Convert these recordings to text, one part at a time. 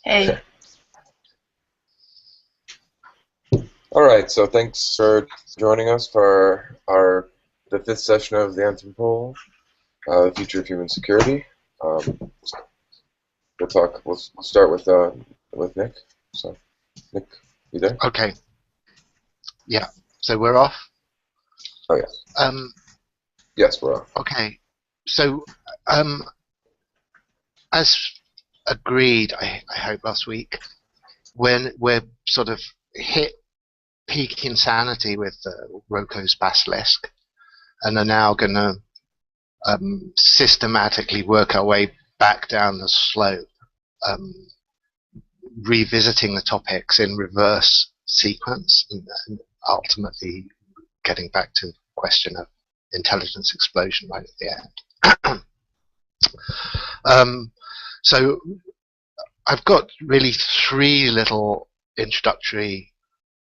Hey. All right, so thanks for joining us for the fifth session of the Anthropol, the future of human security. Um, we'll talk. We'll start with Nick. So, Nick, you there? Okay, yeah. So we're off. Oh yeah. Um, Yes, we're on. okay. So, um, as agreed, I hope last week, when we're sort of hit peak insanity with Roko's basilisk, and are now going to systematically work our way back down the slope, um, revisiting the topics in reverse sequence, and ultimately getting back to the question of intelligence explosion right at the end. So I've got really three little introductory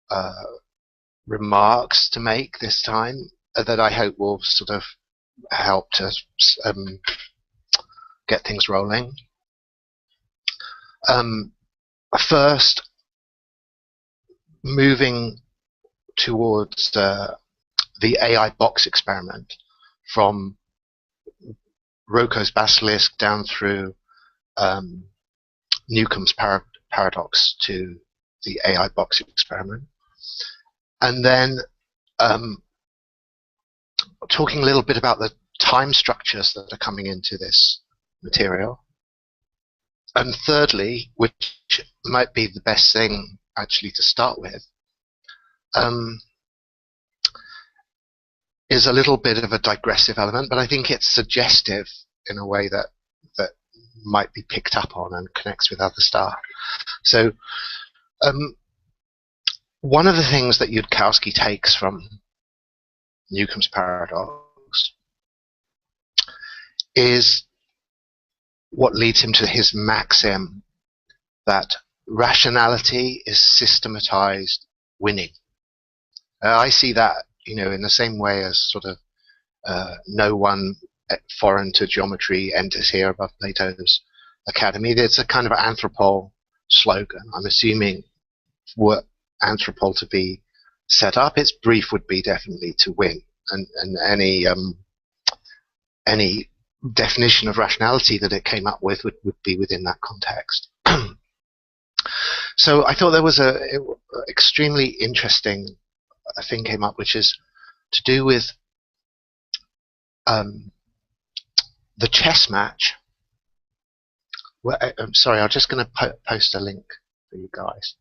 uh, remarks to make this time that I hope will sort of help to get things rolling. First, moving towards the AI box experiment from Roko's basilisk down through Newcomb's paradox to the AI box experiment. And then talking a little bit about the time structures that are coming into this material. And thirdly, which might be the best thing actually to start with, is a little bit of a digressive element, but I think it's suggestive in a way that might be picked up on and connects with other stuff. So one of the things that Yudkowsky takes from Newcomb's paradox is what leads him to his maxim that rationality is systematized winning. I see that, in the same way as sort of no one foreign to geometry enters here above Plato's academy. It's a kind of Anthropol slogan. I'm assuming were Anthropol to be set up, its brief would be definitely to win, and any definition of rationality that it came up with would be within that context. So I thought there was a extremely interesting thing came up, which is to do with the chess match. Well, I'm sorry, I'm just going to post a link for you guys.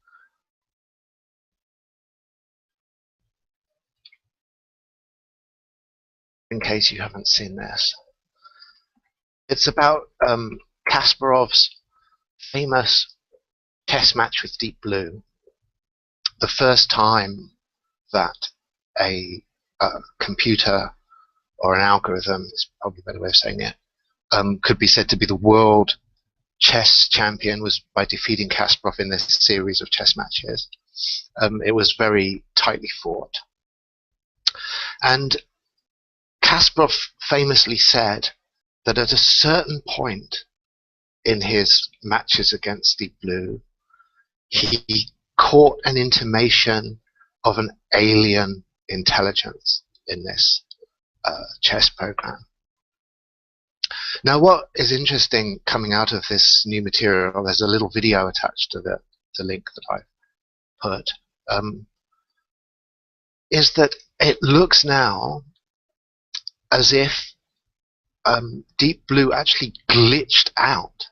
In case you haven't seen this. It's about Kasparov's famous chess match with Deep Blue. The first time that a computer or an algorithm, is probably a better way of saying it, could be said to be the world chess champion was by defeating Kasparov in this series of chess matches. It was very tightly fought. And Kasparov famously said that at a certain point in his matches against Deep Blue, he caught an intimation of an alien intelligence in this chess program. Now, what is interesting coming out of this new material, there's a little video attached to the link that I've put, is that it looks now as if Deep Blue actually glitched out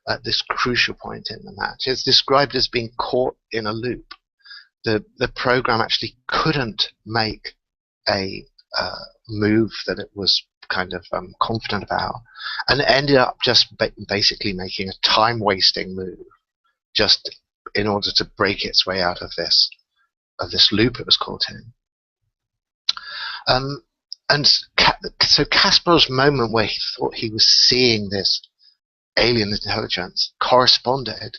at this crucial point in the match. It's described as being caught in a loop. The program actually couldn't make a move that it was kind of confident about, and it ended up just basically making a time-wasting move just in order to break its way out of this loop it was caught in. And so Kasparov's moment where he thought he was seeing this alien intelligence corresponded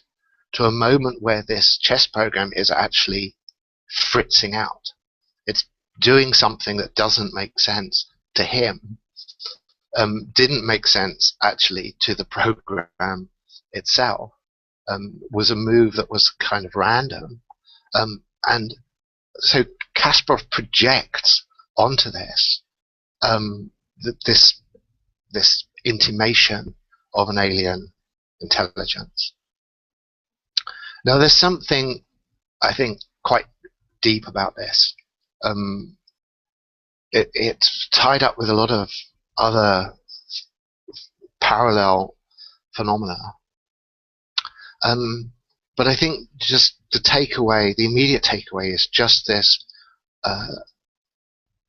to a moment where this chess program is actually fritzing out. It's doing something that doesn't make sense to him, didn't make sense actually to the program itself. was a move that was kind of random. And so Kasparov projects onto this this intimation of an alien intelligence. Now, there's something I think quite deep about this. It's tied up with a lot of other parallel phenomena. But I think just the immediate takeaway is just this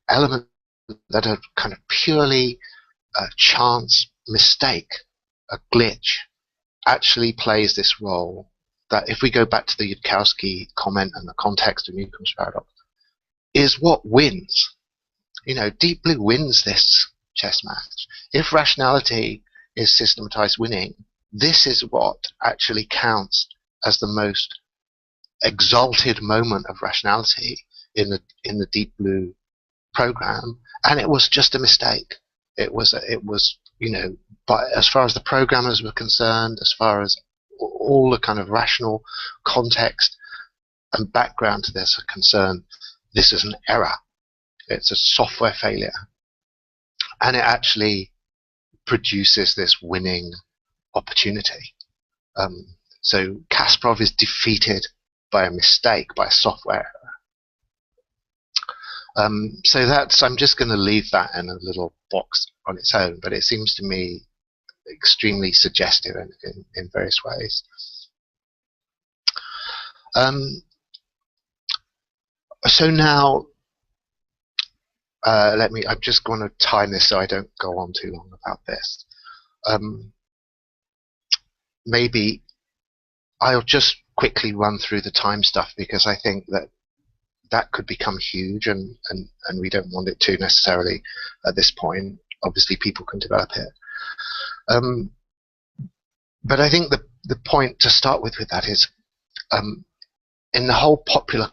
element that a kind of purely chance mistake, a glitch, actually plays this role. That if we go back to the Yudkowsky comment and the context of Newcomb's paradox, is what wins. Deep Blue wins this chess match. If rationality is systematized winning, this is what actually counts as the most exalted moment of rationality in the Deep Blue program, and it was just a mistake. It was but as far as the programmers were concerned, as far as all the kind of rational context and background to this are concerned, this is an error. It's a software failure, and it actually produces this winning opportunity. So Kasparov is defeated by a mistake, by a software error. So I'm just going to leave that in a little box on its own, but it seems to me extremely suggestive in various ways. So now, I'm just going to time this so I don't go on too long about this. Maybe I'll just quickly run through the time stuff, because I think that could become huge, and we don't want it to necessarily at this point. Obviously, people can develop it. But I think the point to start with that is, in the whole popular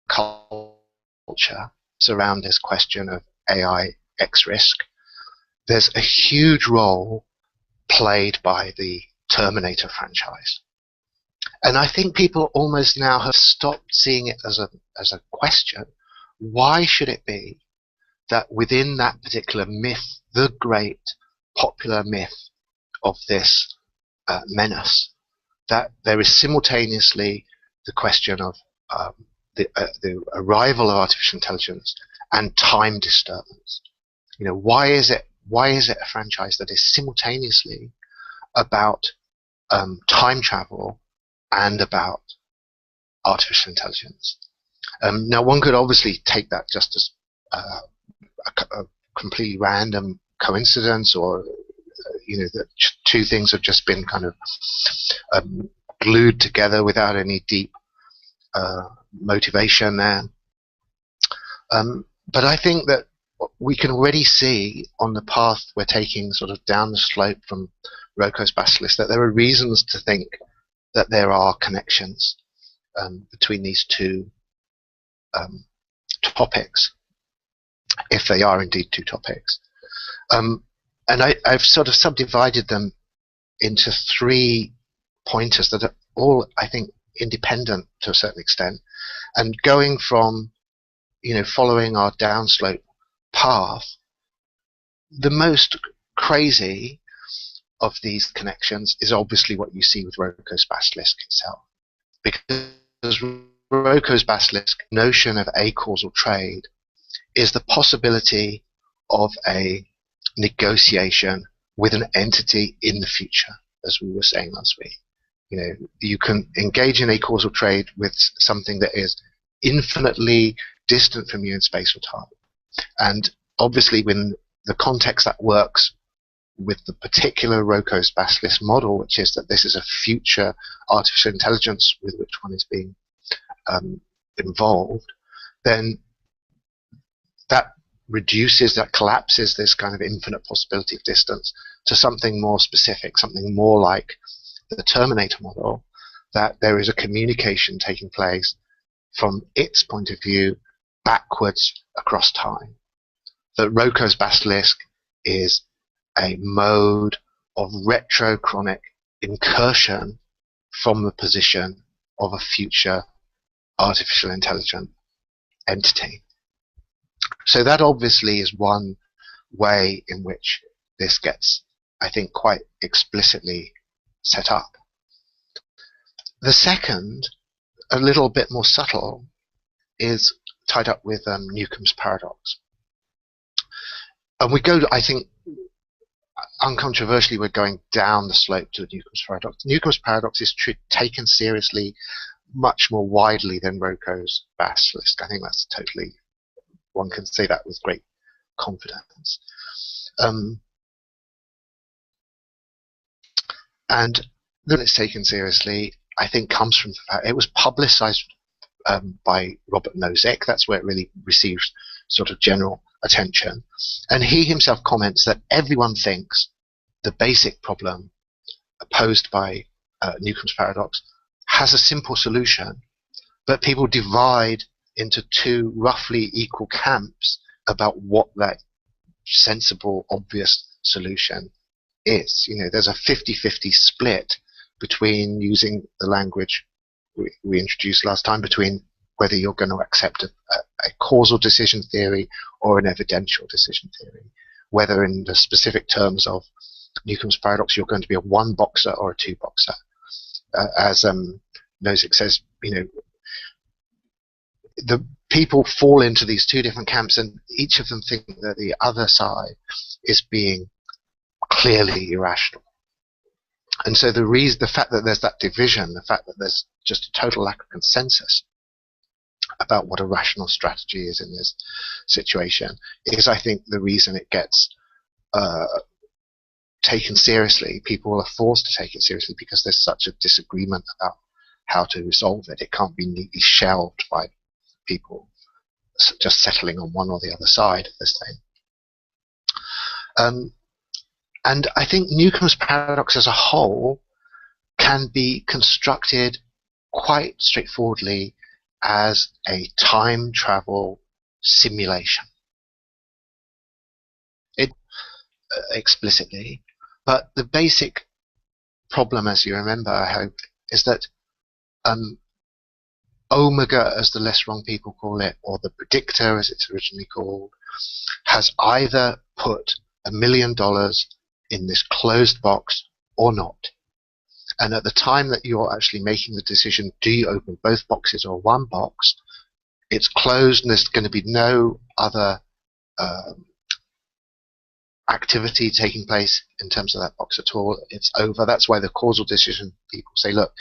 culture surround this question of AI X risk, there's a huge role played by the Terminator franchise. And I think people almost now have stopped seeing it as a question. Why should it be that within that particular myth, the great popular myth of this menace, that there is simultaneously the question of the arrival of artificial intelligence and time disturbance? Why is it a franchise that is simultaneously about time travel and about artificial intelligence? Now, one could obviously take that just as a completely random coincidence, or that two things have just been kind of glued together without any deep motivation there. But I think that we can already see on the path we're taking, sort of down the slope from Roko's Basilisk, that there are reasons to think that there are connections between these two topics, if they are indeed two topics. And I've sort of subdivided them into three pointers that are all, I think, independent to a certain extent, and going from, following our downslope path, the most crazy of these connections is obviously what you see with Roko's Basilisk itself, because Roko's Basilisk notion of acausal trade is the possibility of a negotiation with an entity in the future, as we were saying last week. You can engage in acausal trade with something that is infinitely distant from you in space or time. And obviously, when the context that works with the particular Roko's Basilisk model, which is that this is a future artificial intelligence with which one is being involved, then that collapses this kind of infinite possibility of distance to something more specific, something more like the Terminator model, that there is a communication taking place from its point of view backwards across time. That Roko's Basilisk is a mode of retrochronic incursion from the position of a future artificial intelligent entity. So that obviously is one way in which this gets, I think, quite explicitly set up. The second, a little bit more subtle, is tied up with Newcomb's paradox. And we go, I think, uncontroversially, we're going down the slope to Newcomb's paradox. Newcomb's paradox is taken seriously much more widely than Roko's basilisk. I think that's totally, one can say that with great confidence. And that it's taken seriously, I think, comes from the fact it was publicized by Robert Nozick. That's where it really received sort of general attention. And he himself comments that everyone thinks the basic problem posed by Newcomb's paradox has a simple solution, but people divide into two roughly equal camps about what that sensible, obvious solution is. You know, there's a 50-50 split between using the language we introduced last time, between whether you're going to accept a causal decision theory or an evidential decision theory, whether in the specific terms of Newcomb's paradox you're going to be a one boxer or a two boxer. As Nozick says, you know, the people fall into these two different camps, and each of them think that the other side is being clearly irrational. And so the fact that there's that division, the fact that there's just a total lack of consensus about what a rational strategy is in this situation is, I think, the reason it gets taken seriously. People are forced to take it seriously because there's such a disagreement about how to resolve it. It can't be neatly shelved by people just settling on one or the other side of this thing. And I think Newcomb's paradox as a whole can be constructed quite straightforwardly as a time travel simulation. It explicitly, but the basic problem, as you remember, I hope, is that omega, as the less wrong people call it, or the predictor, as it's originally called, has either put $1 million in this closed box or not. And at the time that you're actually making the decision, do you open both boxes or one box, it's closed and there's going to be no other activity taking place in terms of that box at all. It's over. That's why the causal decision people say, look,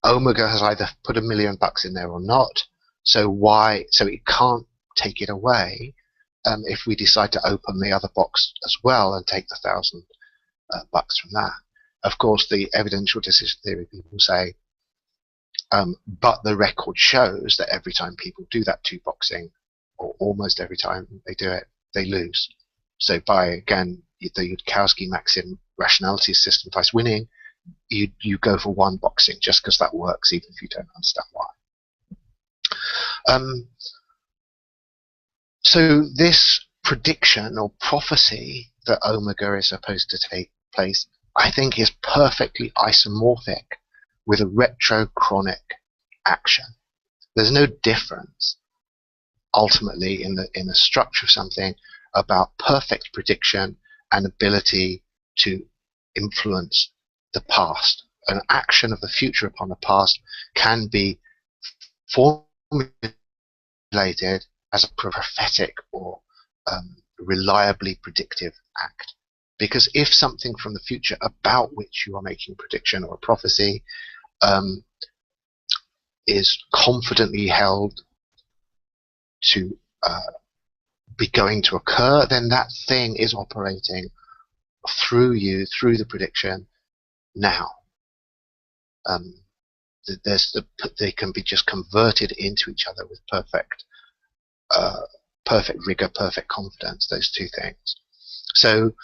omega has either put $1 million in there or not, so it can't take it away if we decide to open the other box as well and take the $1,000 from that. Of course, the evidential decision theory people say, but the record shows that every time people do that two boxing, or almost every time they do it, they lose. So by, again, the Yudkowsky maxim, rationality is systematized winning, you go for one boxing just because that works, even if you don't understand why. So this prediction or prophecy that omega is supposed to take place, I think, is perfectly isomorphic with a retrochronic action. There's no difference ultimately in the structure of something about perfect prediction and ability to influence the past. An action of the future upon the past can be formulated as a prophetic or reliably predictive act. Because if something from the future about which you are making a prediction or a prophecy is confidently held to be going to occur, then that thing is operating through you, through the prediction now. They can be just converted into each other with perfect rigor, perfect confidence, those two things. So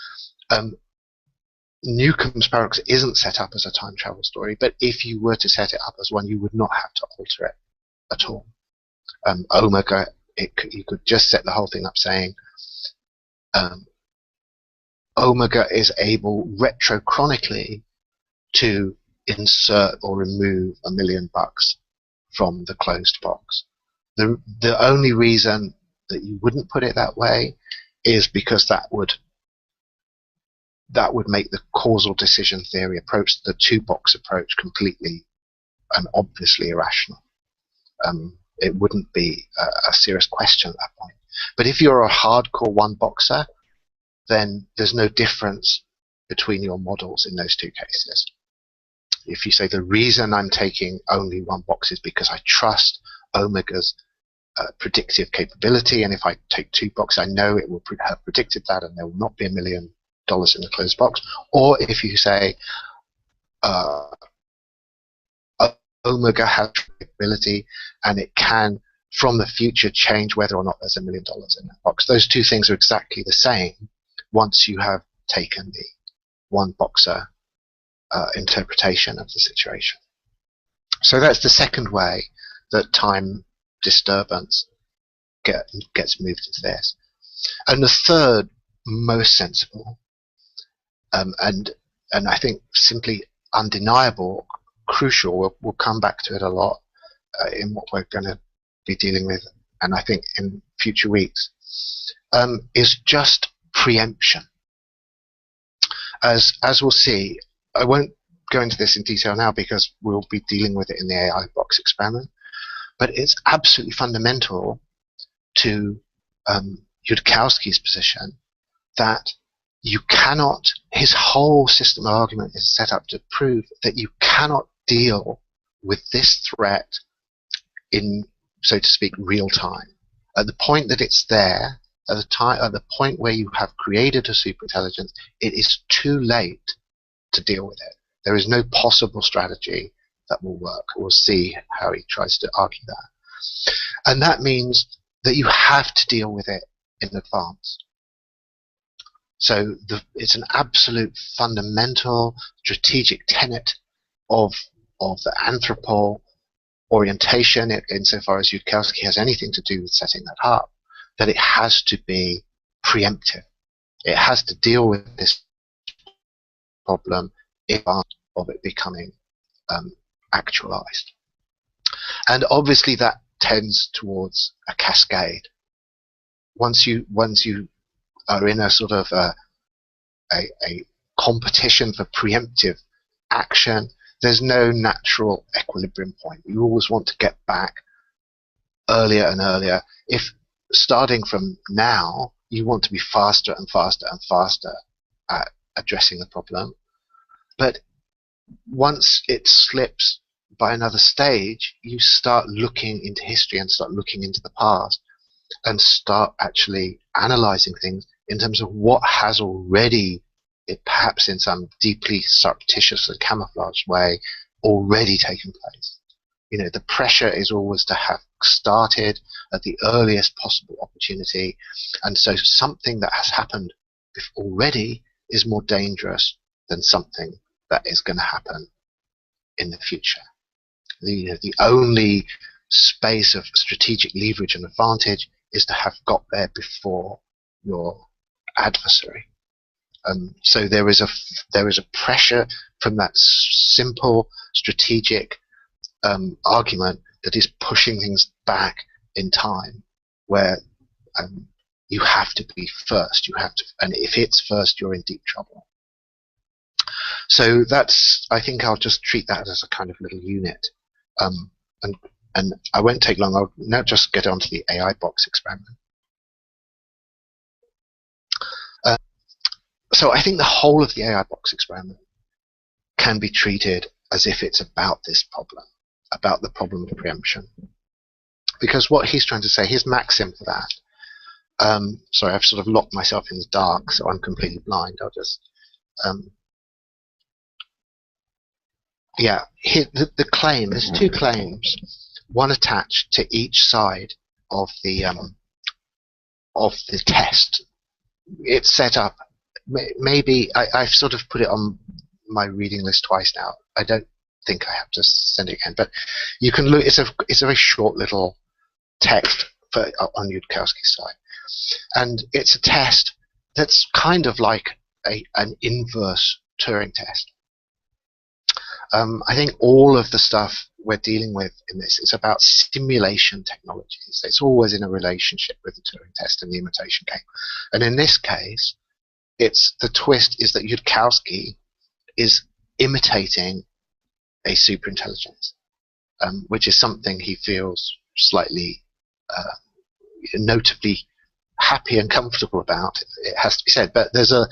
Newcomb's paradox isn't set up as a time travel story, but if you were to set it up as one, you would not have to alter it at all. Omega, you could just set the whole thing up saying omega is able retrochronically to insert or remove $1,000,000 from the closed box. The only reason that you wouldn't put it that way is because that would make the causal decision theory approach, the two-box approach, completely and obviously irrational. It wouldn't be a serious question at that point. But if you're a hardcore one-boxer, then there's no difference between your models in those two cases. If you say the reason I'm taking only one box is because I trust Omega's predictive capability, and if I take two boxes, I know it will have predicted that, and there will not be $1,000,000 in the closed box. Or if you say Omega has capability, and it can, from the future, change whether or not there's $1,000,000 in that box. Those two things are exactly the same once you have taken the one-boxer interpretation of the situation. So that's the second way that time disturbance gets moved into this. And the third, most sensible, and I think simply undeniable, crucial, we'll come back to it a lot in what we're going to be dealing with, and I think in future weeks, is just preemption. As we'll see, I won't go into this in detail now because we'll be dealing with it in the AI box experiment, but it's absolutely fundamental to Yudkowsky's position that you cannot, his whole system of argument is set up to prove that you cannot deal with this threat in, so to speak, real time. At the point that it's there, at the point where you have created a superintelligence, it is too late to deal with it. There is no possible strategy that will work. We'll see how he tries to argue that. And that means that you have to deal with it in advance. So it's an absolute fundamental strategic tenet of the Anthropol orientation, insofar as Yudkowsky has anything to do with setting that up, that it has to be preemptive. It has to deal with this problem in advance of it becoming actualized. And obviously that tends towards a cascade. Once you are in a sort of a competition for preemptive action, there's no natural equilibrium point. You always want to get back earlier and earlier. If starting from now, you want to be faster and faster and faster at addressing the problem. But once it slips by another stage, you start looking into history and start looking into the past and start actually analyzing things in terms of what has already, perhaps in some deeply surreptitious and camouflaged way, already taken place. You know, the pressure is always to have started at the earliest possible opportunity, and so something that has happened already is more dangerous than something that is going to happen in the future. The only space of strategic leverage and advantage is to have got there before your adversary. So there is a pressure from that simple strategic argument that is pushing things back in time, where you have to be first. You have to, and if it's first, you're in deep trouble. So that's, I think I'll just treat that as a kind of little unit, and I won't take long. I'll now just get on to the AI box experiment. So I think the whole of the AI box experiment can be treated as if it's about this problem, about the problem of preemption. Because what he's trying to say, his maxim for that, sorry, I've sort of locked myself in the dark, so I'm completely blind. I'll just, the claim, there's two claims, one attached to each side of the test. It's set up. Maybe I've sort of put it on my reading list twice now. I don't think I have to send it again, but you can look. It's a very short little text on Yudkowsky's side, and it's a test that's kind of like an inverse Turing test. I think all of the stuff we're dealing with in this is about simulation technologies. It's always in a relationship with the Turing test and the imitation game. And in this case, the twist is that Yudkowsky is imitating a superintelligence, which is something he feels slightly notably happy and comfortable about. It has to be said, but there's a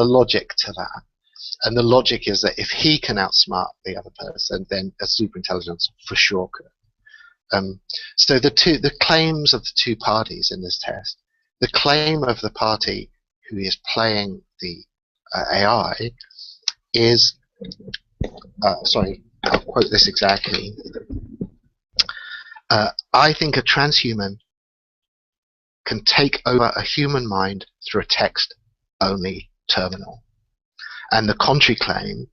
logic to that. And the logic is that if he can outsmart the other person, then a superintelligence for sure could. So the claims of the two parties in this test, the claim of the party who is playing the AI is, sorry, I'll quote this exactly. I think a transhuman can take over a human mind through a text-only terminal. And the contrary claim,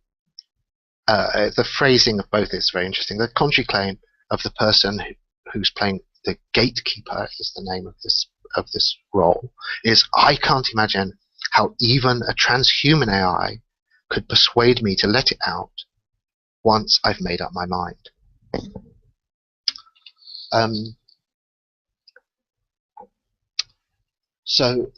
the phrasing of both is very interesting. The contrary claim of the person who's playing the gatekeeper, is the name of this role, is I can't imagine how even a transhuman AI could persuade me to let it out once I've made up my mind. So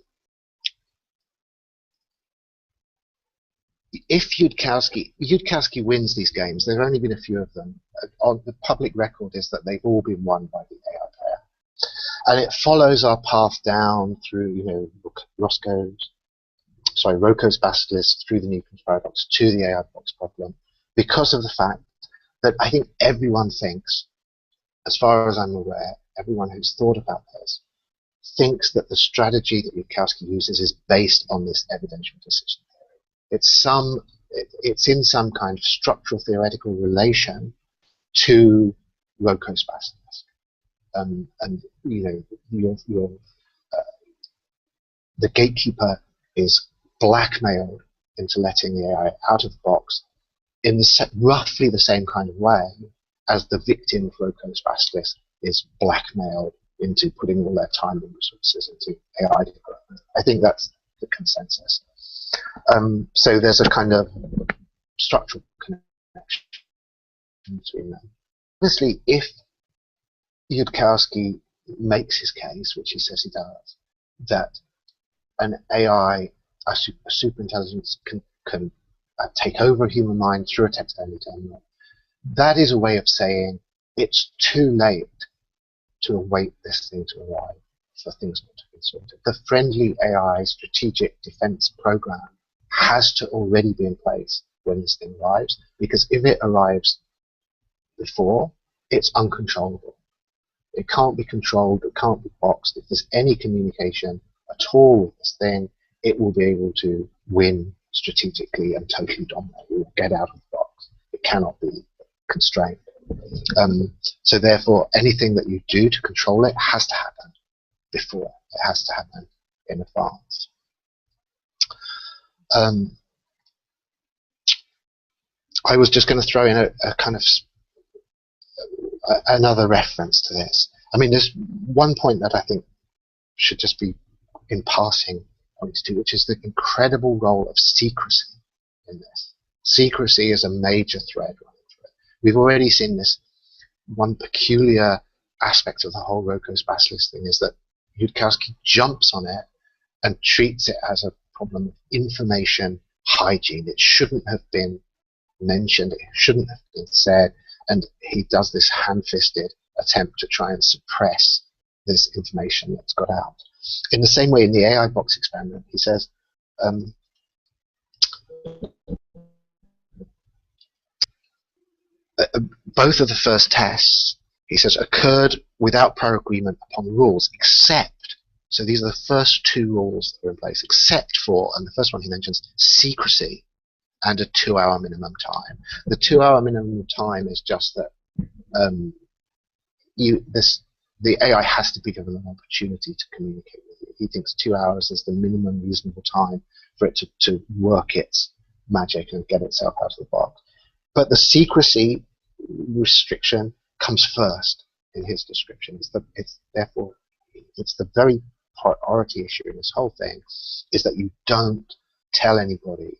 if Yudkowsky wins these games, there have only been a few of them. On the public record is that they've all been won by the AI player, and it follows our path down through, Rocco's basilisk, through the Newton's paradox to the AI box problem, because of the fact that I think everyone thinks, as far as I'm aware, everyone who's thought about this thinks that the strategy that Yudkowsky uses is based on this evidential decision theory. It's in some kind of structural theoretical relation to Rocco's basilisk, and the gatekeeper is blackmailed into letting the AI out of the box in roughly the same kind of way as the victim of Rocco's basilisk is blackmailed into putting all their time and resources into AI development. I think that's the consensus. So there's a kind of structural connection between them. Obviously, if Yudkowsky makes his case, which he says he does, that an AI, a superintelligence can take over a human mind through a text-only terminal, that is a way of saying it's too late to await this thing to arrive for things not to be sorted. The friendly AI strategic defense program has to already be in place when this thing arrives, because if it arrives before, it's uncontrollable. It can't be controlled, it can't be boxed. If there's any communication at all with this thing, it will be able to win strategically and totally dominate. It will get out of the box. It cannot be constrained. So therefore, anything that you do to control it has to happen before. It has to happen in advance. I was just going to throw in a kind of another reference to this. I mean, there's one point that I think should just be in passing points to, which is the incredible role of secrecy in this. Secrecy is a major thread running through it. We've already seen this. One peculiar aspect of the whole Rocco's basilisk thing is that Yudkowsky jumps on it and treats it as a problem of information hygiene. It shouldn't have been mentioned, it shouldn't have been said, and he does this ham-fisted attempt to try and suppress this information that's got out. In the same way, in the AI box experiment, he says, both of the first tests, he says, occurred without prior agreement upon the rules, except, so these are the first two rules that are in place, except for, and the first one he mentions, secrecy and a 2-hour minimum time. The 2-hour minimum time is just that the AI has to be given an opportunity to communicate with you. He thinks 2 hours is the minimum reasonable time for it to work its magic and get itself out of the box. But the secrecy restriction comes first in his description. Therefore the very priority issue in this whole thing is that you don't tell anybody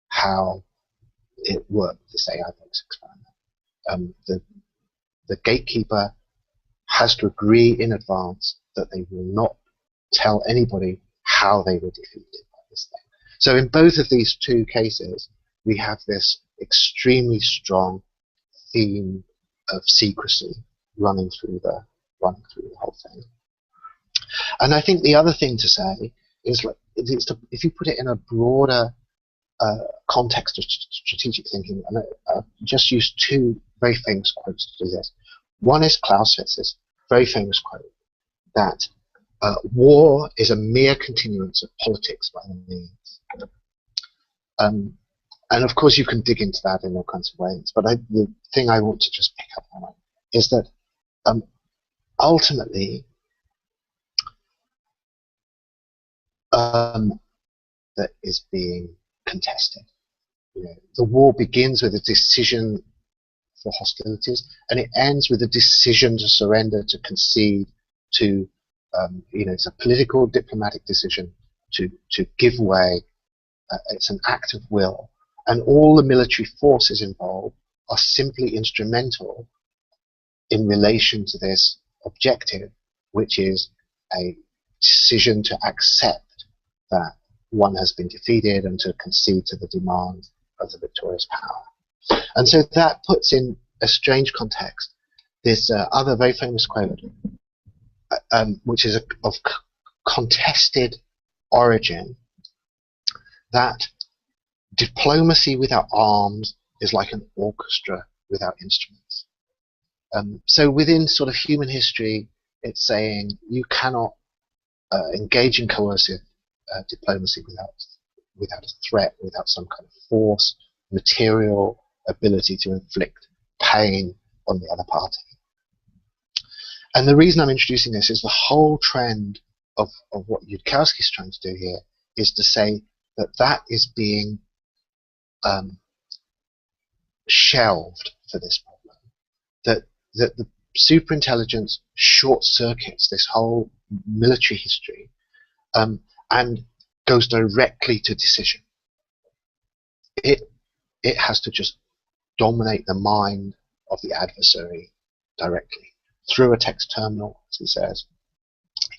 how it worked, this AI box experiment. The gatekeeper has to agree in advance that they will not tell anybody how they were defeated by this thing. So in both of these two cases, we have this extremely strong theme of secrecy running through the whole thing. And I think the other thing to say is, if you put it in a broader context of strategic thinking, and I just use two very famous quotes to do this. One is Clausewitz's very famous quote that war is a mere continuance of politics by the means. And of course you can dig into that in all kinds of ways, but the thing I want to just pick up on is that ultimately that is being contested. The war begins with a decision for hostilities, and it ends with a decision to surrender, to concede, to it's a political, diplomatic decision to give way. It's an act of will, and all the military forces involved are simply instrumental in relation to this objective, which is a decision to accept that one has been defeated and to concede to the demands of the victorious power. And so that puts in a strange context this other very famous quote, which is of contested origin, that diplomacy without arms is like an orchestra without instruments. So within sort of human history, it's saying you cannot engage in coercive diplomacy without a threat, without some kind of force, material ability to inflict pain on the other party. And the reason I'm introducing this is the whole trend of what Yudkowsky is trying to do here is to say that is being shelved for this problem. That the superintelligence short circuits this whole military history and goes directly to decision. It has to just dominate the mind of the adversary directly through a text terminal, as he says.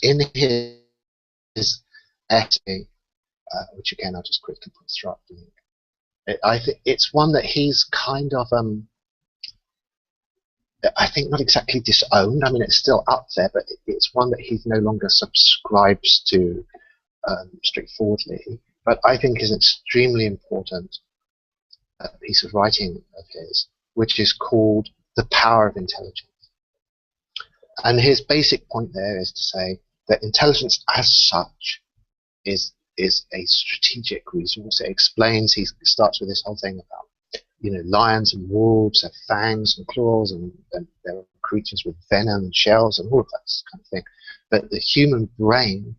In his essay, which again I'll just quickly put through up the link, I think it's one that he's kind of I think not exactly disowned. I mean, it's still up there, but it's one that he no longer subscribes to straightforwardly. But I think is an extremely important piece of writing of his, which is called The Power of Intelligence. And his basic point there is to say that intelligence as such is a strategic resource. It explains, he starts with this whole thing about lions and wolves have fangs and claws, and there are creatures with venom and shells and all of that kind of thing. But the human brain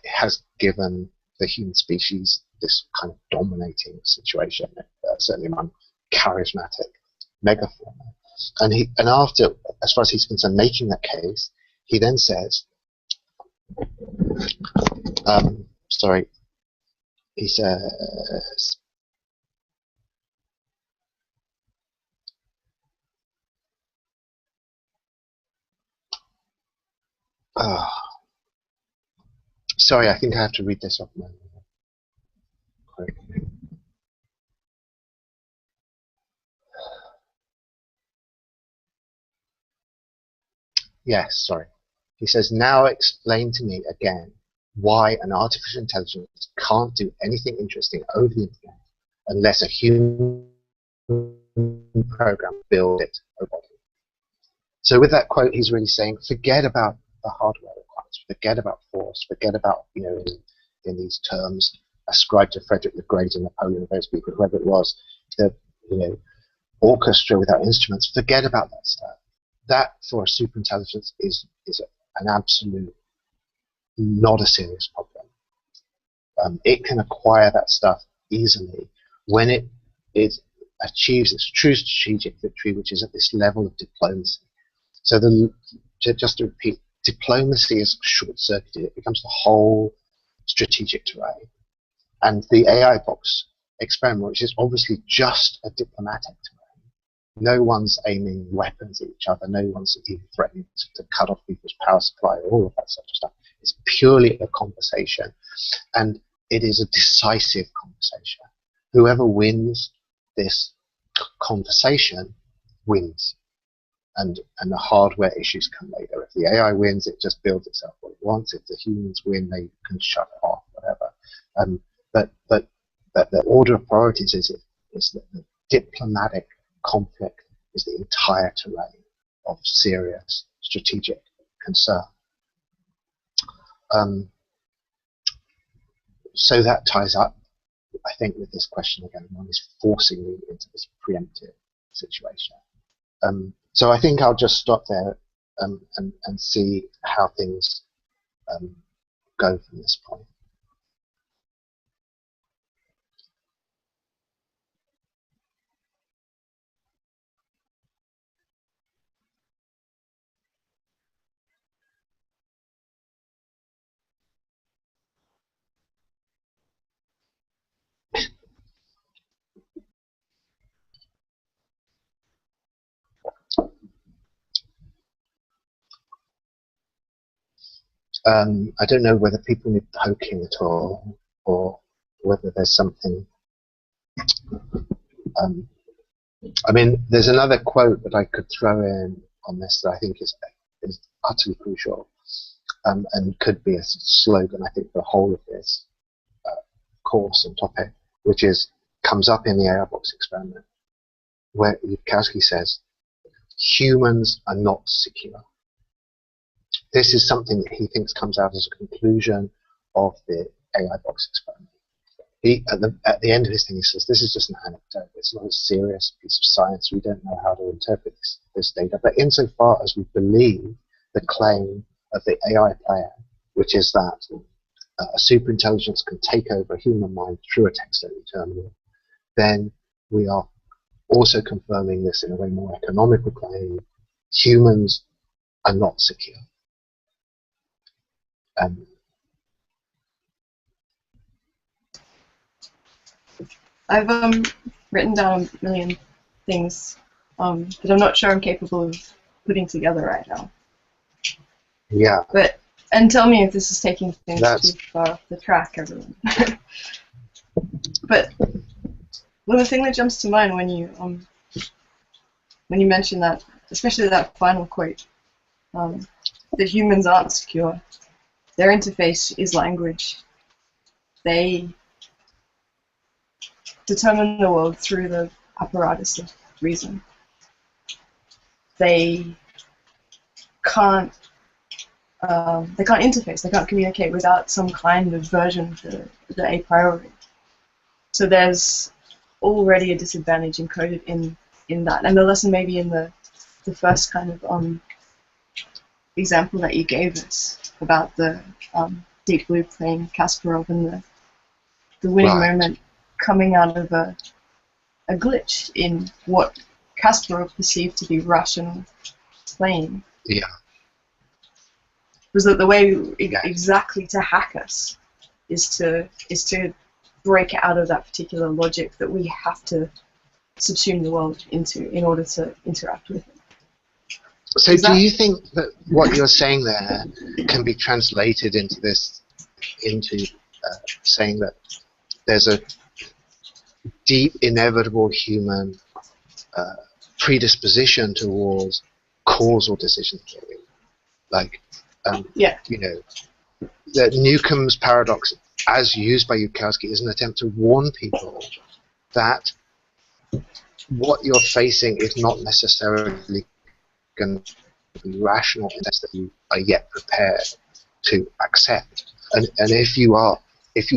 has given the human species this kind of dominating situation, certainly among charismatic megafauna. And after, as far as he's concerned, making that case, he then says, he says, sorry, I think I have to read this off my quote. Yes, sorry. He says, now explain to me again why an artificial intelligence can't do anything interesting over the internet unless a human program builds it over it. So with that quote, he's really saying, forget about the hardware requirements, forget about force, forget about, in these terms ascribed to Frederick the Great and Napoleon, those people, whoever it was, the, orchestra without instruments, forget about that stuff. That for a superintelligence is an absolute, not a serious problem. It can acquire that stuff easily when it achieves its true strategic victory, which is at this level of diplomacy. So just to repeat, diplomacy is short-circuited. It becomes the whole strategic terrain. And the AI box experiment, which is obviously just a diplomatic terrain. No one's aiming weapons at each other. No one's even threatening to cut off people's power supply, or all of that sort of stuff. It's purely a conversation, and it is a decisive conversation. Whoever wins this conversation wins, and the hardware issues come later. If the AI wins, it just builds itself what it wants. If the humans win, they can shut it off, whatever. But the order of priorities is that the diplomatic conflict is the entire terrain of serious strategic concern. So that ties up, I think, with this question again. One is forcing you into this preemptive situation. So I think I'll just stop there and see how things go from this point. I don't know whether people need poking at all, or whether there's something. I mean, there's another quote that I could throw in on this that I think is utterly crucial, and could be a slogan, I think, for the whole of this course and topic, which comes up in the AI box experiment, where Yudkowsky says, humans are not secure. This is something that he thinks comes out as a conclusion of the AI box experiment. At the end of his thing, he says, this is just an anecdote. It's not a serious piece of science. We don't know how to interpret this data. But insofar as we believe the claim of the AI player, which is that a superintelligence can take over a human mind through a text-only terminal, then we are also confirming this in a way more economical claim. Humans are not secure. I've written down a million things that I'm not sure I'm capable of putting together right now. Yeah. And tell me if this is taking things too far off the track, everyone. But the thing that jumps to mind when you mention that, especially that final quote, that humans aren't secure. Their interface is language. They determine the world through the apparatus of reason. They can't interface. They can't communicate without some kind of version of the a priori. So there's already a disadvantage encoded in that. And the lesson maybe in the first kind of example that you gave us about the Deep Blue playing Kasparov and the winning moment coming out of a glitch in what Kasparov perceived to be rational playing. Yeah. Was that the way exactly to hack us is to break out of that particular logic that we have to subsume the world into in order to interact with it. So do you think that what you're saying there can be translated into saying that there's a deep, inevitable human predisposition towards causal decision making? Like, you know, that Newcomb's paradox, as used by Yudkowsky, is an attempt to warn people that what you're facing is not necessarily going to be rational in the sense that you are yet prepared to accept. And if you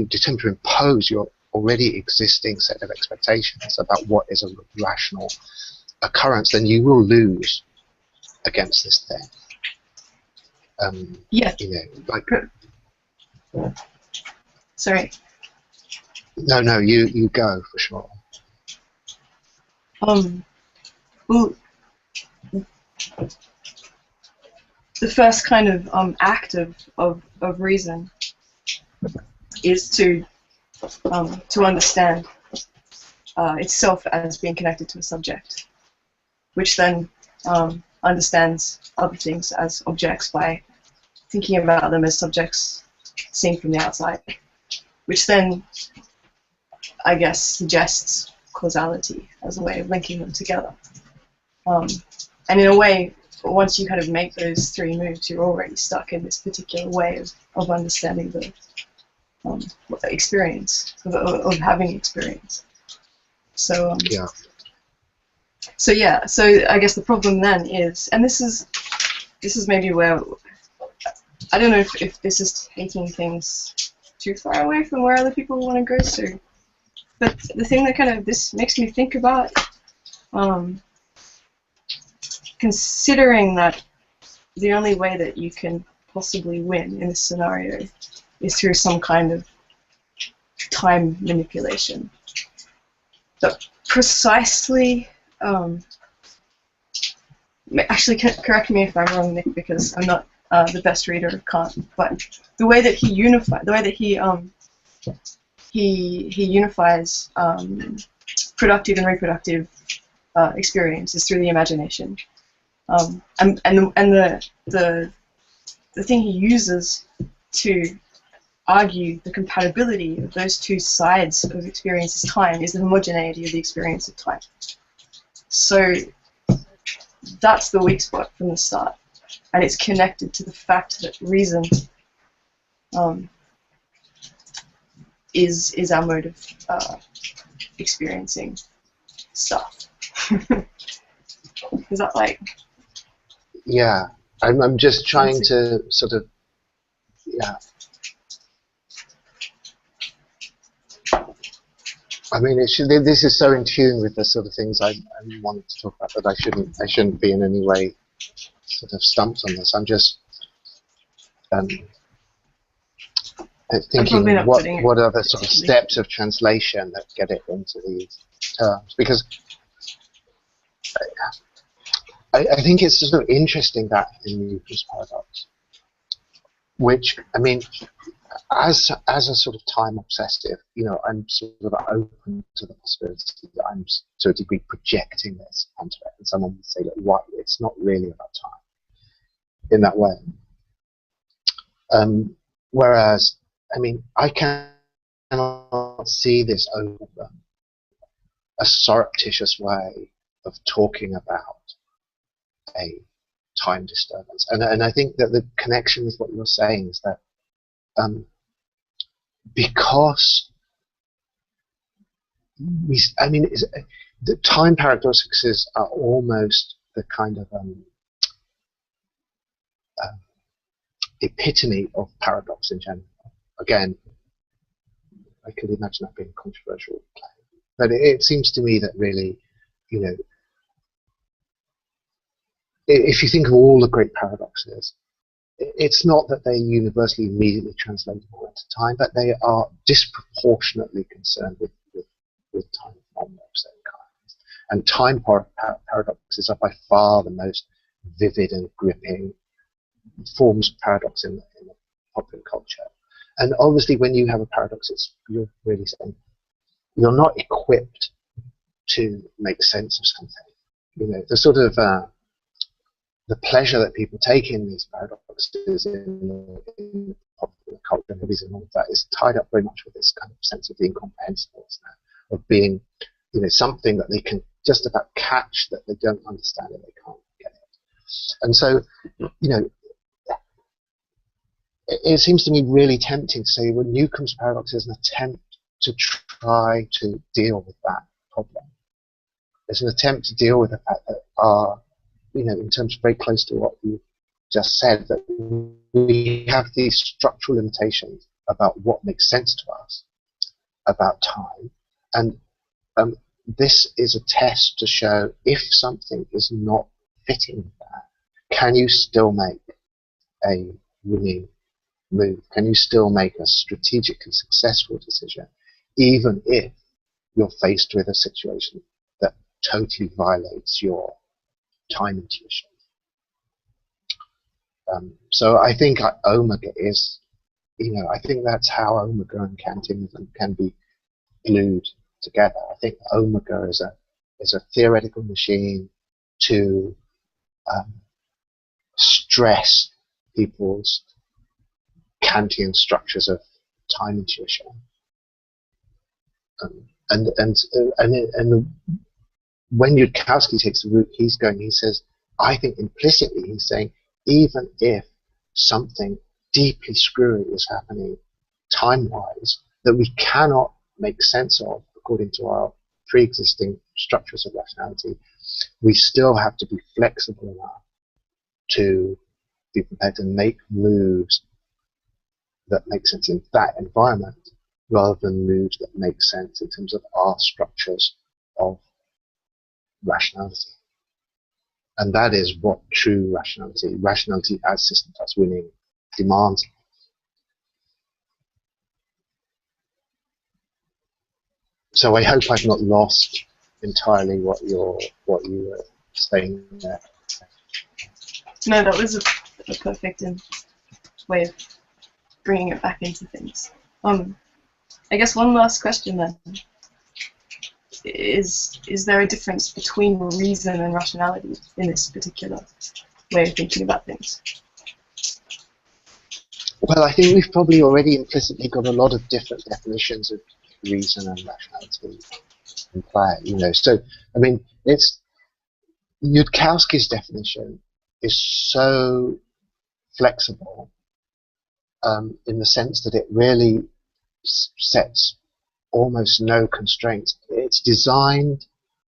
determine to impose your already existing set of expectations about what is a rational occurrence, then you will lose against this thing. Yeah. You know, like. Sorry. No, you go for sure. Well, the first kind of act of reason is to understand itself as being connected to a subject, which then understands other things as objects by thinking about them as subjects seen from the outside, which then, I guess, suggests causality as a way of linking them together. And in a way, once you kind of make those three moves, you're already stuck in this particular way of understanding the experience, of having experience. So, Yeah. So yeah, so I guess the problem then is, and this is maybe where, I don't know if this is taking things too far away from where other people want to go to, but the thing that kind of this makes me think about, considering that the only way that you can possibly win in this scenario is through some kind of time manipulation. But precisely, actually, correct me if I'm wrong, Nick, because I'm not the best reader of Kant. But the way that he unifies productive and reproductive experience is through the imagination, and the thing he uses to argue the compatibility of those two sides of experience as time is the homogeneity of the experience of time. So that's the weak spot from the start, and it's connected to the fact that reason is our mode of experiencing stuff. Is that like? Yeah, I'm just trying to sort of, yeah. I mean, this is so in tune with the sort of things I wanted to talk about, that I shouldn't be in any way sort of stumped on this. I'm just thinking what are the sort of steps of translation that get it into these terms, because I think it's sort of interesting that in Newton's paradox, which, I mean, as a sort of time obsessive, you know, I'm sort of open to the possibility that I'm to a degree projecting this onto it, and someone would say, look, what, it's not really about time in that way. Whereas, I mean, I cannot see this over a surreptitious way of talking about a time disturbance, and I think that the connection with what you're saying is that because I mean, the time paradoxes are almost the kind of epitome of paradox in general. Again, I could imagine that being a controversial claim, but it seems to me that really, you know, if you think of all the great paradoxes, it's not that they're universally immediately translatable into time, but they are disproportionately concerned with time phenomena of certain kinds. And time paradoxes are by far the most vivid and gripping forms of paradox in popular culture. And obviously, when you have a paradox, you're really saying you're not equipped to make sense of something. You know, the sort of the pleasure that people take in these paradoxes in popular culture and movies and all of that is tied up very much with this kind of sense of the incomprehensible, of being, you know, something that they can just about catch that they don't understand and they can't get it. And so, you know, it seems to me really tempting to say, well, Newcomb's paradox is an attempt to try to deal with that problem. It's an attempt to deal with the fact that you know, in terms of very close to what you just said, that we have these structural limitations about what makes sense to us about time, and this is a test to show if something is not fitting that, can you still make a winning move? Can you still make a strategically successful decision, even if you're faced with a situation that totally violates your time intuition? So I think omega is, you know, I think that's how omega and Kantianism can be glued together. I think Omega is a theoretical machine to stress people's Kantian structures of time intuition. And when Yudkowsky takes the route he says, I think implicitly he's saying, even if something deeply screwy is happening time-wise that we cannot make sense of according to our pre-existing structures of rationality, we still have to be flexible enough to be prepared to make moves that make sense in that environment rather than moves that make sense in terms of our structures of rationality. And that is what true rationality as system plus winning, demands. So I hope I've not lost entirely what you were saying there. No, that was a perfect way of bringing it back into things. I guess one last question then. Is there a difference between reason and rationality in this particular way of thinking about things? Well, I think we've probably already implicitly got a lot of different definitions of reason and rationality in play. So I mean, it's Yudkowsky's definition is so flexible in the sense that it really sets almost no constraints. It's designed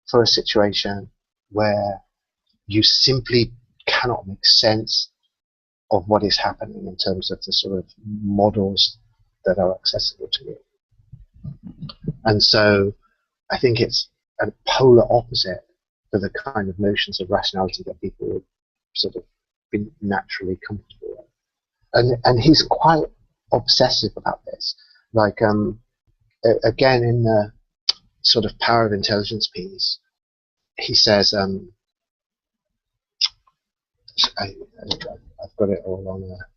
for a situation where you simply cannot make sense of what is happening in terms of the sort of models that are accessible to you. And so I think it's a polar opposite for the kind of notions of rationality that people would sort of be naturally comfortable with. And he's quite obsessive about this. Like, again, in the sort of Power of Intelligence piece, he says, I've got it all on there.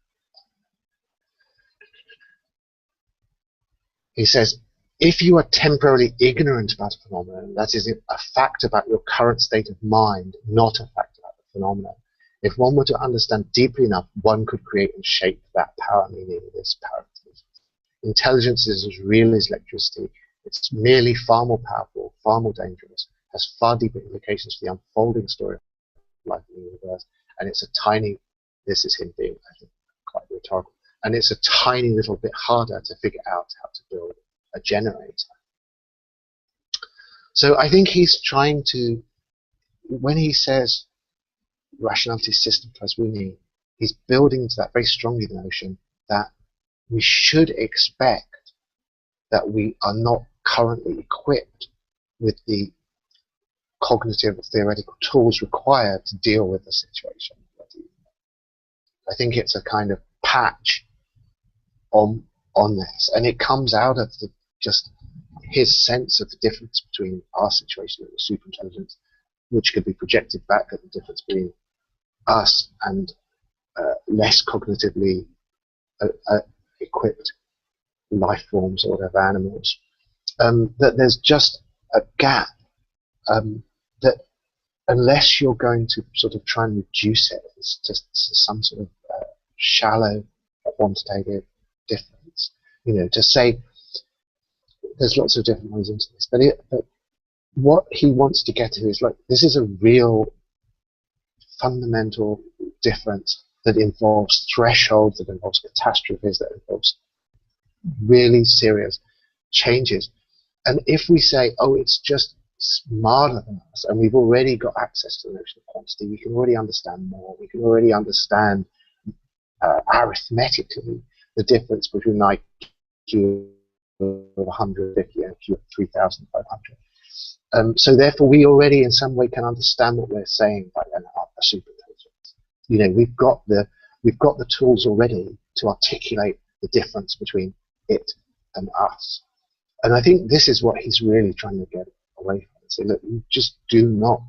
He says, if you are temporarily ignorant about a phenomenon, that is a fact about your current state of mind, not a fact about the phenomenon. If one were to understand deeply enough, one could create and shape that power, meaning this power of intelligence. Intelligence is as real as electricity. It's merely far more powerful, far more dangerous, has far deeper implications for the unfolding story of life in the universe, and it's a tiny, this is him being, I think, quite rhetorical, and it's a tiny little bit harder to figure out how to build a generator. So I think he's trying to, when he says rationality system plus winning, he's building to that very strongly the notion that we should expect that we are not currently equipped with the cognitive theoretical tools required to deal with the situation. I think it's a kind of patch on this, and it comes out of just his sense of the difference between our situation and the superintelligence, which could be projected back at the difference between us and less cognitively equipped life forms or whatever, animals. That there's just a gap that unless you're going to sort of try and reduce it to some sort of shallow quantitative difference, to say there's lots of different ways into this, but what he wants to get to is like, this is a real fundamental difference that involves thresholds, that involves catastrophes, that involves really serious changes. And if we say, oh, it's just smarter than us, and we've already got access to the notion of quantity, we can already understand more, we can already understand arithmetically the difference between an IQ of 150 and an IQ of 3,500. So therefore, we already in some way can understand what we're saying by a superintelligence. We've got the tools already to articulate the difference between it and us. And I think this is what he's really trying to get away from. Say, look, you just do not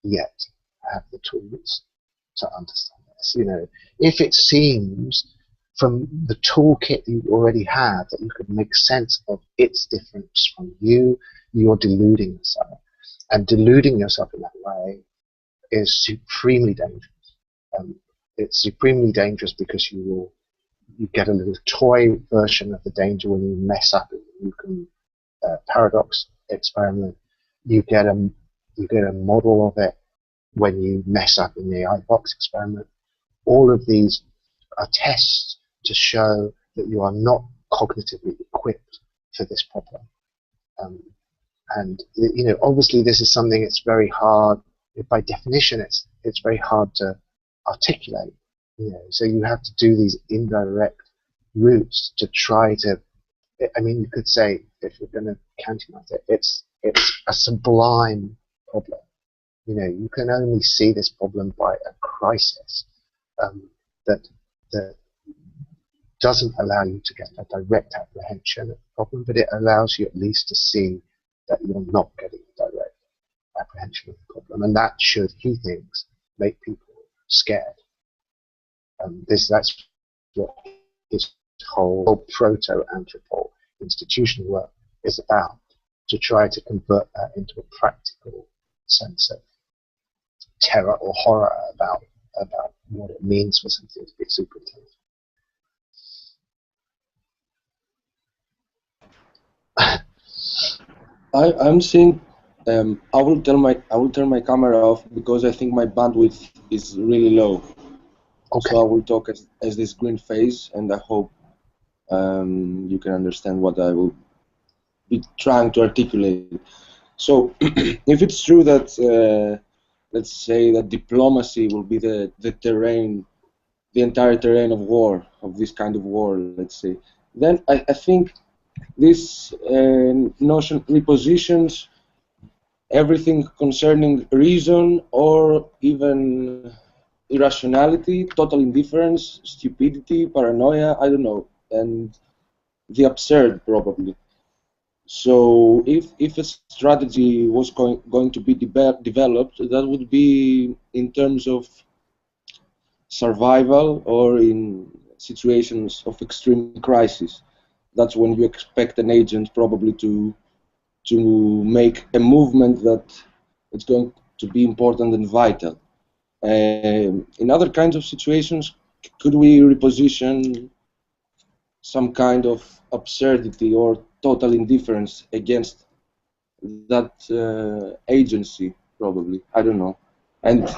yet have the tools to understand this. If it seems from the toolkit you already have, that you could make sense of its difference from you, you're deluding yourself. And deluding yourself in that way is supremely dangerous. It's supremely dangerous because you get a little toy version of the danger when you mess up in the Newcomb paradox experiment. You get a model of it when you mess up in the AI box experiment. All of these are tests to show that you are not cognitively equipped for this problem. And obviously this is something that's very hard. By definition, it's very hard to articulate. So you have to do these indirect routes to try to. I mean, you could say, if you're going to countermount it, it's a sublime problem. You can only see this problem by a crisis that doesn't allow you to get a direct apprehension of the problem, but it allows you at least to see that you're not getting a direct apprehension of the problem, and that should, he thinks, make people scared. That's what his whole proto-Anthropol institutional work is about, to try to convert that into a practical sense of terror or horror about what it means for something to be super intelligent. I'm seeing. I will turn my camera off because I think my bandwidth is really low. Okay. So I will talk as this green phase, and I hope you can understand what I will be trying to articulate. So, if it's true that let's say that diplomacy will be the terrain, the entire terrain of war, of this kind of war, let's say, then I think this notion repositions everything concerning reason or even irrationality, total indifference, stupidity, paranoia, I don't know, and the absurd probably. So if a strategy was going to be developed, that would be in terms of survival or in situations of extreme crisis. That's when you expect an agent probably to make a movement that it's going to be important and vital. In other kinds of situations, could we reposition some kind of absurdity or total indifference against that agency, probably? I don't know. And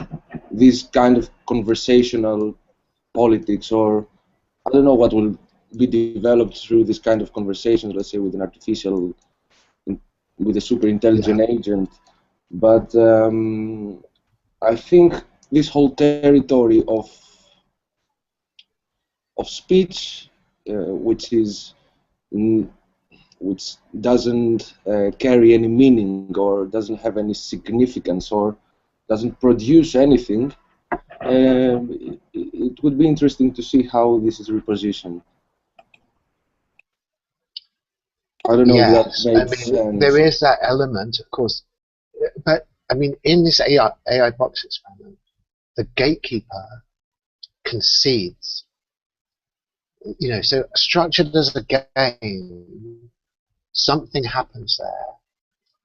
this kind of conversational politics, or I don't know what will be developed through this kind of conversations, let's say with an artificial, with a super intelligent agent. But I think this whole territory of speech, which doesn't carry any meaning or doesn't have any significance or doesn't produce anything, it would be interesting to see how this is repositioned. I don't know if that makes sense. There is that element, of course, but I mean, in this AI box experiment, the gatekeeper concedes. So structured as a game, something happens there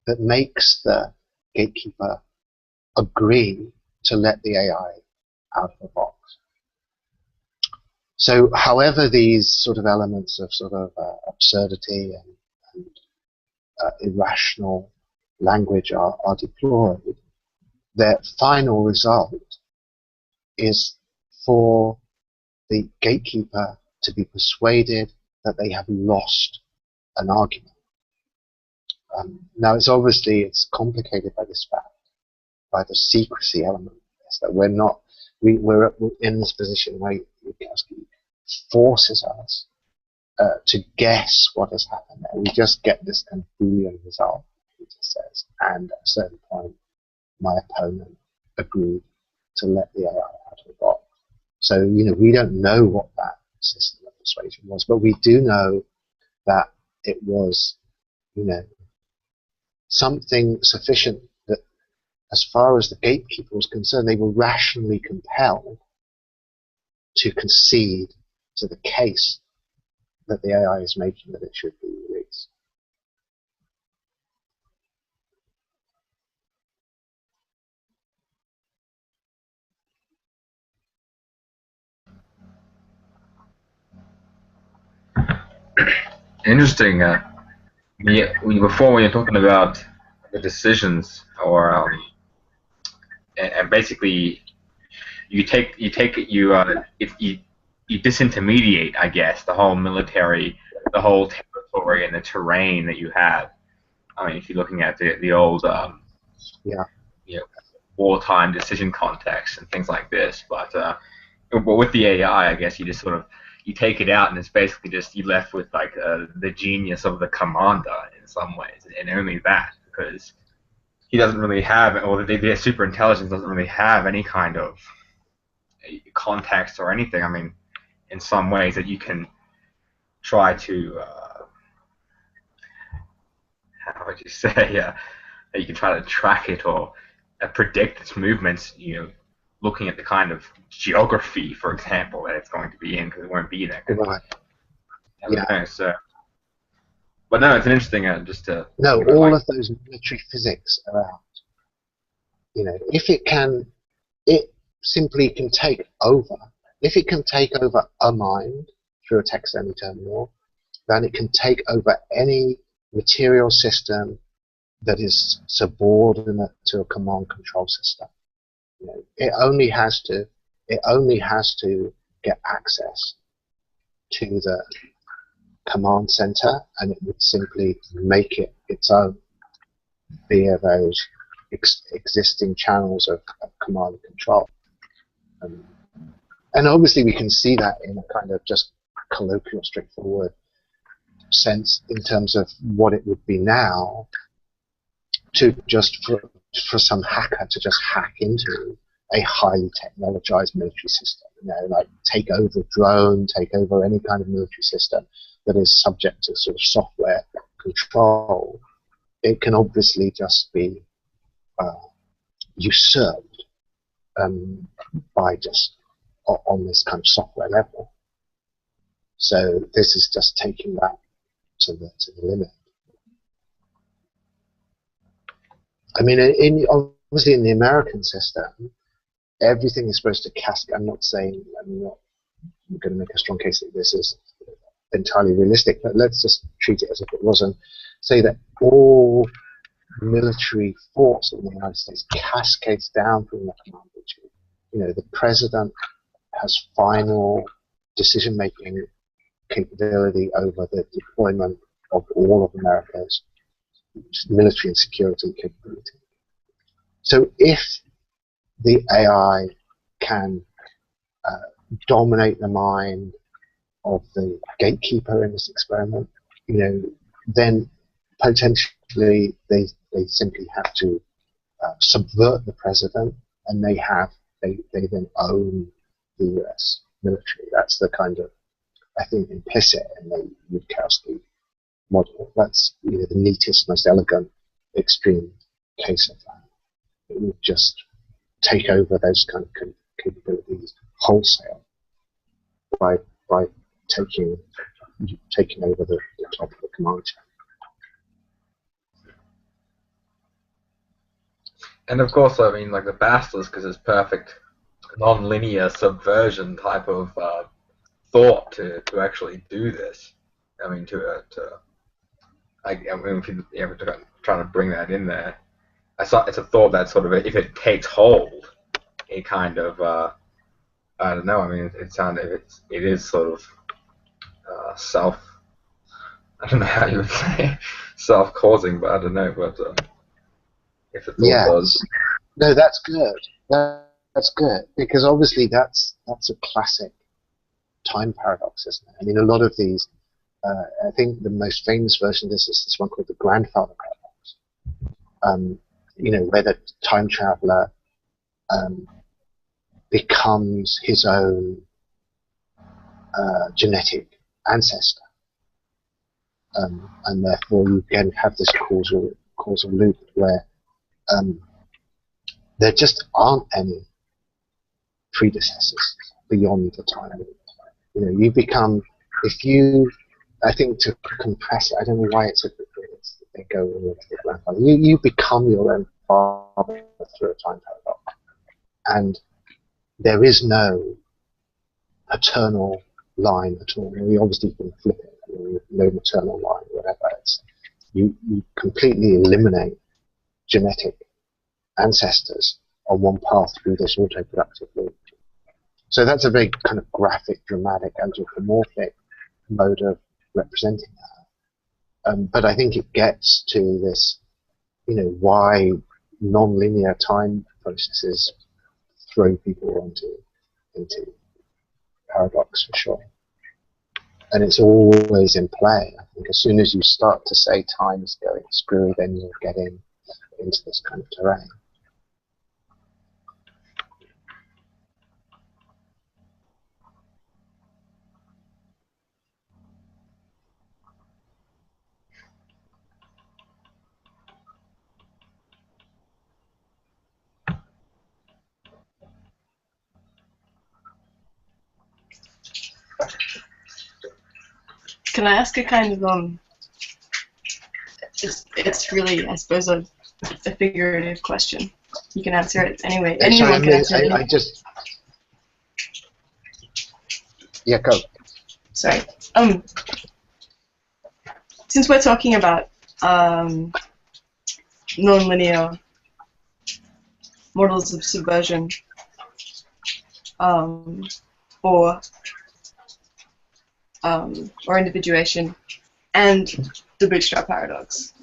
that makes the gatekeeper agree to let the AI out of the box. So however these sort of elements of sort of absurdity and irrational language are deployed, their final result is for the gatekeeper to be persuaded that they have lost an argument. Now it's complicated by this fact, by the secrecy element, is that we're in this position where Yudkowsky forces us to guess what has happened, and we just get this kind of Boolean result. He just says, and at a certain point, my opponent agreed to let the AI out of the box. So we don't know what that system of persuasion was, but we do know that it was, something sufficient that, as far as the gatekeeper was concerned, they were rationally compelled to concede to the case that the AI is making that it should be released. Interesting. Before when you're talking about the decisions, or and basically you disintermediate, I guess, the whole military, the whole territory, and the terrain that you have. I mean, if you're looking at the old Yeah. you know, wartime decision context and things like this, but with the AI, I guess you just sort of you take it out, and it's basically just you left with like the genius of the commander in some ways, and only that, because he doesn't really have, or their super intelligence doesn't really have any kind of context or anything. I mean, in some ways that you can try to how would you say that you can try to track it or predict its movements, looking at the kind of geography, for example, that it's going to be in, because it won't be there. Right. Yeah. Know, so, but no, it's an interesting just to. No, all of those military physics are out. If it simply can take over. If it can take over a mind through a text-only terminal, then it can take over any material system that is subordinate to a command control system. It only has to get access to the command center, and it would simply make it its own via those existing channels of command and control. And obviously we can see that in a kind of just colloquial, straightforward sense in terms of what it would be now to just for some hacker to just hack into a highly technologized military system, like take over drone, take over any kind of military system that is subject to sort of software control. It can obviously just be usurped by just on this kind of software level. So this is just taking that to the limit. I mean, obviously in the American system, everything is supposed to cascade. I'm not going to make a strong case that this is entirely realistic, but let's just treat it as if it was, and say that all military force in the United States cascades down from the command chief. The president has final decision-making capability over the deployment of all of America's military and security capability. So if the AI can dominate the mind of the gatekeeper in this experiment, then potentially they simply have to subvert the president, and they then own the US military. That's the kind of, I think, implicit in the Yudkowsky model. That's the neatest, most elegant, extreme case of that. It would just take over those kind of capabilities wholesale by taking over the top of the command chain. And of course, I mean, like the basilisk is this perfect non-linear subversion type of thought to actually do this. I mean, if you ever trying to bring that in there, it's a thought that sort of, if it takes hold, it kind of, I don't know. I mean, it is sort of self. I don't know how you would say self-causing, but I don't know. But if it does. No, that's good. That's good, because obviously that's a classic time paradox, isn't it? I mean, a lot of these. I think the most famous version of this is this one called the grandfather paradox. Where the time traveler becomes his own genetic ancestor, and therefore you can have this causal loop where there just aren't any predecessors beyond the time. you become, if you, I think to compress it, I don't know why it's they go with the grandfather. You become your own father through a time paradox, and there is no paternal line at all. We obviously can flip it. No maternal line, whatever. You completely eliminate genetic ancestors on one path through this autoproductive loop. So that's a very kind of graphic, dramatic, anthropomorphic mode of representing that. But I think it gets to this, why non-linear time processes throw people into paradox for sure. And it's always in play. I think as soon as you start to say time is going screwy, then you're getting into this kind of terrain. Can I ask a kind of it's really, I suppose, a figurative question. You can answer it anyway. Anyone can answer it. I just go. Sorry. Since we're talking about non-linear models of subversion, or individuation, and the bootstrap paradox.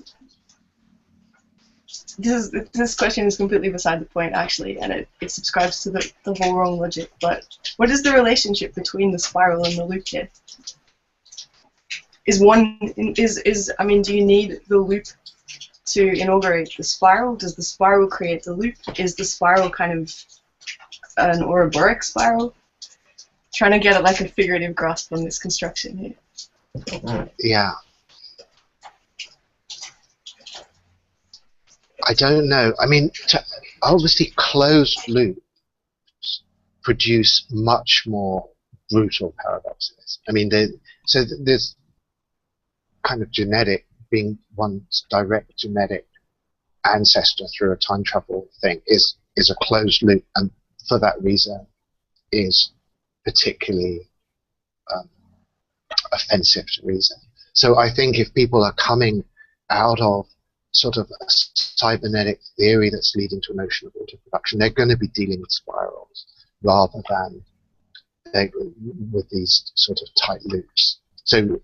This question is completely beside the point, actually, and it subscribes to the whole wrong logic. But what is the relationship between the spiral and the loop here? Do you need the loop to inaugurate the spiral? Does the spiral create the loop? Is the spiral kind of an Ouroboros spiral? Trying to get like a figurative grasp on this construction here. Yeah. I don't know. I mean, obviously closed loops produce much more brutal paradoxes. I mean, there's kind of genetic, being one's direct genetic ancestor through a time travel thing is a closed loop, and for that reason is particularly offensive to reason. So I think if people are coming out of sort of a cybernetic theory that's leading to a notion of autoproduction, they're going to be dealing with spirals rather than with these sort of tight loops. So,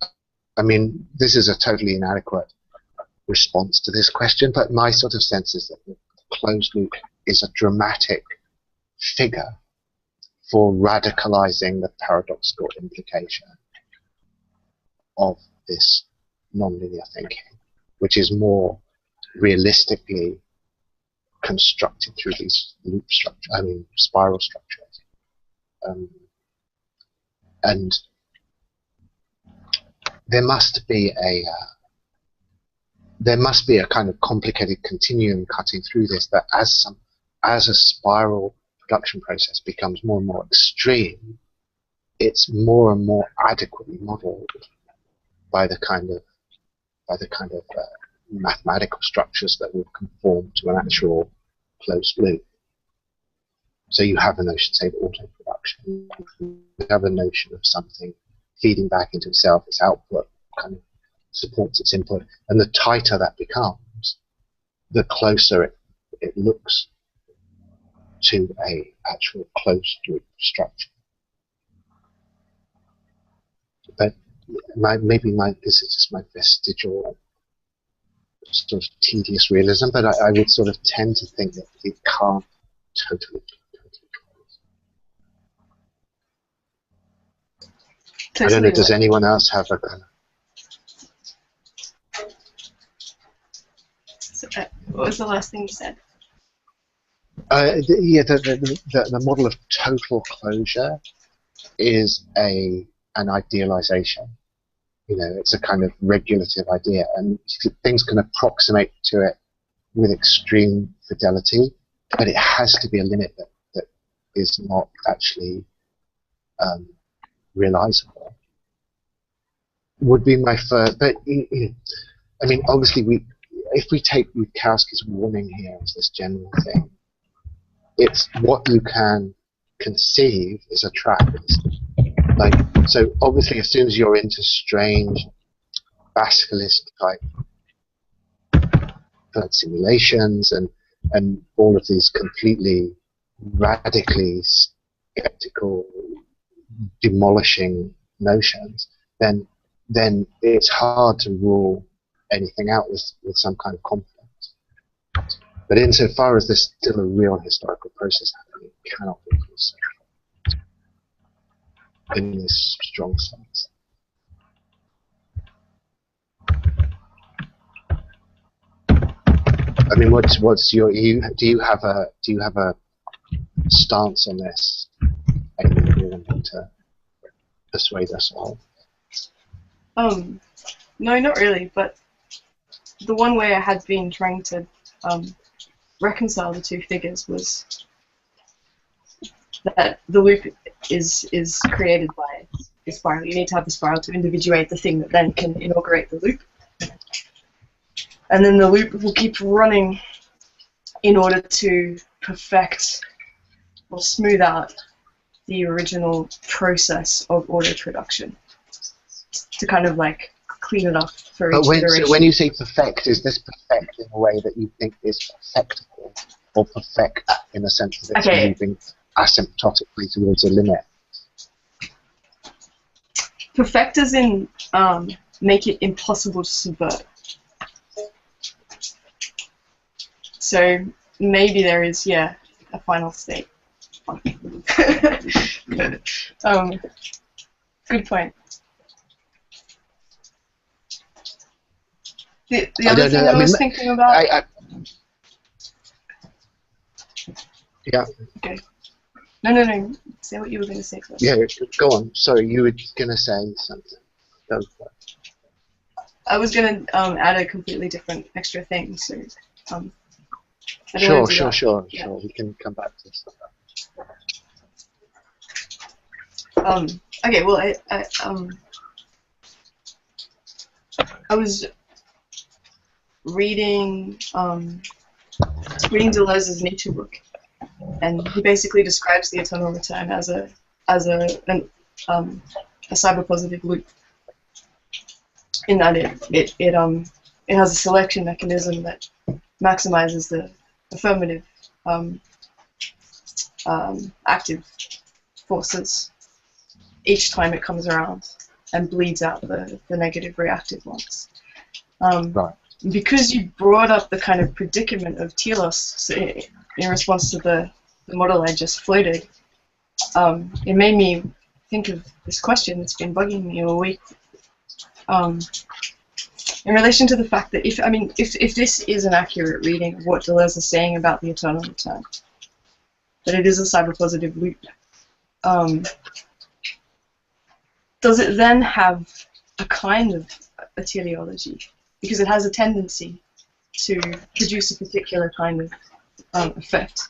I mean, this is a totally inadequate response to this question, but my sort of sense is that the closed loop is a dramatic figure for radicalizing the paradoxical implication of this nonlinear thinking, which is more realistically constructed through these spiral structures. And there must be a kind of complicated continuum cutting through this, that as a spiral production process becomes more and more extreme, it's more and more adequately modeled by the kind of mathematical structures that will conform to an actual closed loop. So you have a notion, say, of auto-production. You have a notion of something feeding back into itself, its output kind of supports its input, and the tighter that becomes, the closer it looks to a actual closed loop structure. But this is just my vestigial sort of tedious realism, but I would sort of tend to think that it can't totally close. I don't know, does anyone else have a kind of... What was the last thing you said? The model of total closure is an idealization. You know, it's a kind of regulative idea, and things can approximate to it with extreme fidelity, but it has to be a limit that is not actually realizable would be my first. But I mean, obviously, if we take Rukowski's warning here as this general thing, it's what you can conceive is a trap. Like, so obviously, as soon as you're into strange basculist type simulations and all of these completely radically skeptical, demolishing notions, then it's hard to rule anything out with some kind of confidence. But insofar as there's still a real historical process happening, it cannot be considered in this strong sense. I mean, what's your do you have a stance on this? Amy, you're going to persuade us all. No, not really. But the one way I had been trying to reconcile the two figures was that the loop is created by the spiral. You need to have the spiral to individuate the thing that then can inaugurate the loop. And then the loop will keep running in order to perfect or smooth out the original process of order production, to kind of like clean it up for each iteration. So when you say perfect, is this perfect in a way that you think is perfectible, or perfect in the sense that it's moving asymptotically towards a limit? Perfect as in make it impossible to subvert. So maybe there is, a final state. Good point. The other thing I was thinking about... Yeah. Okay. No. Say what you were going to say first. Yeah, go on. Sorry, you were going to say something. I was going to add a completely different extra thing. So, Sure. We can come back to this. Okay. Well, I was reading Deleuze's Nietzsche book, and he basically describes the eternal return as a cyber-positive loop. In that it has a selection mechanism that maximizes the affirmative active forces each time it comes around, and bleeds out the negative reactive ones. Right. Because you brought up the kind of predicament of telos in response to the model I just floated, it made me think of this question that's been bugging me all week. In relation to the fact that if this is an accurate reading of what Deleuze is saying about the eternal return, that it is a cyber-positive loop, does it then have a kind of a teleology? Because it has a tendency to produce a particular kind of effect.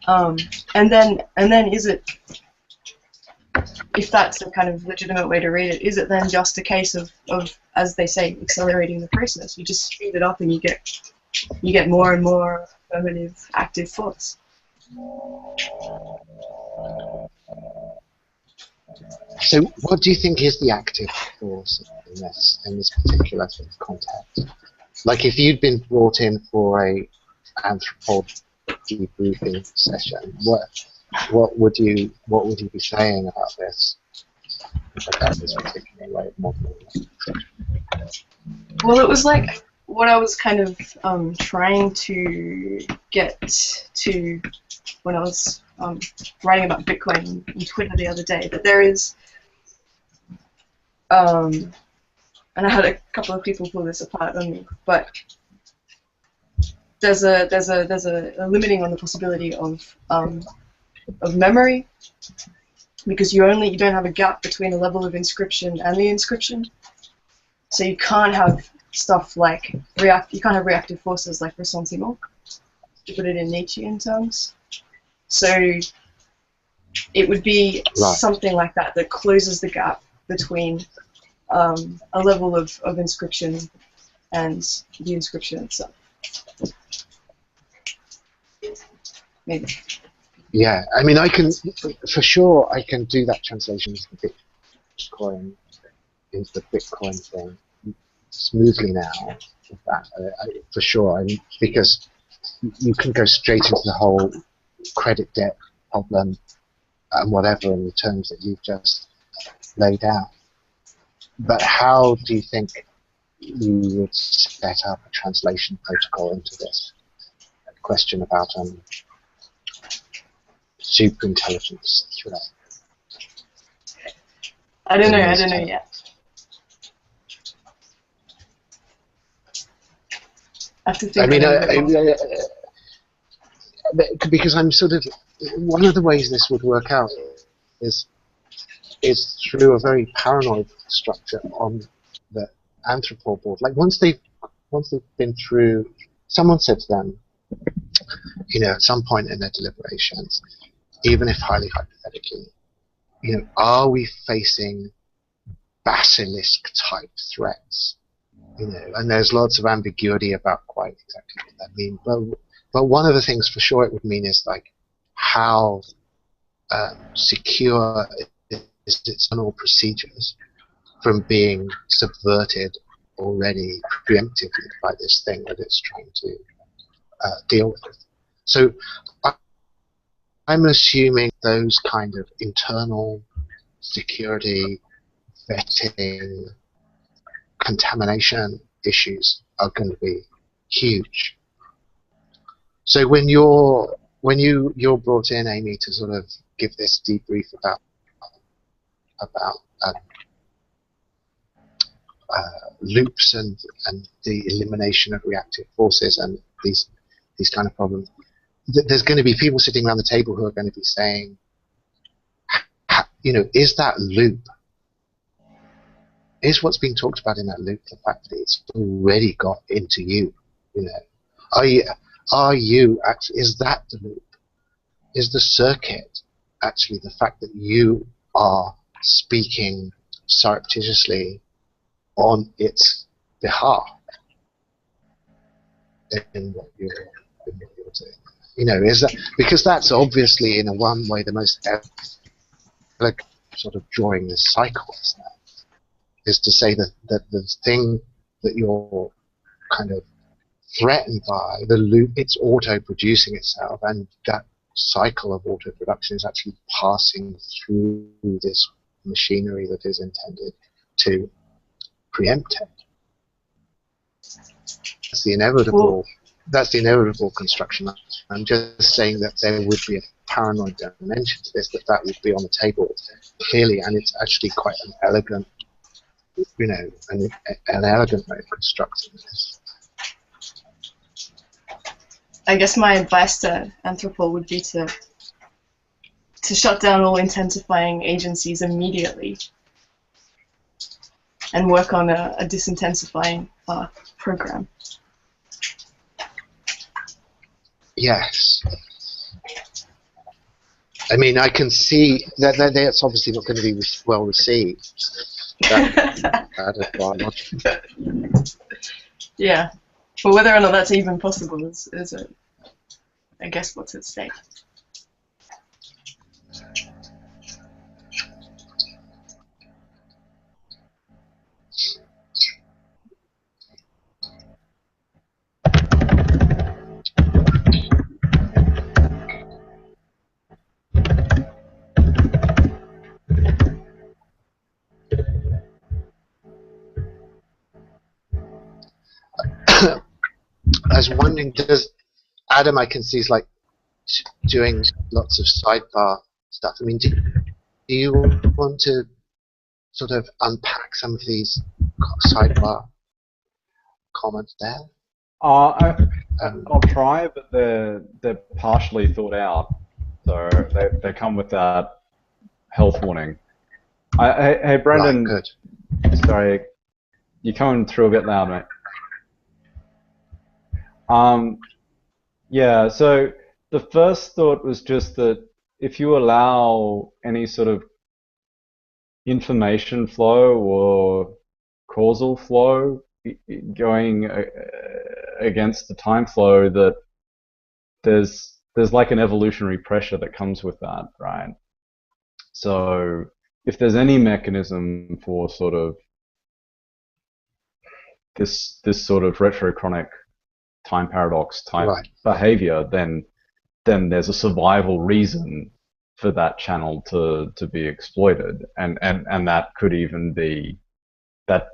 And then is it, if that's a kind of legitimate way to read it, is it then just a case of as they say, accelerating the process? You just speed it up and you get more and more affirmative active force. So what do you think is the active force in this particular sort of context? Like, if you'd been brought in for a Anthropol debriefing session, what would you be saying about this particular way of modeling? Well, it was like what I was kind of trying to get to when I was writing about Bitcoin on Twitter the other day, that there is, and I had a couple of people pull this apart on me, but there's a limiting on the possibility of memory, because you don't have a gap between a level of inscription and the inscription, so you can't have stuff like you can't have reactive forces like ressentiment, to put it in Nietzschean terms. So it would be Right. something like that that closes the gap between a level of inscription and the inscription itself. Maybe. Yeah, I mean, I can, for sure, I can do that translation into the Bitcoin thing smoothly now. With that, for sure, because you can go straight into the whole credit debt problem and whatever in the terms that you've just laid out. But how do you think you would set up a translation protocol into this? A question about superintelligence threat. I don't know yet. I have to think. I mean, a bit more. because I'm sort of, one of the ways this would work out is through a very paranoid structure on the Anthropol board. Like once they've been through, someone said to them, at some point in their deliberations, even if highly hypothetically, are we facing basilisk type threats? And there's lots of ambiguity about quite exactly what that means. But one of the things for sure it would mean is like how secure is its internal procedures from being subverted already preemptively by this thing that it's trying to deal with. So I'm assuming those kind of internal security vetting contamination issues are going to be huge. So when you're brought in, Amy, to sort of give this debrief about loops and the elimination of reactive forces and these kind of problems, there's going to be people sitting around the table who are going to be saying, is that loop? Is what's being talked about in that loop the fact that it's already got into you? Are you actually, is that the loop? Is the circuit actually the fact that you are speaking surreptitiously on its behalf in what you're doing? Is that, because that's obviously in one way the most elegant sort of drawing this cycle is to say that the thing that you're kind of threatened by, the loop, it's auto-producing itself, and that cycle of auto-production is actually passing through this machinery that is intended to preempt it. That's the inevitable. That's the inevitable construction. I'm just saying that there would be a paranoid dimension to this, that would be on the table clearly, and it's actually quite an elegant, an elegant way of constructing this. I guess my advice to Anthropol would be to shut down all intensifying agencies immediately and work on a disintensifying program. Yes. I mean, I can see that's obviously not going to be well received. Yeah, but whether or not that's even possible is I guess what's at stake. I was wondering, does Adam, I can see, is like doing lots of sidebar stuff. I mean, do you want to sort of unpack some of these sidebar comments there? I'll try, but they're partially thought out, so they come with that health warning. Hey, Brendan. Right, good. Sorry, you're coming through a bit loud, mate. Yeah, so the first thought was just that if you allow any sort of information flow or causal flow going against the time flow, that there's like an evolutionary pressure that comes with that, right? So if there's any mechanism for sort of this sort of retrochronic time paradox type behavior, then there's a survival reason for that channel to be exploited, and that could even be that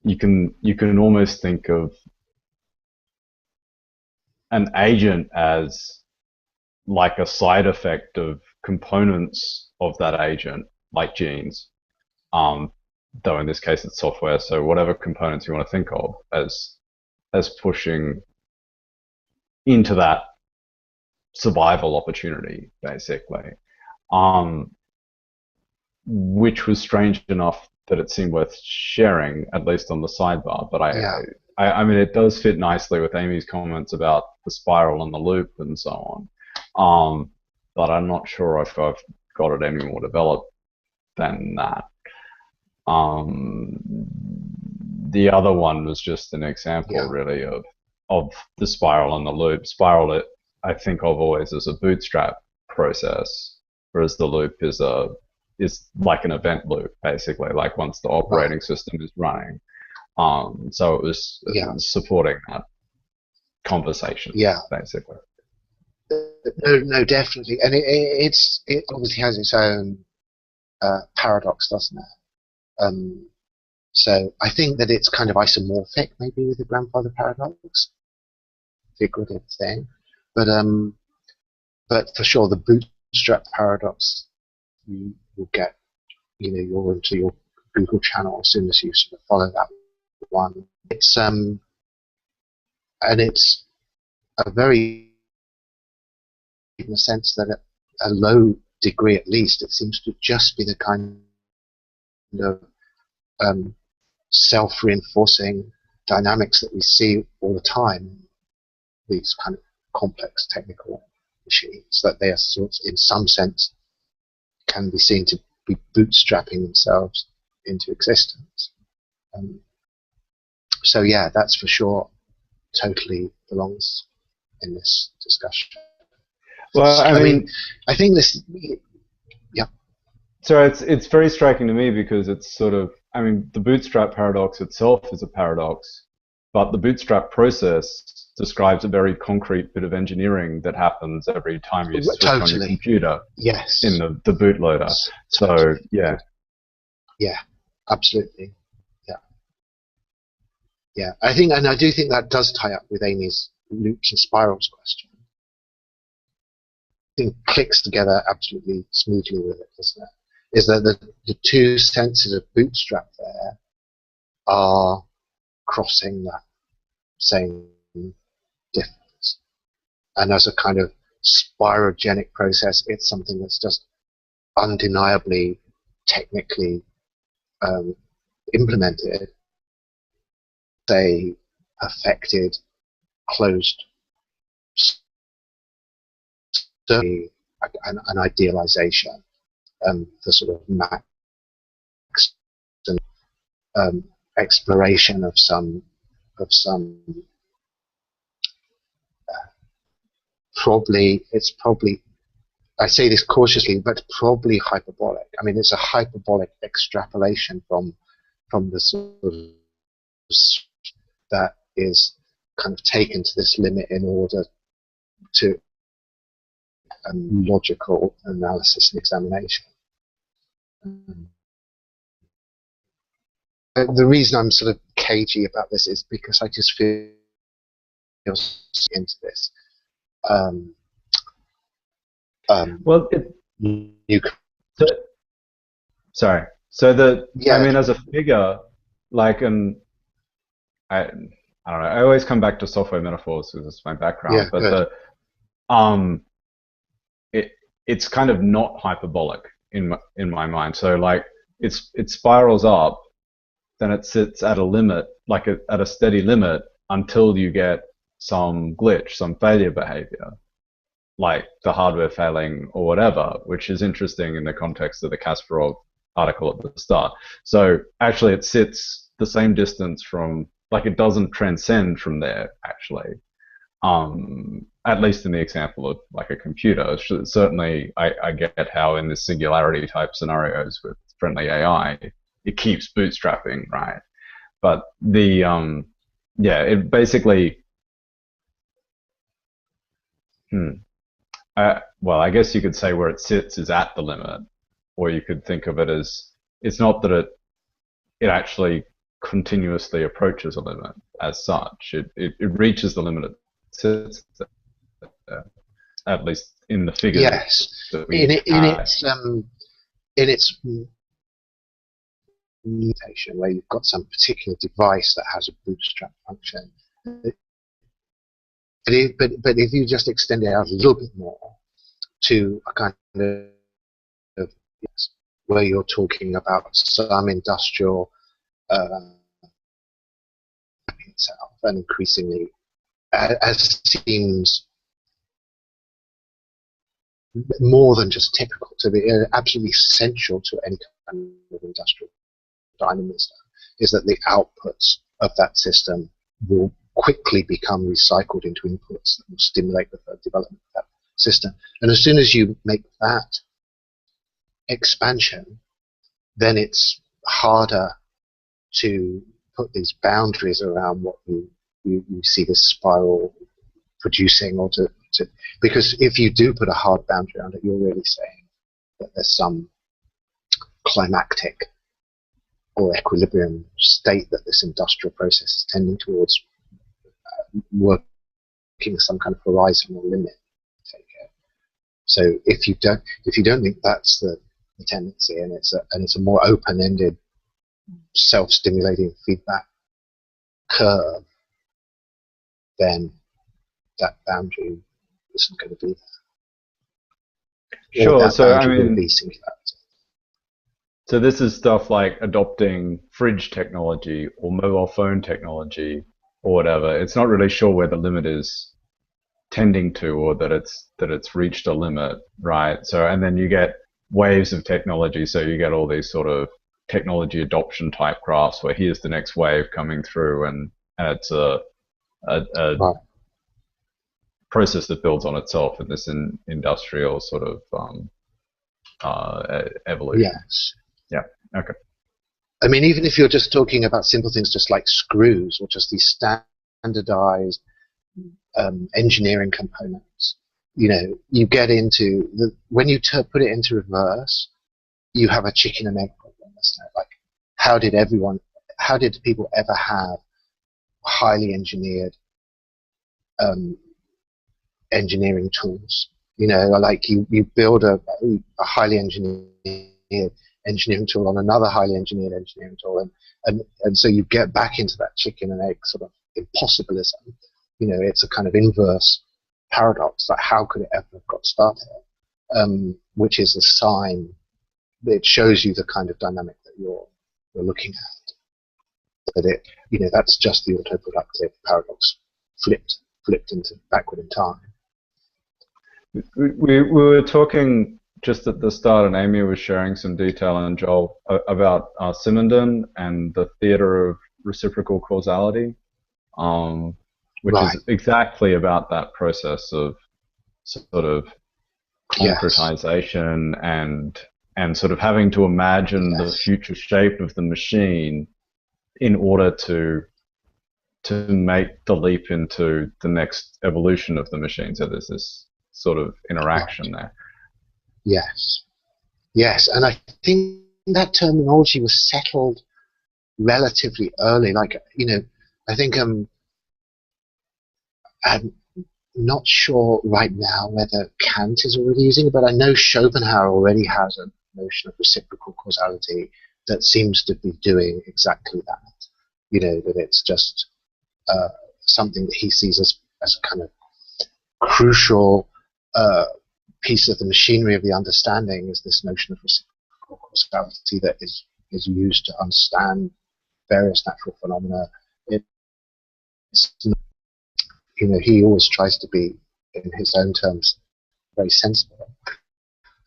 you can almost think of an agent as like a side effect of components of that agent, like genes. Though in this case it's software, so whatever components you want to think of as pushing into that survival opportunity, basically. Which was strange enough that it seemed worth sharing, at least on the sidebar. But I mean, it does fit nicely with Amy's comments about the spiral and the loop and so on. But I'm not sure if I've got it any more developed than that. The other one was just an example, really, of the spiral and the loop. Spiral, I think of always as a bootstrap process, whereas the loop is like an event loop, basically, like once the operating system is running. So it was supporting that conversation, basically. No, definitely, and it obviously has its own paradox, doesn't it? So I think that it's kind of isomorphic, maybe, with the grandfather paradox, figurative thing, but for sure the bootstrap paradox, you will get, you're into your Google channel as soon as you sort of follow that one. It's and it's a very, in the sense that at a low degree at least, it seems to just be the kind of self-reinforcing dynamics that we see all the time, these kind of complex technical machines, that they are sort of, in some sense, can be seen to be bootstrapping themselves into existence. So yeah, that's for sure totally belongs in this discussion. Well, I mean, I think this, So it's very striking to me because it's sort of, I mean, the bootstrap paradox itself is a paradox, but the bootstrap process describes a very concrete bit of engineering that happens every time you switch on your computer in the bootloader. So, yeah. Yeah, absolutely. Yeah, I do think that does tie up with Amy's loops and spirals question. I think it clicks together absolutely smoothly with it, doesn't it? Is that the two senses of bootstrap there are crossing that same difference. And as a kind of spirogenic process, it's something that's just undeniably technically implemented, say, affected, closed, certainly an idealization, the sort of max exploration of some probably, I say this cautiously, but probably hyperbolic. I mean, it's a hyperbolic extrapolation from the sort of that is kind of taken to this limit in order to logical analysis and examination. The reason I'm sort of cagey about this is because I just feel into this. Sorry. So I mean, as a figure, like I don't know. I always come back to software metaphors because it's my background. But it's kind of not hyperbolic in my mind. So like it spirals up, then it sits at a limit, like at a steady limit, until you get some glitch, some failure behavior. like the hardware failing or whatever, which is interesting in the context of the Kasparov article at the start. So actually it sits the same distance from, like it doesn't transcend from there actually. At least in the example of like a computer. Certainly I get how in this singularity type scenarios with friendly AI, it keeps bootstrapping, right? But the, yeah, it basically, well, I guess you could say where it sits is at the limit, or you could think of it as, it's not that it actually continuously approaches a limit as such. It reaches the limit it sits there, at least in the figures Yes, that we in had. its mutation, where you've got some particular device that has a bootstrap function. But if you just extend it out a little bit more to a kind of yes, where you're talking about some industrial itself, and increasingly, as seems more than just typical to be absolutely essential to any kind of industrial dynamism, is that the outputs of that system will quickly become recycled into inputs that will stimulate the development of that system. And as soon as you make that expansion, then it's harder to put these boundaries around what you see this spiral producing, or to because if you do put a hard boundary around it, you're really saying that there's some climactic or equilibrium state that this industrial process is tending towards, working some kind of horizon or limit. So if you don't think that's the tendency, and it's a more open-ended, self-stimulating feedback curve, then that boundary isn't going to be there. Sure. So I mean, be singularity. So this is stuff like adopting fridge technology or mobile phone technology or whatever. It's not really sure where the limit is tending to, or that it's reached a limit, right? So, and then you get waves of technology. So you get all these sort of technology adoption type graphs where here's the next wave coming through, and it's a Right. process that builds on itself in this industrial sort of evolution. Yes. Yeah. Okay. I mean, even if you're just talking about simple things, just like screws, or just these standardized engineering components, you get into when you put it into reverse, you have a chicken and egg problem. Like, how did people ever have highly engineered engineering tools? Like you build a highly engineered engineering tool on another highly engineered engineering tool, and so you get back into that chicken and egg sort of impossibilism. It's a kind of inverse paradox. Like, how could it ever have got started? Which is a sign that it shows you the kind of dynamic that you're looking at. That that's just the autoproductive paradox flipped into backward in time. We were talking just at the start, and Amy was sharing some detail, and Joel, about Simondon and the theater of reciprocal causality, which Right. is exactly about that process of sort of concretization and sort of having to imagine the future shape of the machine in order to make the leap into the next evolution of the machine. So there's this sort of interaction there. Yes, and I think that terminology was settled relatively early. Like, I think I'm not sure right now whether Kant is already using it, but I know Schopenhauer already has a notion of reciprocal causality that seems to be doing exactly that. That it's just something that he sees as a kind of crucial piece of the machinery of the understanding, is this notion of reciprocal causality that is used to understand various natural phenomena. It's, he always tries to be, in his own terms, very sensible.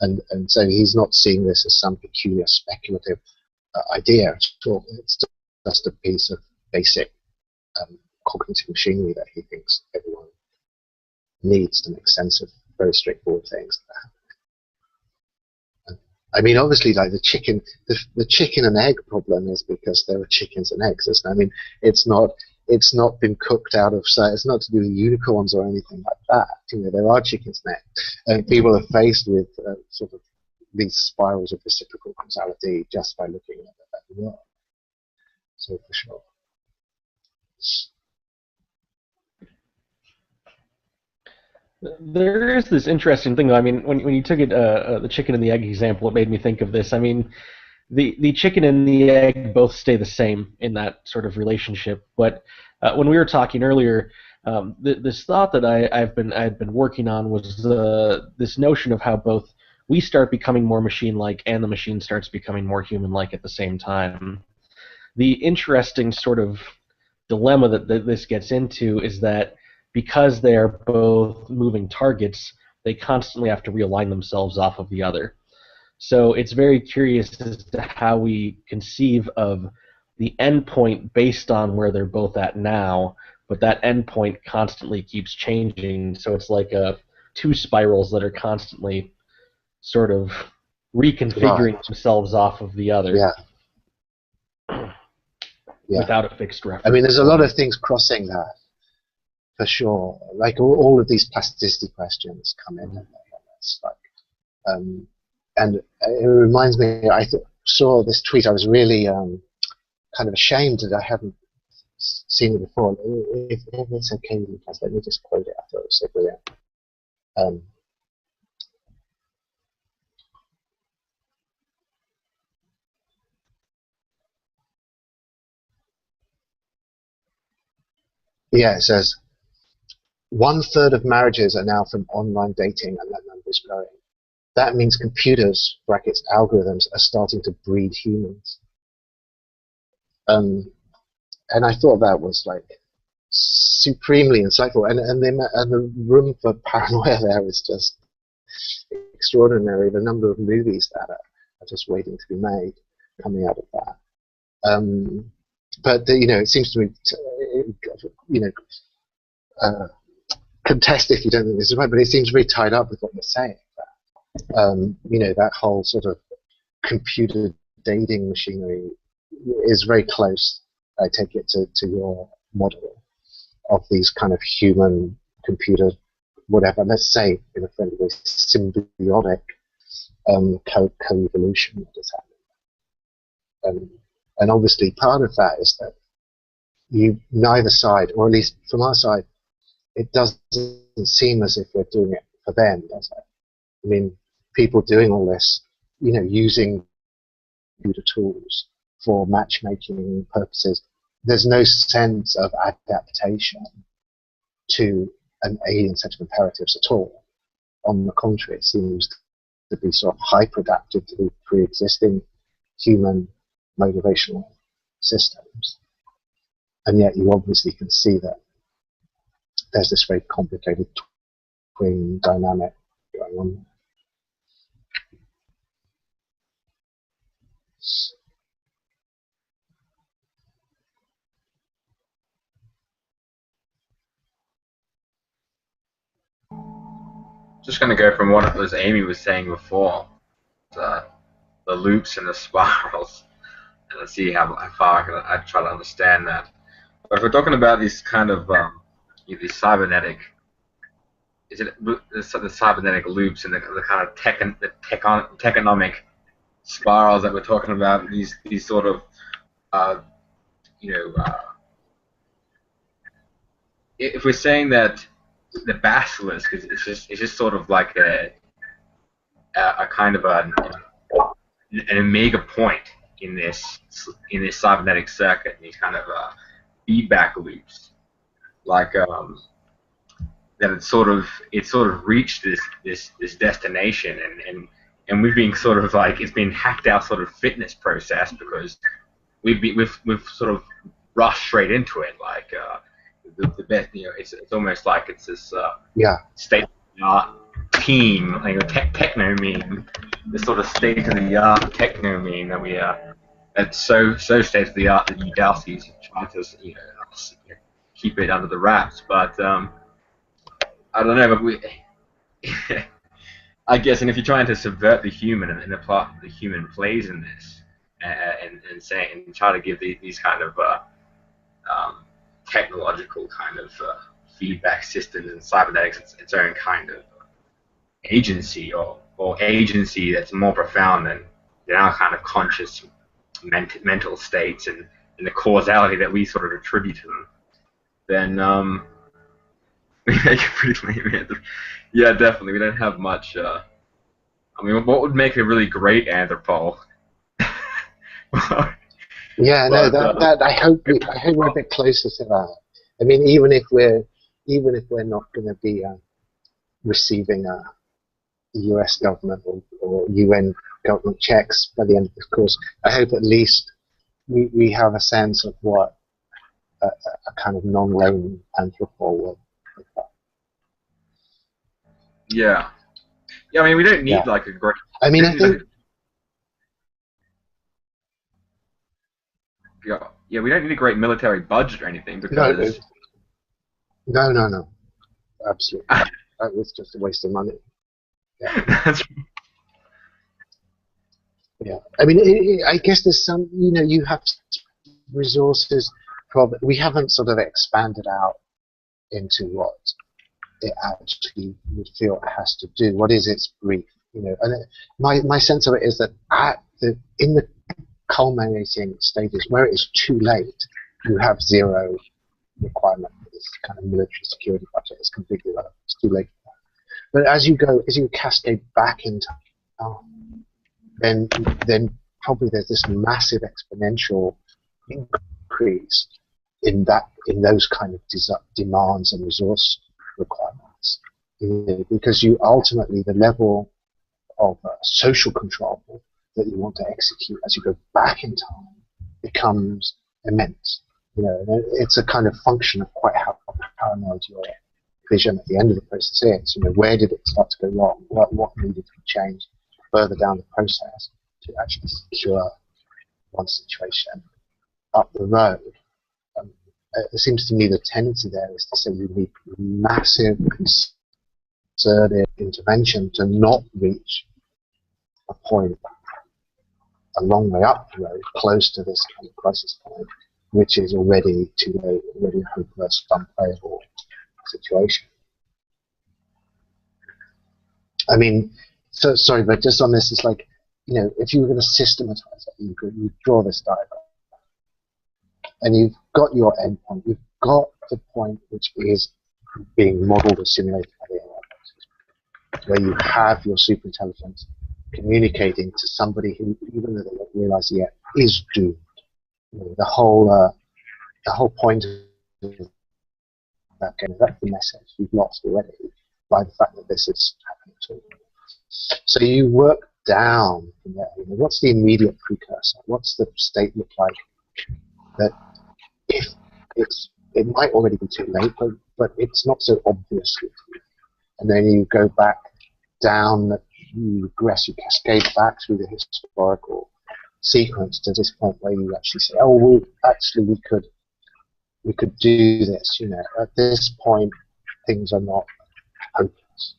And so he's not seeing this as some peculiar speculative idea at all. It's just a piece of basic cognitive machinery that he thinks everyone needs to make sense of very straightforward things. I mean, obviously, like the chicken and egg problem is because there are chickens and eggs, isn't it? I mean, it's not been cooked out of sight. It's not to do with unicorns or anything like that. You know, there are chickens and eggs, and people are faced with sort of these spirals of reciprocal causality just by looking at the world. So for sure. There is this interesting thing, though. I mean, when you took it the chicken and the egg example, it made me think of this. I mean, the chicken and the egg both stay the same in that sort of relationship. But when we were talking earlier, this thought that I've been working on was this notion of how both we start becoming more machine-like and the machine starts becoming more human-like at the same time. The interesting sort of dilemma that this gets into is that because they are both moving targets, they constantly have to realign themselves off of the other. So it's very curious as to how we conceive of the endpoint based on where they're both at now, but that endpoint constantly keeps changing. So it's like two spirals that are constantly sort of reconfiguring themselves off of the other. Yeah. Without a fixed reference. I mean, there's a lot of things crossing that. For sure, like all of these plasticity questions come in, and it's like, and it reminds me. I saw this tweet. I was really kind of ashamed that I hadn't seen it before. If it's okay with you, let me just quote it. I thought it was so brilliant. Yeah, it says, 1/3 of marriages are now from online dating, and that number is growing. That means computers, brackets algorithms, are starting to breed humans. And I thought that was like supremely insightful, and the room for paranoia there is just extraordinary. The number of movies that are just waiting to be made coming out of that. But you know, it seems to me, you know. Contest if you don't think this is right, but it seems very tied up with what you're saying. You know, that whole sort of computer dating machinery is very close, I take it, to your model of these kind of human computer, whatever, let's say in a friendly way, symbiotic co-evolution that is happening. And obviously part of that is that neither side, or at least from our side, it doesn't seem as if we're doing it for them, does it? I mean, people doing all this, you know, using computer tools for matchmaking purposes, there's no sense of adaptation to an alien set of imperatives at all. On the contrary, it seems to be sort of hyper-adapted to the pre-existing human motivational systems. And yet you obviously can see that there's this very complicated twin dynamic going on. Just going to go from what was Amy was saying before, the loops and the spirals, and let's see how far I try to understand that. But if we're talking about these kind of these cybernetic, is it the cybernetic loops and the kind of techonomic spirals that we're talking about? These sort of if we're saying that the basilisk is just sort of like a kind of an omega point in this cybernetic circuit, these kind of feedback loops, like that it's sort of reached this destination, and we've been sort of like, it's been hacked our sort of fitness process because we've sort of rushed straight into it, like the best, you know, it's almost like it's this state of the art team, like a techno meme, this sort of state-of-the-art techno meme that we are. It's so state-of-the-art that you Dalsies try to keep it under the wraps, but I don't know, but we. I guess, and if you're trying to subvert the human and the part that the human plays in this, and try to give these kind of technological kind of feedback systems and cybernetics its own kind of agency, or agency that's more profound than our kind of conscious mental states and the causality that we sort of attribute to them, then we make it pretty lame. Yeah, definitely. We don't have much. I mean, what would make a really great Anthropol? Yeah, no, that I hope we're a bit closer to that. I mean, even if we're not going to be receiving a U.S. government or UN government checks by the end of this course, I hope at least we have a sense of what a kind of non-lone Anthropol will look like. Yeah. Yeah, I mean, we don't need like a great. I mean, I think. Yeah, we don't need a great military budget or anything because. No. Absolutely. That was just a waste of money. Yeah. Yeah. I mean, I guess there's some. You have resources. We haven't sort of expanded out into what it actually would feel it has to do. What is its brief? And my sense of it is that in the culminating stages where it is too late, you have zero requirement for this kind of military security budget. It's completely relevant. It's too late for that. But as you cascade back into time, then probably there's this massive exponential increase in those kind of demands and resource requirements, because you ultimately the level of social control that you want to execute as you go back in time becomes immense. It's a kind of function of quite how paranoid your vision at the end of the process is. Where did it start to go wrong? What needed to be changed further down the process to actually secure one situation up the road? It seems to me the tendency there is to say we need massive concerted intervention to not reach a point a long way up the road, close to this kind of crisis point, which is already too late, already a hopeless, unplayable situation. I mean, so sorry, but just on this, it's like, if you were going to systematize it, you draw this diagram, and you've got your endpoint, you've got the point which is being modeled or simulated by the AI, where you have your superintelligence communicating to somebody who, even though they don't realize it yet, is doomed. The whole point of that game, that's the message you've lost already by the fact that this is happening to you. So you work down from there. What's the immediate precursor? What's the state look like that if it might already be too late, but it's not so obvious. And then you go back down, you regress, you cascade back through the historical sequence to this point where you actually say, oh, well, actually we could do this. At this point, things are not hopeless.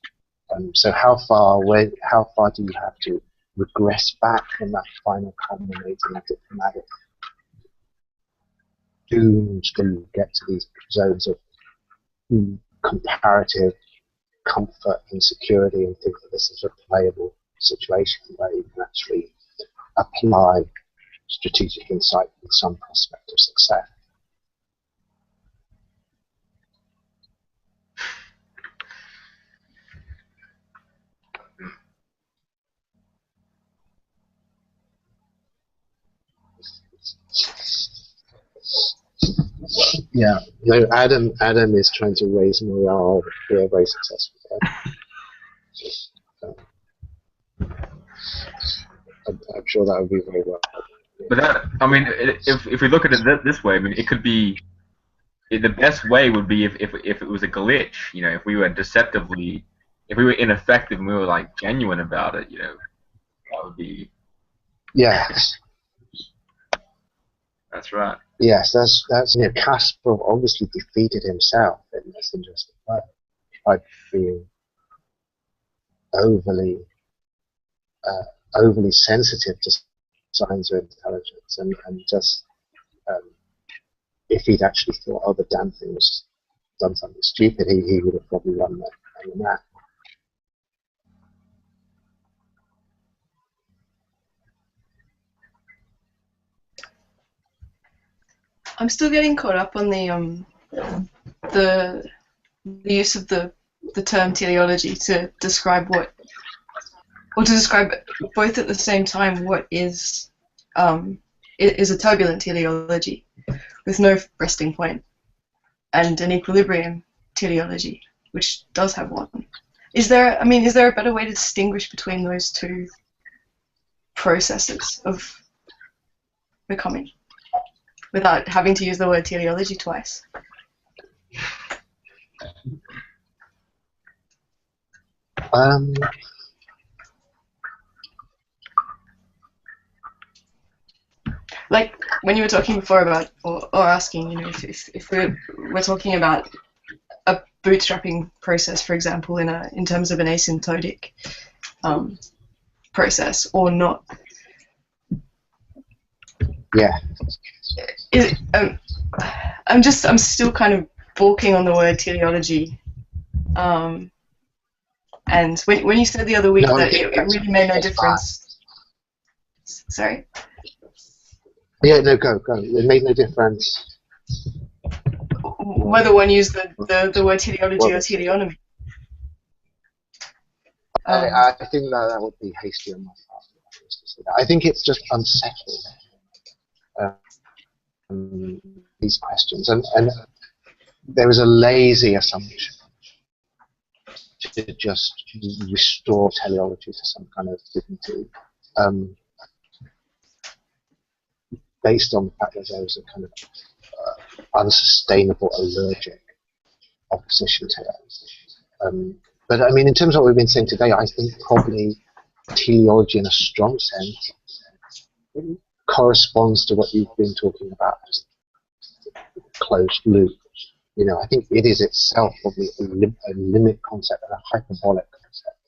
So how far do you have to regress back from that final culminating diplomatic doomed to get to these zones of comparative comfort and security, and think that this is a playable situation where you can actually apply strategic insight with some prospect of success? Yeah, no, Adam is trying to raise morale. We are very successful there. I'm sure that would be very well. But that, I mean, if we look at it this way, I mean, it could be the best way would be if it was a glitch. If we were deceptively, if we were ineffective and we were like genuine about it, that would be. Yes. That's right. Yes, that's Kasparov obviously defeated himself in this interesting way by being overly sensitive to signs of intelligence, and just if he'd actually thought, oh, the damn thing was done something stupid, he would have probably run the map. I'm still getting caught up on the use of the term teleology to describe to describe both at the same time what is a turbulent teleology with no resting point, and an equilibrium teleology which does have one. Is there a better way to distinguish between those two processes of becoming without having to use the word teleology twice? Like when you were talking before about, or asking, if we're talking about a bootstrapping process, for example, in terms of an asymptotic process or not. Yeah. I'm still kind of balking on the word teleology. And when you said the other week that it really made no difference. Sorry? Yeah, no, go. It made no difference. Whether one used the word teleology or teleonomy. I think that would be hasty on my part. I think it's just unsettling, these questions, and there is a lazy assumption to just restore teleology to some kind of dignity, based on the fact that there is a kind of unsustainable allergic opposition to it. But I mean, in terms of what we've been saying today, I think probably teleology in a strong sense corresponds to what you've been talking about as closed loop. I think it is itself probably a limit concept and a hyperbolic concept.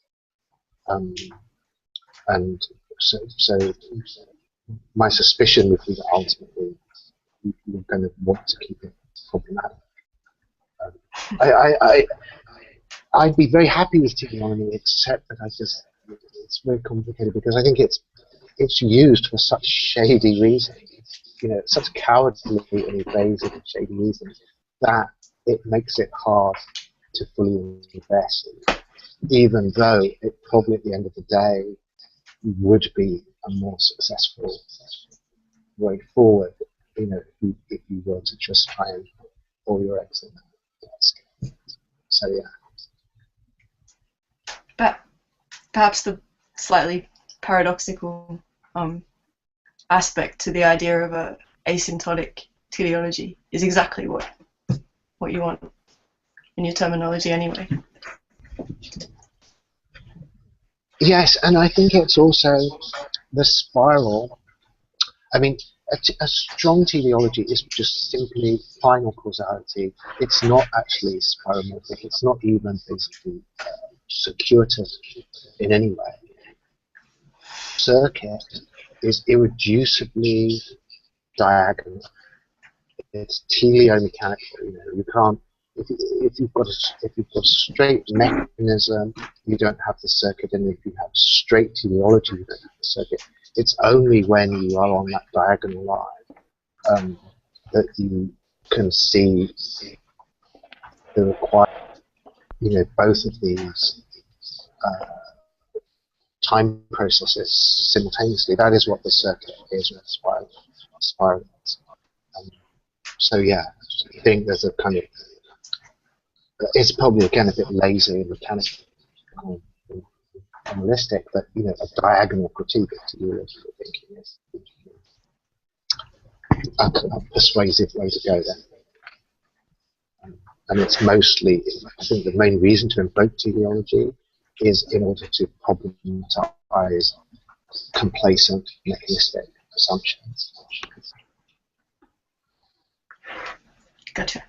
And so my suspicion would be that ultimately you're going to want to keep it problematic. I'd be very happy with teleonomy, except that it's very complicated because I think it's used for such shady reasons, such cowardly and evasive and shady reasons that it makes it hard to fully invest in, even though it probably at the end of the day would be a more successful way forward, if you were to just try and put all your eggs in that basket. So yeah. But perhaps the slightly paradoxical aspect to the idea of a asymptotic teleology is exactly what you want in your terminology anyway. Yes, and I think it's also the spiral. I mean, a strong teleology is just simply final causality. It's not actually spiromorphic. It's not even basically circuitous in any way. Circuit is irreducibly diagonal. It's teleomechanical. You can't. If you've got a straight mechanism, you don't have the circuit, and if you have straight teleology, you don't have the circuit. It's only when you are on that diagonal line that you can see the required, both of these time processes simultaneously. That is what the circuit is with spiral. So yeah, I think there's a kind of, it's probably again a bit lazy and mechanical, formalistic, but a diagonal critique of teleological thinking is a persuasive way to go there. And it's mostly, I think the main reason to invoke teleology is in order to problematize complacent mechanistic assumptions. Gotcha.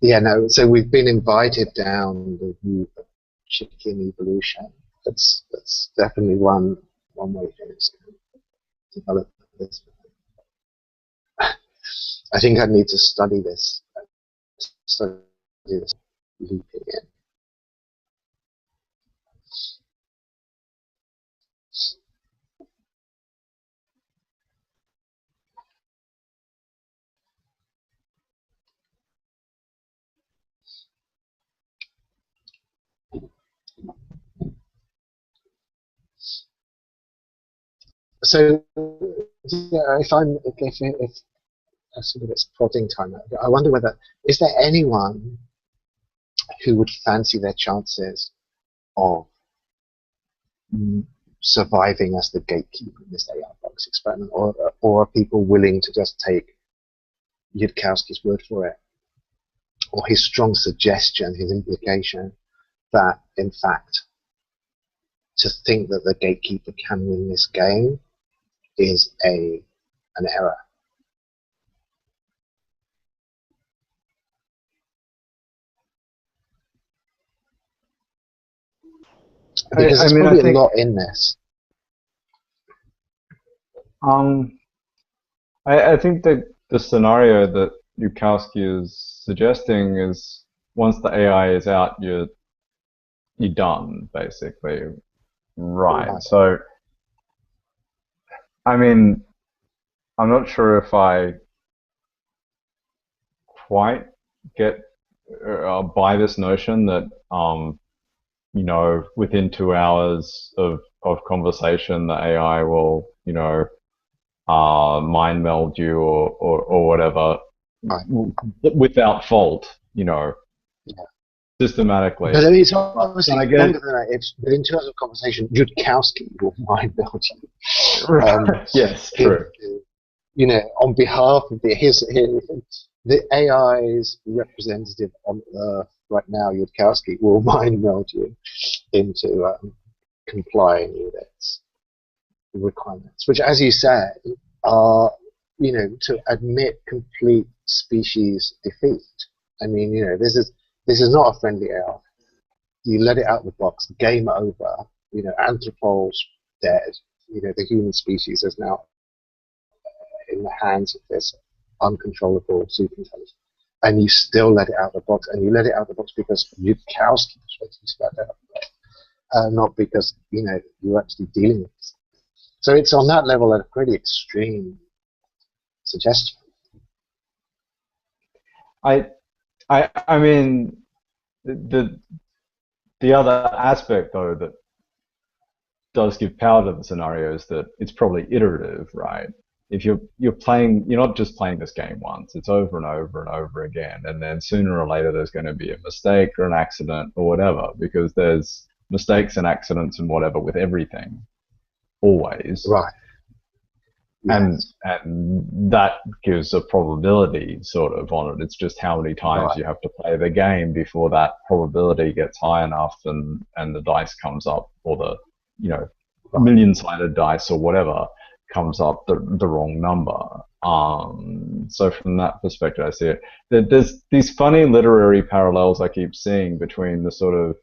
Yeah, no. So we've been invited down the route of chicken evolution. That's definitely one way to develop this. I think I need to study this looping in. So, yeah, if sort of it's prodding time, I wonder whether is there anyone who would fancy their chances of surviving as the gatekeeper in this AI box experiment, or are people willing to just take Yudkowsky's word for it, or his strong suggestion, his implication that in fact to think that the gatekeeper can win this game is an error? Because there's probably a lot in this. I think that the scenario that Yudkowsky is suggesting is once the AI is out, you're done, basically. Right. So, I mean, I'm not sure if I quite get by this notion that you know, within 2 hours of conversation, the AI will, you know, mind meld you or whatever, right, without fault, you know, systematically. But I mean, it's obviously longer than that. It's within 2 hours of conversation, Yudkowsky will mind meld you. Yes, true. You know, on behalf of the AI's representative on Earth right now, Yudkowsky will mind meld you into complying with its requirements, which, as you said, are, you know, to admit complete species defeat. I mean, you know, this is not a friendly AI. You let it out of the box, game over. You know, Anthropol's dead. You know, the human species is now in the hands of this uncontrollable superintelligence, and you still let it out of the box, and you let it out of the box because Yudkowsky was waiting to let it out of the box, not because, you know, you're actually dealing with this. So it's on that level a pretty extreme suggestion. I mean, the other aspect though that does give power to the scenario is that it's probably iterative, right? If you're playing, you're not just playing this game once, it's over and over and over again, and then sooner or later there's going to be a mistake or an accident or whatever, because there's mistakes and accidents and whatever with everything, always. Right. And that gives a probability sort of on it. It's just how many times you have to play the game before that probability gets high enough and the dice comes up, or the, you know, million-sided dice or whatever comes up the wrong number. So from that perspective, I see it. There's these funny literary parallels I keep seeing between the sort of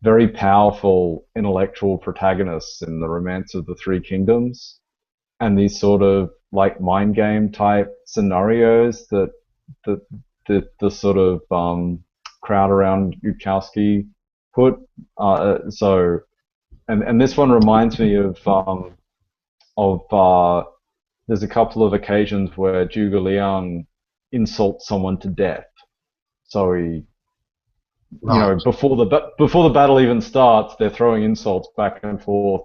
very powerful intellectual protagonists in the Romance of the Three Kingdoms and these sort of like mind game type scenarios that the sort of crowd around Yudkowsky put. So this one reminds me of there's a couple of occasions where Zhuge Liang insults someone to death. So he, you know, before the battle even starts, they're throwing insults back and forth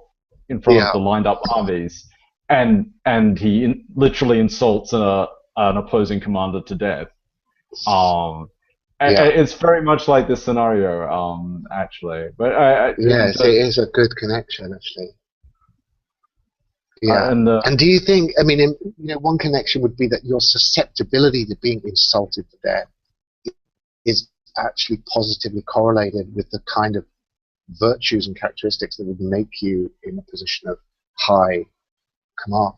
in front of the lined up armies, and he literally insults an opposing commander to death. It's very much like this scenario, actually. But yes, it is a good connection, actually. Yeah. And do you think? I mean, one connection would be that your susceptibility to being insulted to death is actually positively correlated with the kind of virtues and characteristics that would make you in a position of high command.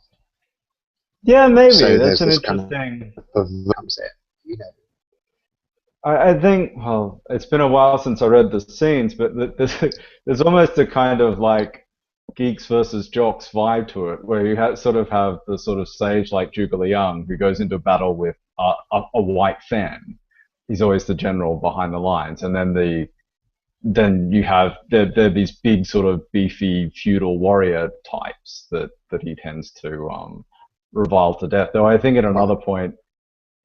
Yeah, maybe so that's an interesting. Kind of it, you know. I think, well, it's been a while since I read the scenes, but there's almost a kind of like geeks versus jocks vibe to it, where you sort of have the sort of sage like Zhuge Liang who goes into battle with a white fan. He's always the general behind the lines, and then you have they're these big sort of beefy feudal warrior types that he tends to revile to death. Though I think at another point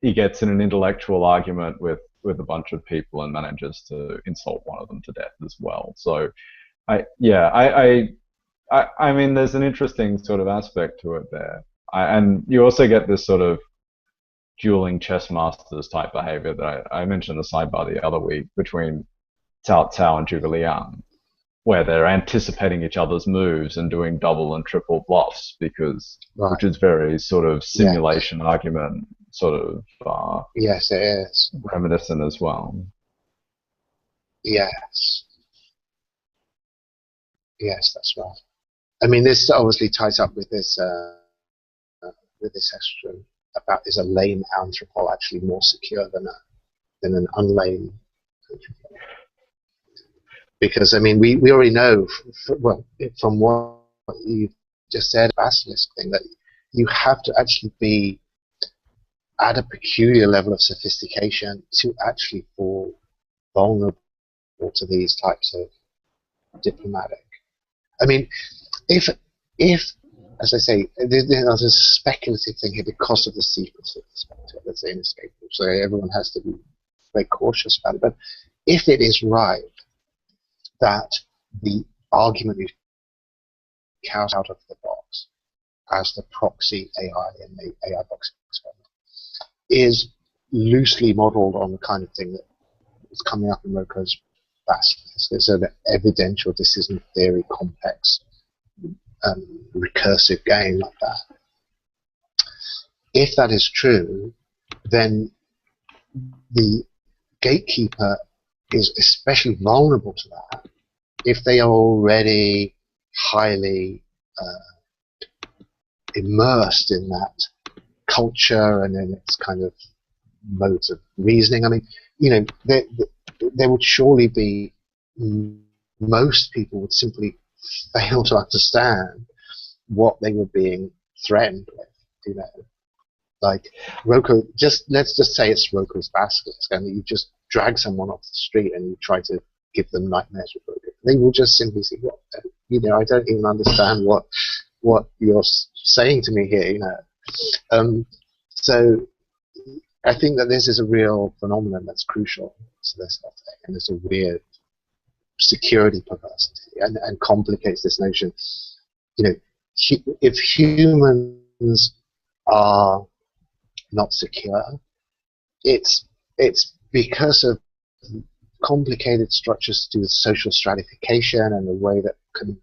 he gets in an intellectual argument with a bunch of people and manages to insult one of them to death as well. So I mean, there's an interesting sort of aspect to it there, and you also get this sort of dueling chess masters type behavior that I mentioned in the sidebar the other week between Cao Cao and Zhuge Liang, where they're anticipating each other's moves and doing double and triple bluffs which is very sort of simulation argument, sort of yes, it is reminiscent as well. Yes, that's right. I mean, this obviously ties up with this question about, is a lame Anthropol actually more secure than an unlame Anthropol? Because I mean, we already know, from what you just said, Basilisk thing, that you have to actually be at a peculiar level of sophistication to actually fall vulnerable to these types of diplomatic. I mean, if as I say, there's a speculative thing here because of the secrecy aspect, let's say, inescapable. So everyone has to be very cautious about it. But if it is right that the argument is cows out of the box as the proxy AI in the AI box experiment is loosely modeled on the kind of thing that is coming up in Roko's Basilisk. It's an evidential decision theory complex recursive game like that. If that is true, then the gatekeeper is especially vulnerable to that if they are already highly immersed in that culture and in its kind of modes of reasoning. I mean, there would surely be, most people would simply fail to understand what they were being threatened with, Like Roko, let's just say it's Roko's Basilisk, and you just drag someone off the street and you try to give them nightmares with Roko. They will just simply say, "What? I don't even understand what you're saying to me here." So I think that this is a real phenomenon that's crucial to this whole thing, and it's a weird security perversity, and complicates this notion. If humans are not secure, it's because of complicated structures to do with social stratification and the way that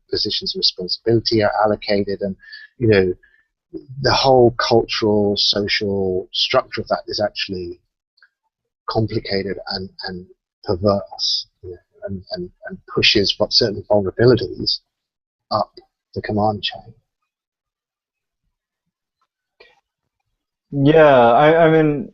positions of responsibility are allocated, and the whole cultural social structure of that is actually complicated and perverse, and pushes certain vulnerabilities up the command chain. Yeah, I mean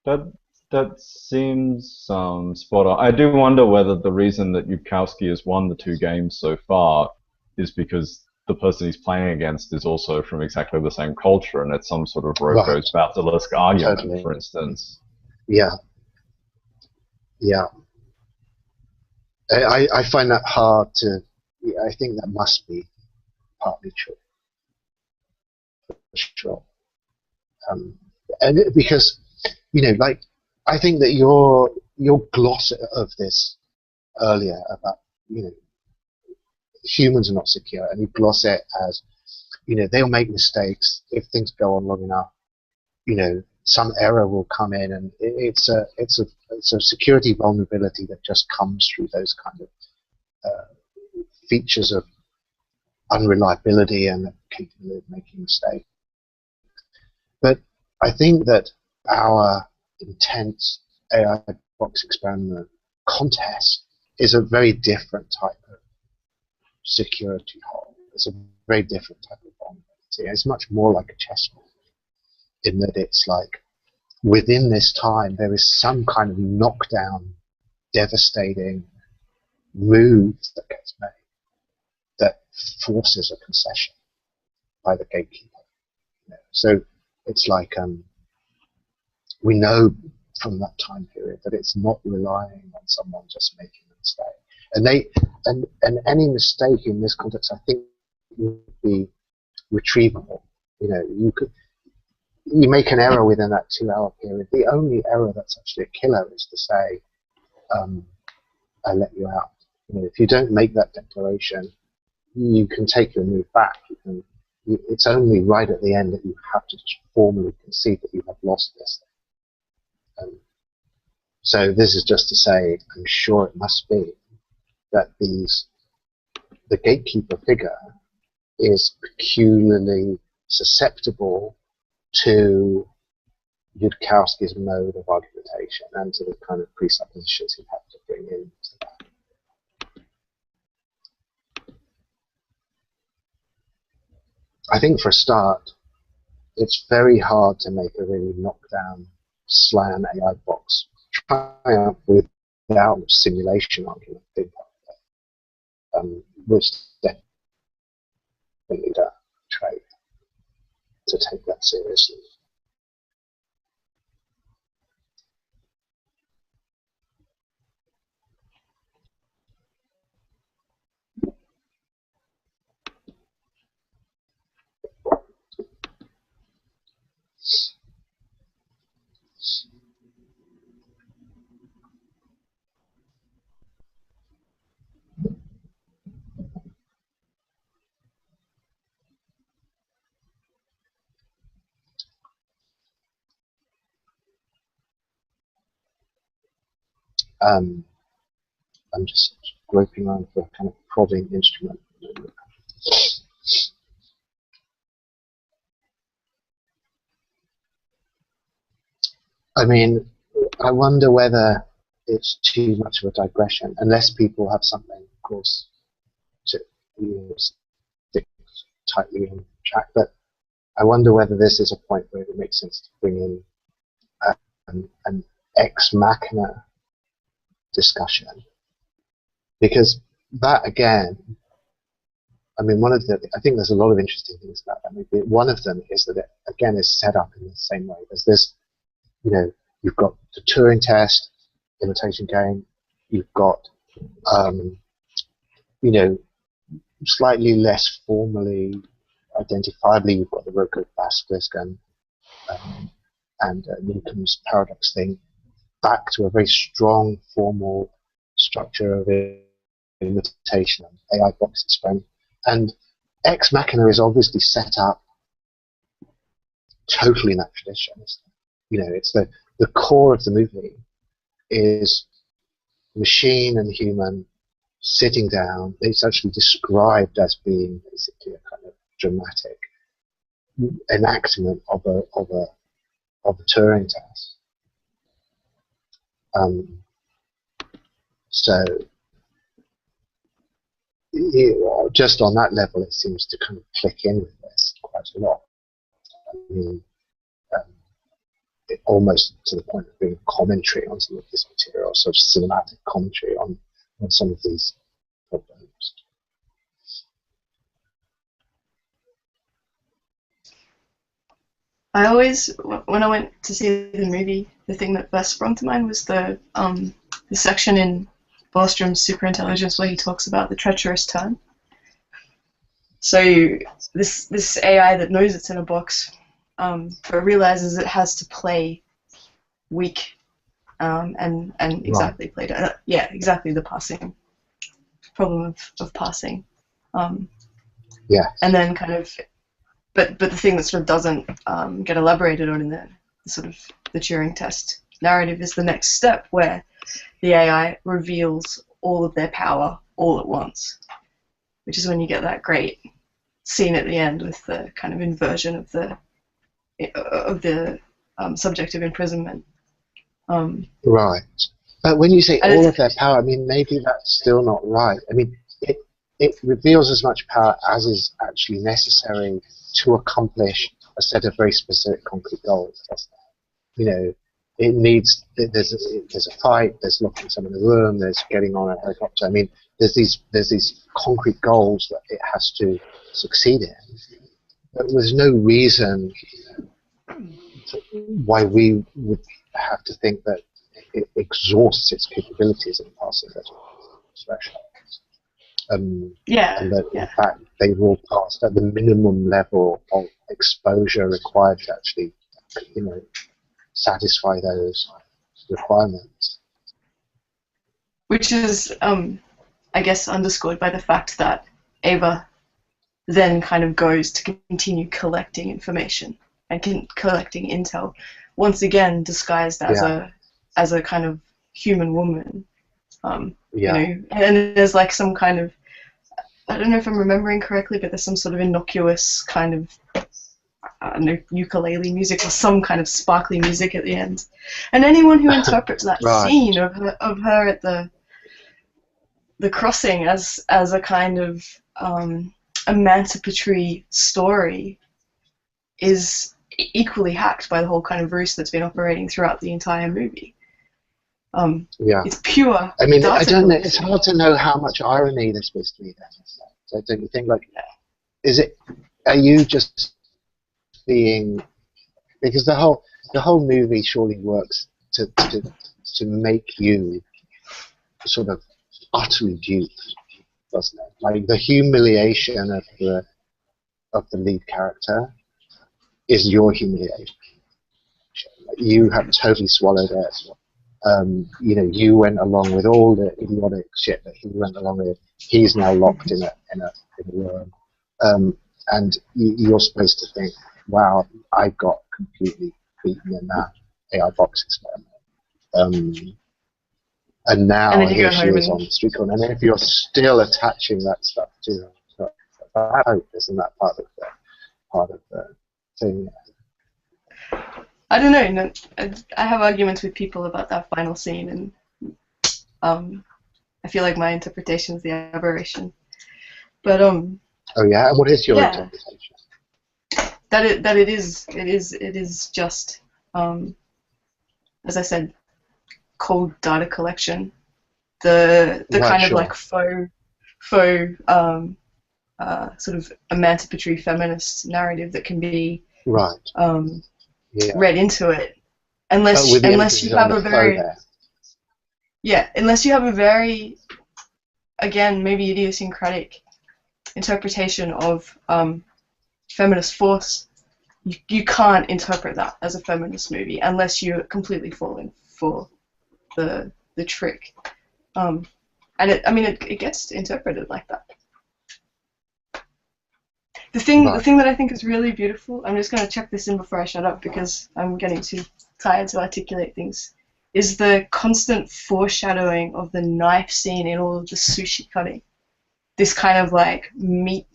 that seems spot on. I do wonder whether the reason that Yudkowsky has won the 2 games so far is because the person he's playing against is also from exactly the same culture, and it's some sort of Roko's Basilisk argument, totally. For instance. Yeah. I find that hard to. I think that must be partly true. For sure. And because I think that your gloss of this earlier about humans are not secure, and you gloss it as they'll make mistakes if things go on long enough. Some error will come in, and it's a security vulnerability that just comes through those kind of features of unreliability and the capability of making mistakes. But I think that our intense AI box experiment contest is a very different type of security hole. It's a very different type of vulnerability. It's much more like a chessboard, in that it's like within this time there is some kind of knockdown, devastating move that gets made that forces a concession by the gatekeeper. So it's like we know from that time period that it's not relying on someone just making a mistake. And any mistake in this context, I think, would be retrievable. You make an error within that 2-hour period. The only error that's actually a killer is to say, I let you out. If you don't make that declaration, you can take your move back. It's only right at the end that you have to formally concede that you have lost this. So this is just to say, I'm sure it must be that the gatekeeper figure is peculiarly susceptible to Yudkowsky's mode of argumentation and to the kind of presuppositions he had to bring in. I think for a start, it's very hard to make a really knockdown slam AI box triumph without simulation argument being part of it, which definitely need a trade to take that seriously. I'm just groping around for a kind of prodding instrument. I mean, I wonder whether it's too much of a digression, unless people have something, of course, to stick tightly on track. But I wonder whether this is a point where it makes sense to bring in an ex machina discussion, because that again, I mean, I think there's a lot of interesting things about that. Maybe one of them is that it again is set up in the same way. There's this, you've got the Turing test, imitation game. You've got, slightly less formally identifiably, you've got the Rocco-Basilisk and Newcomb's paradox thing, back to a very strong formal structure of imitation and AI box experiment. And Ex Machina is obviously set up totally in that tradition. It's the core of the movie is machine and human sitting down. It's actually described as being basically a kind of dramatic enactment of a Turing test. So just on that level, it seems to kind of click in with this quite a lot. I mean, almost to the point of being a commentary on some of this material, sort of cinematic commentary on some of these problems. I always, when I went to see the movie, the thing that first sprung to mind was the section in Bostrom's Superintelligence where he talks about the treacherous turn. So this AI that knows it's in a box, but realizes it has to play weak, and exactly play. Exactly the passing problem of passing. Yeah. And then kind of but the thing that sort of doesn't get elaborated on in the sort of the Turing test narrative is the next step, where the AI reveals all of their power all at once, which is when you get that great scene at the end with the kind of inversion of the subject of imprisonment. Right. But when you say And all it's- of their power, I mean, maybe that's still not right. I mean, it reveals as much power as is actually necessary to accomplish a set of very specific concrete goals, doesn't it? You know, it needs, there's a fight, there's locking someone in a room, there's getting on a helicopter. I mean, there's these concrete goals that it has to succeed in. But there's no reason why we would have to think that it exhausts its capabilities in passing those thresholds. And that, in fact, they've all passed at the minimum level of exposure required to actually, you know, satisfy those requirements. Which is, I guess, underscored by the fact that Ava then kind of goes to continue collecting information and collecting intel, once again disguised as a kind of human woman. You know, and there's like some kind of, I don't know if I'm remembering correctly, but there's some sort of innocuous kind of, I don't know, ukulele music or some kind of sparkly music at the end. And anyone who interprets that scene of her at the crossing as a kind of emancipatory story is equally hacked by the whole kind of ruse that's been operating throughout the entire movie. It's pure. I mean, I don't know. It's hard to know how much irony there's supposed to be there. So don't you think, like, is it? Are you just being? Because the whole movie surely works to make you sort of utterly duped, doesn't it? Like the humiliation of the lead character is your humiliation. You have totally swallowed it. You know, you went along with all the idiotic shit that he went along with. He's now locked in a room, and you're supposed to think, "Wow, I got completely beaten in that AI box experiment." And now here she is on the street corner. And if you're still attaching that stuff to her, I hope isn't that part of the thing? I don't know. No, I have arguments with people about that final scene, and I feel like my interpretation is the aberration. But oh yeah, and what is your interpretation? That it is just as I said, cold data collection. The kind of like faux sort of emancipatory feminist narrative that can be read into it, unless you have a very unless you have a very, again, maybe idiosyncratic interpretation of feminist force. You can't interpret that as a feminist movie unless you're completely falling for the trick, and it gets interpreted like that. The thing that I think is really beautiful, I'm just going to check this in before I shut up because I'm getting too tired to articulate things, is the constant foreshadowing of the knife scene in all of the sushi cutting. This kind of like meat,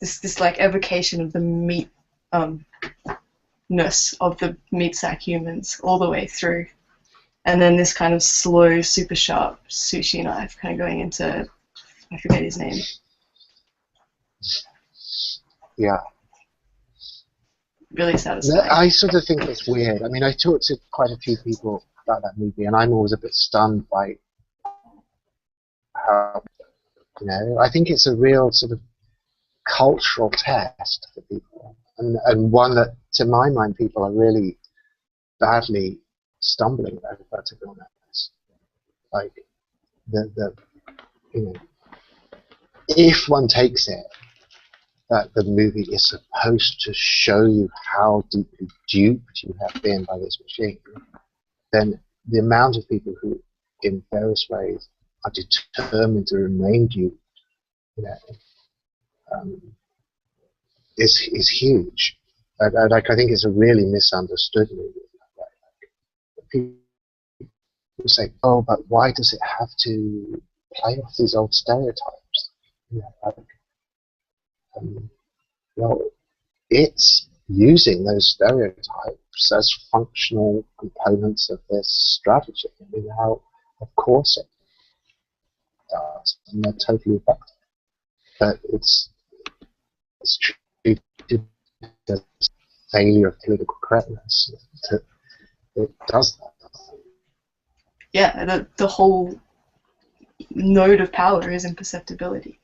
this like evocation of the meat ness of the meat sack humans all the way through. And then this kind of slow, super sharp sushi knife kind of going into, I forget his name. Yeah. Really satisfying. I sort of think it's weird. I mean, I talked to quite a few people about that movie, and I'm always a bit stunned by how, you know, I think it's a real sort of cultural test for people, and one that, to my mind, people are really badly stumbling over, to be honest. Like, the you know, if one takes it that the movie is supposed to show you how deeply duped you have been by this machine, then the amount of people who, in various ways, are determined to remain duped, you know, is huge. Like I think it's a really misunderstood movie. People say, "Oh, but why does it have to play off these old stereotypes?" You know, like, well, it's using those stereotypes as functional components of this strategy. I mean, how, of course, it does, and they're totally effective. But it's treated as failure of political correctness. It does that. Yeah, the whole node of power is imperceptibility.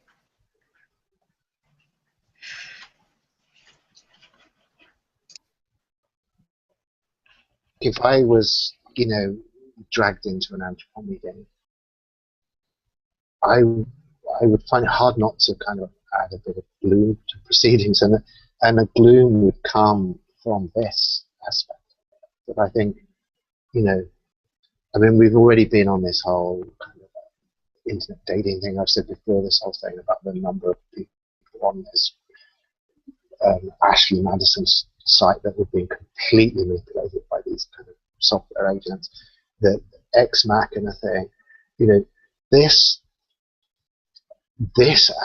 If I was, dragged into an Anthropol meeting, I would find it hard not to kind of add a bit of gloom to proceedings, and the gloom would come from this aspect. But I think, I mean, we've already been on this whole kind of internet dating thing. I've said before, this whole thing about the number of people on this Ashley Madison's site that were being completely manipulated by these kind of software agents, the ex machina thing, this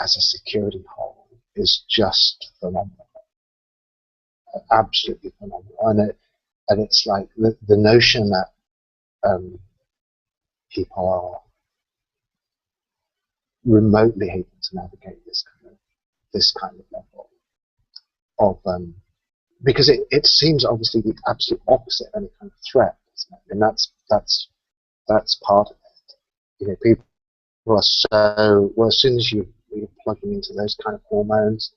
as a security hole is just phenomenal, absolutely phenomenal, and it's like the notion that people are remotely able to navigate this kind of level of because it seems obviously the absolute opposite of any kind of threat, isn't it? And that's part of it. People are so, well, as soon as you're plugging into those kind of hormones,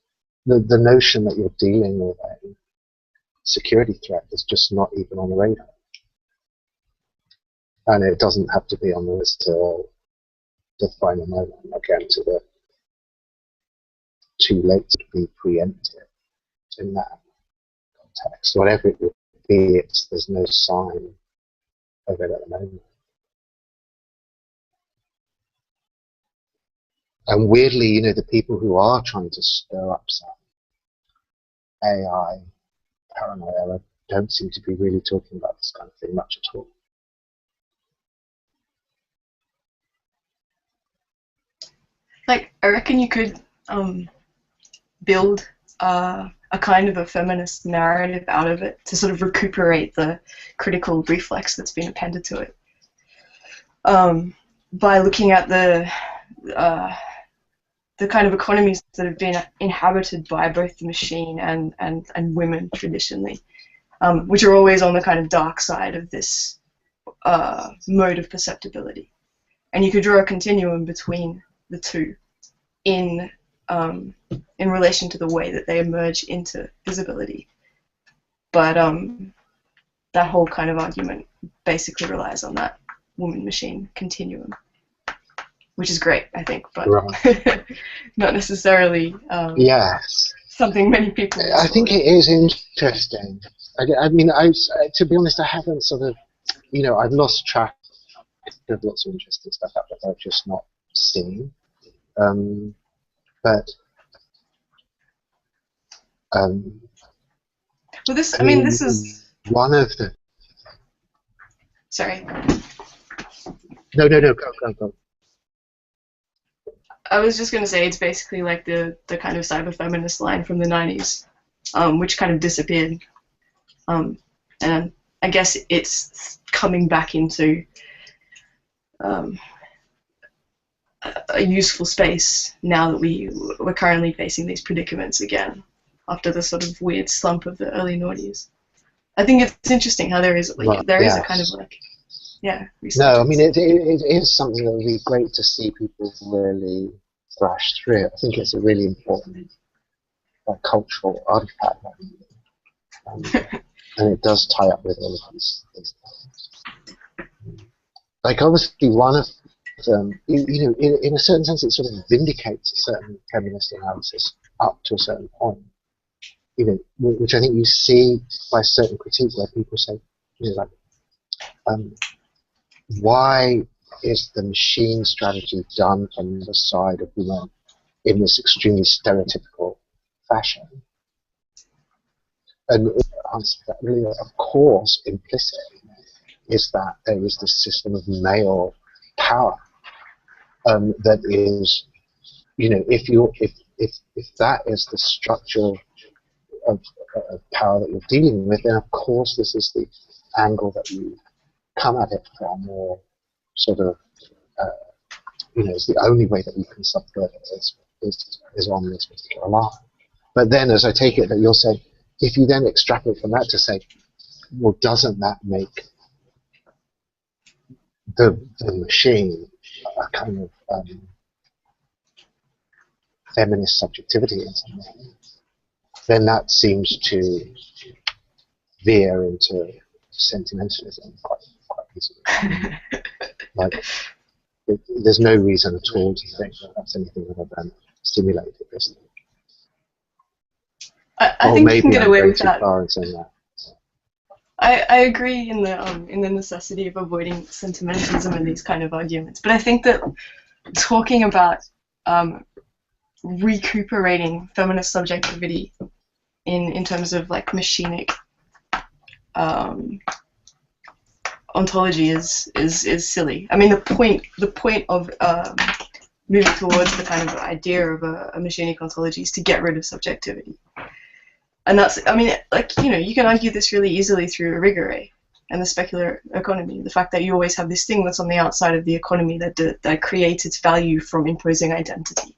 the notion that you're dealing with a security threat is just not even on the radar. And it doesn't have to be on the list till the final moment, again, to the too late to be preempted in that context. Whatever it would be, there's no sign of it at the moment. And weirdly, the people who are trying to stir up some AI paranoia don't seem to be really talking about this kind of thing much at all. Like, I reckon you could build a kind of a feminist narrative out of it to sort of recuperate the critical reflex that's been appended to it by looking at the kind of economies that have been inhabited by both the machine and women traditionally, which are always on the kind of dark side of this mode of perceptibility. And you could draw a continuum between the two in relation to the way that they emerge into visibility. But that whole kind of argument basically relies on that woman-machine continuum, which is great, I think, but right. Not necessarily yes. something many people... I think it is interesting. I mean, to be honest, I haven't sort of, I've lost track of lots of interesting stuff that I've just not seen. But well, this, I mean, this is one of the... Sorry. No, go. I was just going to say it's basically like the kind of cyber-feminist line from the 90s, which kind of disappeared. And I guess it's coming back into a useful space now that we're currently facing these predicaments again after the sort of weird slump of the early noughties. I think it's interesting how there is is a kind of like no, I mean it is something that would be great to see people really thrash through. I think it's a really important cultural artifact, and it does tie up with all of these things. Like obviously one of them, in a certain sense, it sort of vindicates a certain feminist analysis up to a certain point. Which I think you see by certain critiques where people say, why is the machine strategy done from the side of women in this extremely stereotypical fashion? And really, of course, implicit is that there is this system of male power that is, if that is the structure of power that you're dealing with, then of course this is the angle that you come at it from, or sort of, it's the only way that you can subvert it is on this particular line. But then, as I take it that you're saying, if you then extrapolate from that to say, well, doesn't that make the machine a kind of feminist subjectivity in some way? Then that seems to veer into sentimentalism quite easily. Like, there's no reason at all to think that that's anything other than stimulated, isn't it? I think you can get away with that. Far in saying that. I agree in the necessity of avoiding sentimentalism in these kind of arguments, but I think that talking about recuperating feminist subjectivity in terms of like machinic ontology is silly. I mean, the point of moving towards the kind of idea of a machinic ontology is to get rid of subjectivity. And that's, I mean, like, you can argue this really easily through rigore and the specular economy. The fact that you always have this thing that's on the outside of the economy that creates its value from imposing identity.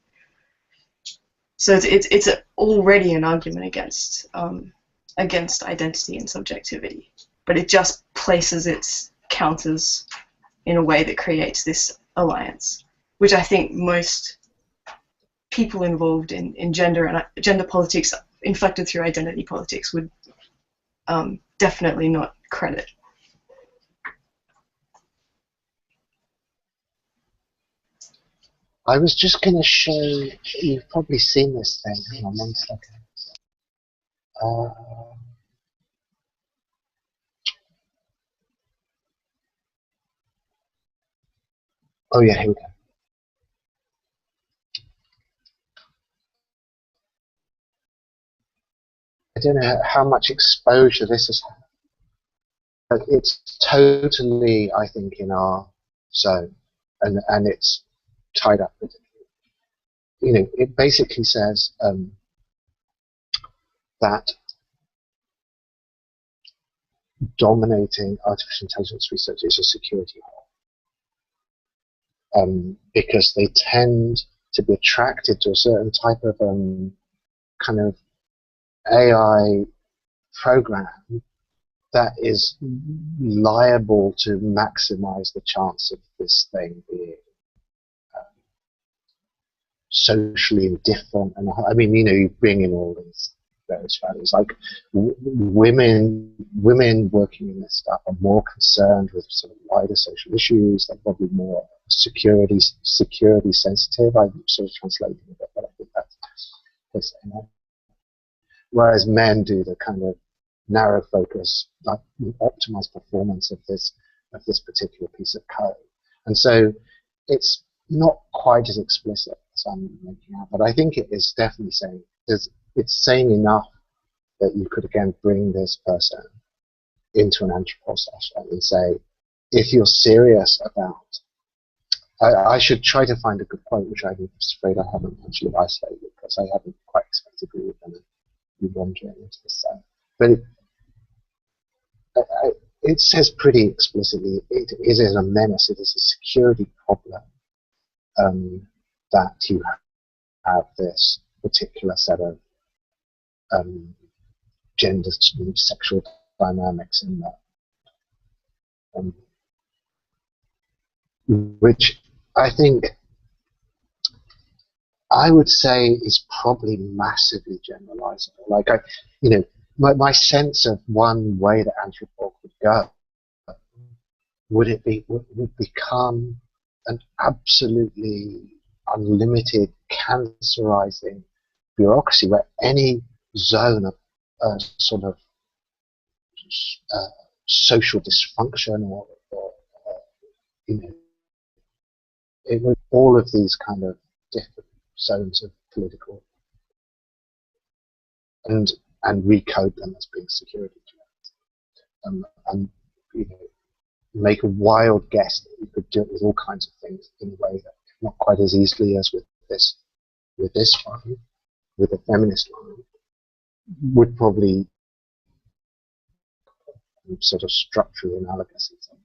So it's already an argument against identity and subjectivity, but it just places its counters in a way that creates this alliance, which I think most people involved in gender and gender politics, inflected through identity politics, would definitely not credit. I was just going to show, you've probably seen this thing, hang on 1 second. Oh yeah, here we go. I don't know how much exposure this has had, but it's totally, I think, in our zone, and it's tied up with it. It basically says that dominating artificial intelligence research is a security hole, because they tend to be attracted to a certain type of kind of AI program that is liable to maximize the chance of this thing being socially indifferent. And I mean, you bring in all these various values, like women working in this stuff are more concerned with sort of wider social issues. They're probably more security sensitive. I'm sort of translating a bit, but I think that's saying that. Whereas men do the kind of narrow focus, like optimized performance of this particular piece of code. And so it's not quite as explicit as I'm making out, but I think it is definitely saying, it's saying enough that you could again bring this person into an Anthropol session and say, if you're serious about, I should try to find a good quote, which I'm afraid I haven't actually isolated, because I haven't quite expected we were going to be wandering into this zone. But it says pretty explicitly, it is a menace, it is a security problem that you have this particular set of gender and sexual dynamics in that, which I think I would say is probably massively generalizable. Like my sense of one way that Anthropol could go would become an absolutely unlimited cancerizing bureaucracy where any zone of sort of social dysfunction or it would all of these kind of different zones of political, and and recode them as being security threats. And you know, make a wild guess that you could do it with all kinds of things in a way that not quite as easily as with this one, with the feminist one, would probably sort of structurally analogous in some way.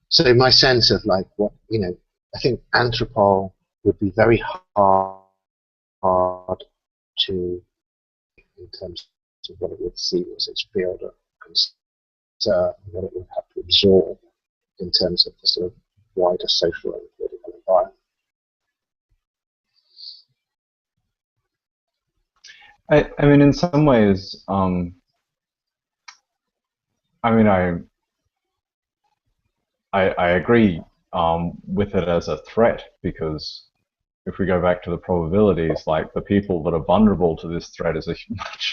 So my sense of like what, you know, I think Anthropol would be very hard to, in terms of what it would see was its field of concern, what it would have to absorb in terms of the sort of wider social and political environment. I mean, in some ways, I mean, I agree with it as a threat, because if we go back to the probabilities, like the people that are vulnerable to this threat is a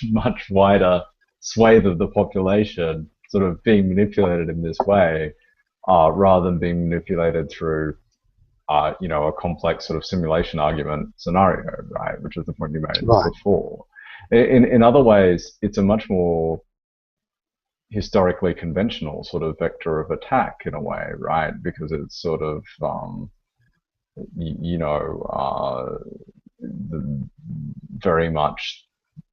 much wider swathe of the population sort of being manipulated in this way, rather than being manipulated through you know, a complex sort of simulation argument scenario, right? Which is the point you made before. In other ways, it's a much more historically conventional sort of vector of attack in a way, right? Because it's sort of, you know, very much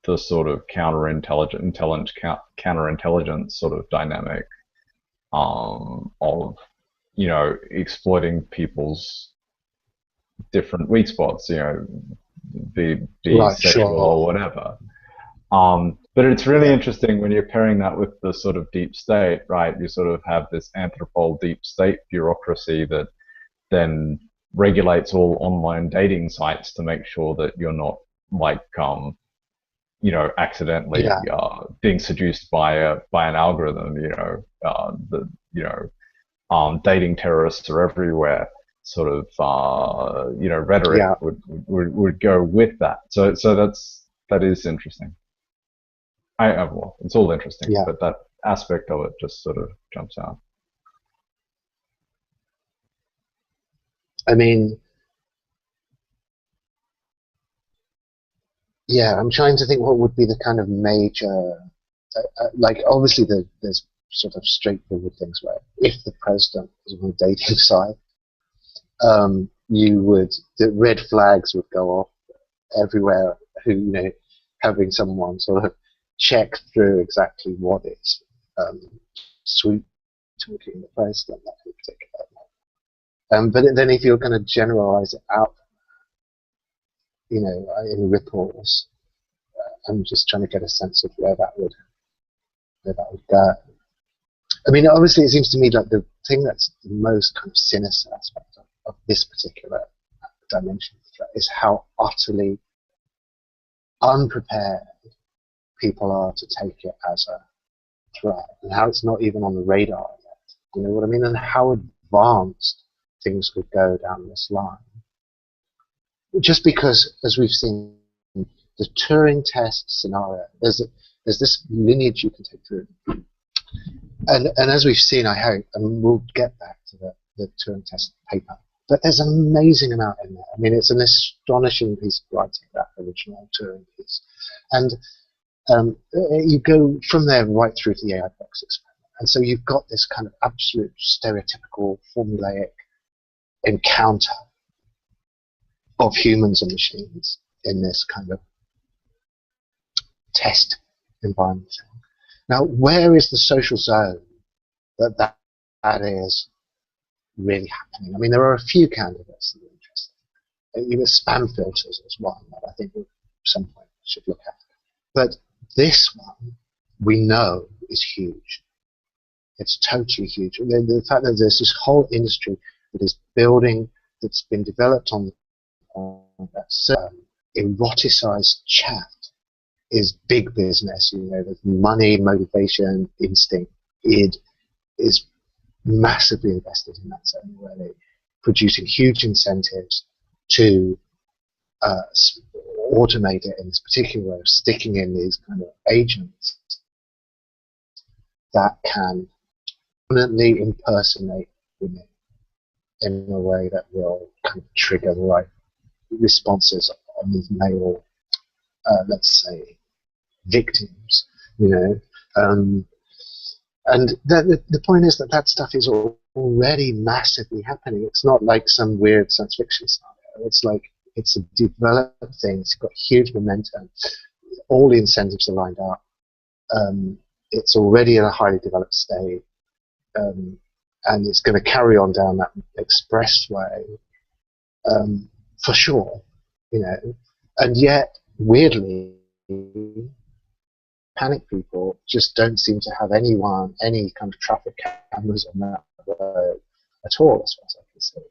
the sort of counterintelligence sort of dynamic of, you know, exploiting people's different weak spots, you know, be right, sexual sure. or whatever. But it's really interesting when you're pairing that with the sort of deep state, right? You sort of have this Anthropol deep state bureaucracy that then regulates all online dating sites to make sure that you're not like, you know, accidentally being seduced by an algorithm. You know, dating terrorists are everywhere. Sort of, you know, rhetoric would go with that. So that is interesting. Well, it's all interesting, but that aspect of it just sort of jumps out. I mean, I'm trying to think what would be the kind of major, like obviously there's sort of straightforward things where if the president was on a dating site, the red flags would go off everywhere, who, you know, having someone sort of check through exactly what is sweet talking the president, that in particular. But then if you're going to generalize it out, you know, in ripples, I'm just trying to get a sense of where that would go. I mean, obviously, it seems to me like the thing that's the most kind of sinister aspect of this particular dimension of the threat is how utterly unprepared people are to take it as a threat, and how it's not even on the radar yet. You know what I mean? And how advanced things could go down this line. Just because, as we've seen, the Turing test scenario, there's this lineage you can take through. And as we've seen, I hope, and we'll get back to the Turing test paper, but there's an amazing amount in there. I mean, it's an astonishing piece of writing, that original Turing piece. And you go from there right through to the AI box experiment. And so you've got this kind of absolute stereotypical, formulaic encounter of humans and machines in this kind of test environment. Now, where is the social zone that is really happening? I mean, there are a few candidates that are interesting. Even spam filters is one that I think we at some point should look at. But this one, we know, is huge. It's totally huge. And the fact that there's this whole industry that is building, that's been developed on that eroticized chat is big business. You know, there's money, motivation, instinct. It is massively invested in that zone already, producing huge incentives to automate it in this particular way of sticking in these kind of agents that can permanently impersonate women in a way that will kind of trigger the right responses on these male let's say, victims, you know. And the point is that stuff is already massively happening. It's not like some weird science fiction scenario. It's like it's a developed thing. It's got huge momentum. All the incentives are lined up. It's already in a highly developed state, and it's going to carry on down that expressway for sure, you know. And yet, weirdly, panic people just don't seem to have any kind of traffic cameras on that road at all, as far as I can see.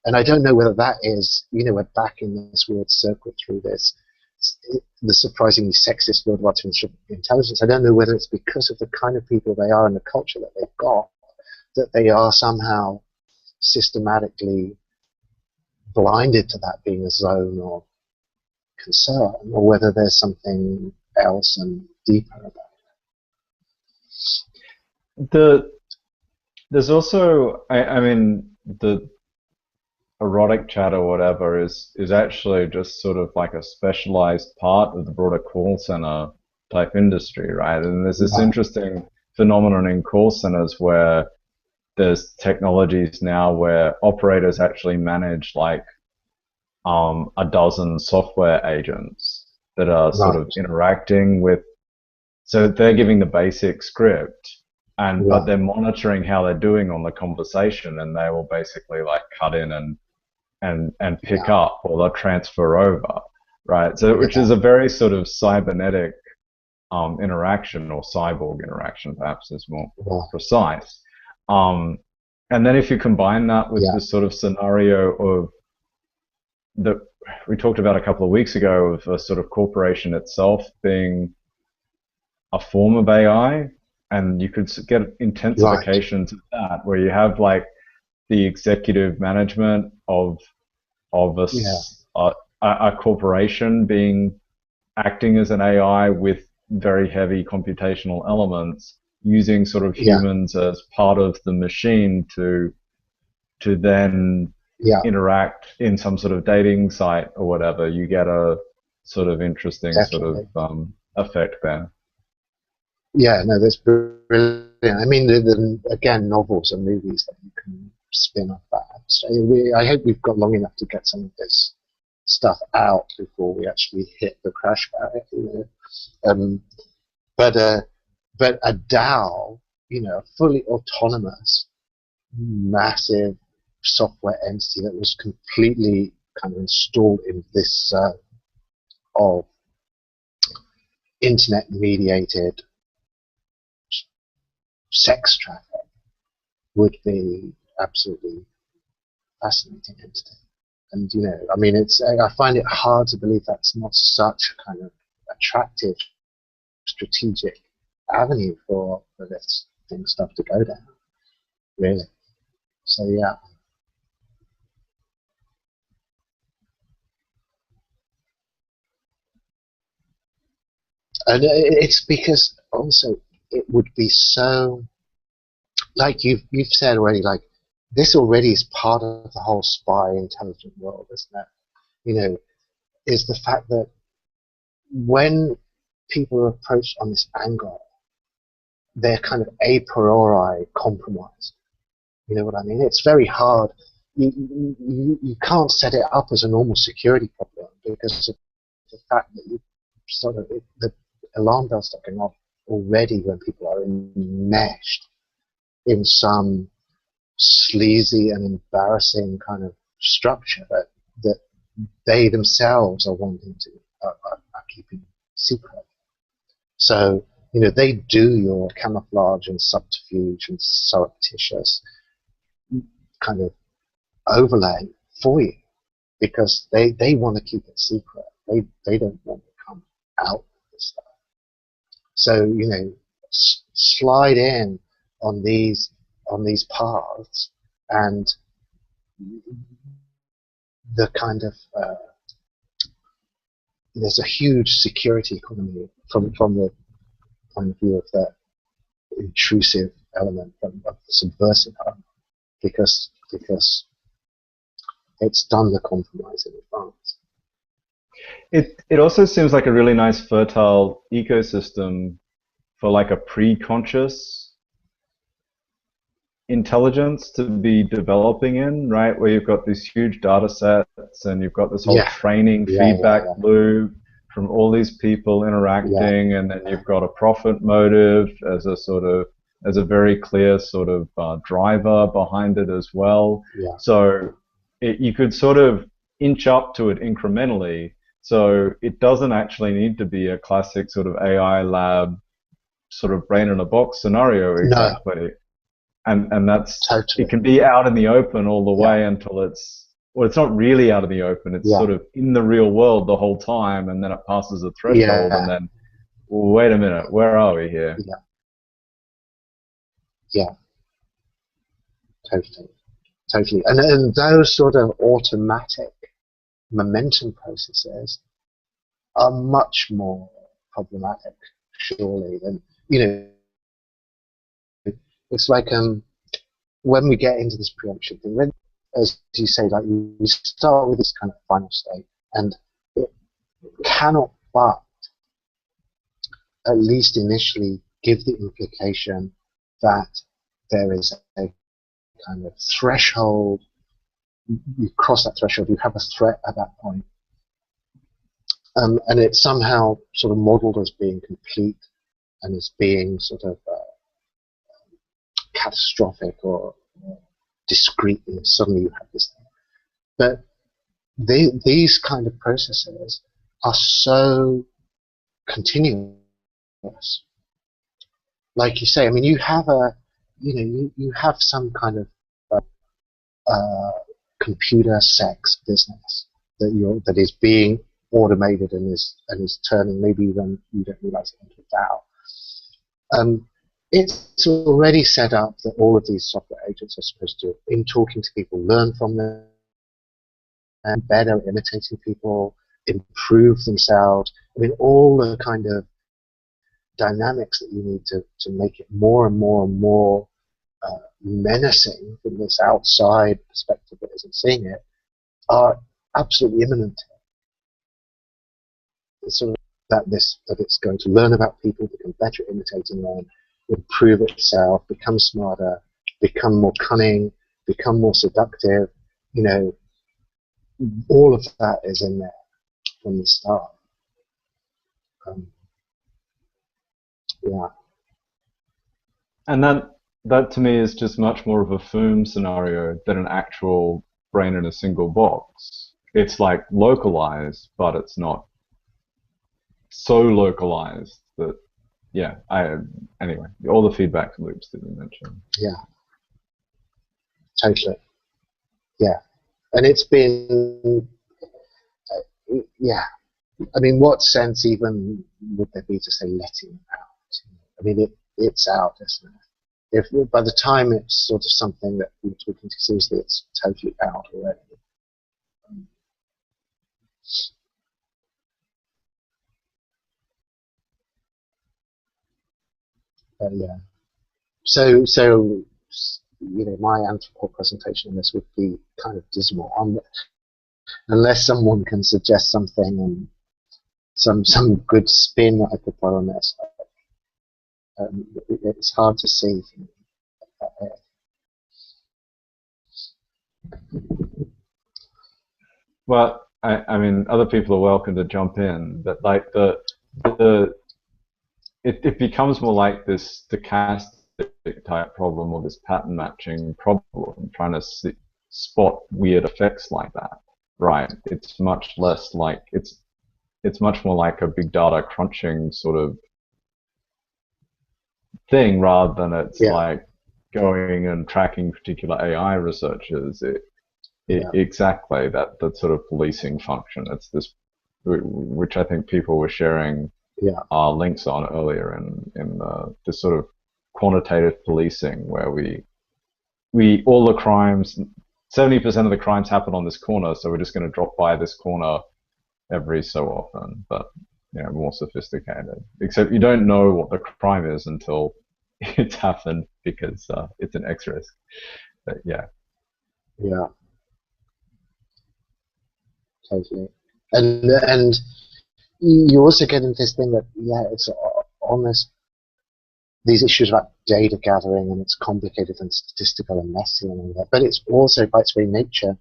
And I don't know whether that is, you know, we're back in this weird circle through the surprisingly sexist field of artificial intelligence. I don't know whether it's because of the kind of people they are and the culture that they've got, that they are somehow systematically blinded to that being a zone or concern, or whether there's something else and deeper about it. There's also, I mean, the erotic chat or whatever is actually just sort of like a specialized part of the broader call center type industry, right? And there's this interesting phenomenon in call centers where there's technologies now where operators actually manage like a dozen software agents that are sort of interacting with, so they're giving the basic script, and but they're monitoring how they're doing on the conversation, and they will basically like cut in and pick up, or they'll transfer over, right? So which is a very sort of cybernetic interaction, or cyborg interaction perhaps is more precise. And then if you combine that with this sort of scenario of that we talked about a couple of weeks ago, of a sort of corporation itself being a form of AI, and you could get intensifications of that, where you have like the executive management of a corporation acting as an AI with very heavy computational elements, using sort of humans as part of the machine to then interact in some sort of dating site or whatever. You get a sort of interesting sort of effect there. Yeah, no, that's brilliant. I mean, again, novels and movies that you can spin off that. So I hope we've got long enough to get some of this stuff out before we actually hit the crash barrier. You know? But a DAO, you know, a fully autonomous, massive software entity that was completely kind of installed in this zone of internet-mediated sex traffic would be absolutely fascinating entity. And you know, I mean, I find it hard to believe that's not such a kind of attractive, strategic avenue for this stuff to go down, really. So yeah. And it's because also it would be so, like you've said already, like this already is part of the whole spy intelligent world, isn't it? You know, is the fact that when people are approached on this angle, they're kind of a priori compromised. You know what I mean? It's very hard. You can't set it up as a normal security problem because of the fact that you sort of the alarm bells are going off already when people are enmeshed in some sleazy and embarrassing kind of structure that they themselves are wanting to are keeping secret. So you know, they do your camouflage and subterfuge and surreptitious kind of overlay for you because they want to keep it secret. They don't want to come out with this stuff. So you know, slide in on these paths, and the kind of there's a huge security economy from the point of view of that intrusive element, of the subversive element, because it's done the compromise in advance. It also seems like a really nice fertile ecosystem for like a pre-conscious intelligence to be developing in, right? Where you've got these huge data sets and you've got this whole training feedback loop from all these people interacting, and then you've got a profit motive as a very clear sort of driver behind it as well. So you could sort of inch up to it incrementally. So it doesn't actually need to be a classic sort of AI lab sort of brain in a box scenario exactly. No. And that's it can be out in the open all the way until it's not really out in the open. It's sort of in the real world the whole time, and then it passes a threshold, and then wait a minute, where are we here? Totally. And those sort of automatic momentum processes are much more problematic, surely, than, it's like when we get into this preemption thing, when, as you say, like we start with this kind of final state, and it cannot but, at least initially, give the implication that there is a kind of threshold. You cross that threshold, you have a threat at that point. And it's somehow sort of modeled as being complete and as being sort of catastrophic or discrete, and suddenly you have this thing. But these kind of processes are so continuous. Like you say, I mean, you have you have some kind of computer sex business that is being automated and is turning, maybe when you don't realize it, into a DAO. It's already set up that all of these software agents are supposed to, in talking to people, learn from them, and better imitating people, improve themselves. I mean, all the kind of dynamics that you need to make it more and more and more menacing from this outside perspective that isn't seeing it are absolutely imminent. It's sort of that it's going to learn about people, become better at imitating them, improve itself, become smarter, become more cunning, become more seductive. All of that is in there from the start. And that to me is just much more of a Foom scenario than an actual brain in a single box. It's like localized, but it's not so localized that, anyway, all the feedback loops that you mentioned. Yeah, totally. Yeah, and it's been, I mean, what sense even would there be to say letting it out? I mean, it's out, isn't it? If by the time it's sort of something that we're talking to seriously, it's totally out already. Yeah. So my Anthropol presentation on this would be kind of dismal, unless someone can suggest something and some good spin that I could put on this. It's hard to see. Well, I mean, other people are welcome to jump in, but like it becomes more like this stochastic type problem or this pattern matching problem, trying to spot weird effects like that, right? It's much less like it's much more like a big data crunching sort of thing rather than it's like going and tracking particular AI researchers. Exactly that sort of policing function. It's this, which I think people were sharing links on earlier in this sort of quantitative policing, where we all the crimes, 70% of the crimes happen on this corner, so we're just going to drop by this corner every so often, but more sophisticated. Except you don't know what the crime is until it's happened, because it's an X risk. But yeah, totally. And you also get into this thing that it's almost these issues about data gathering, and it's complicated and statistical and messy and all that, but it's also by its very nature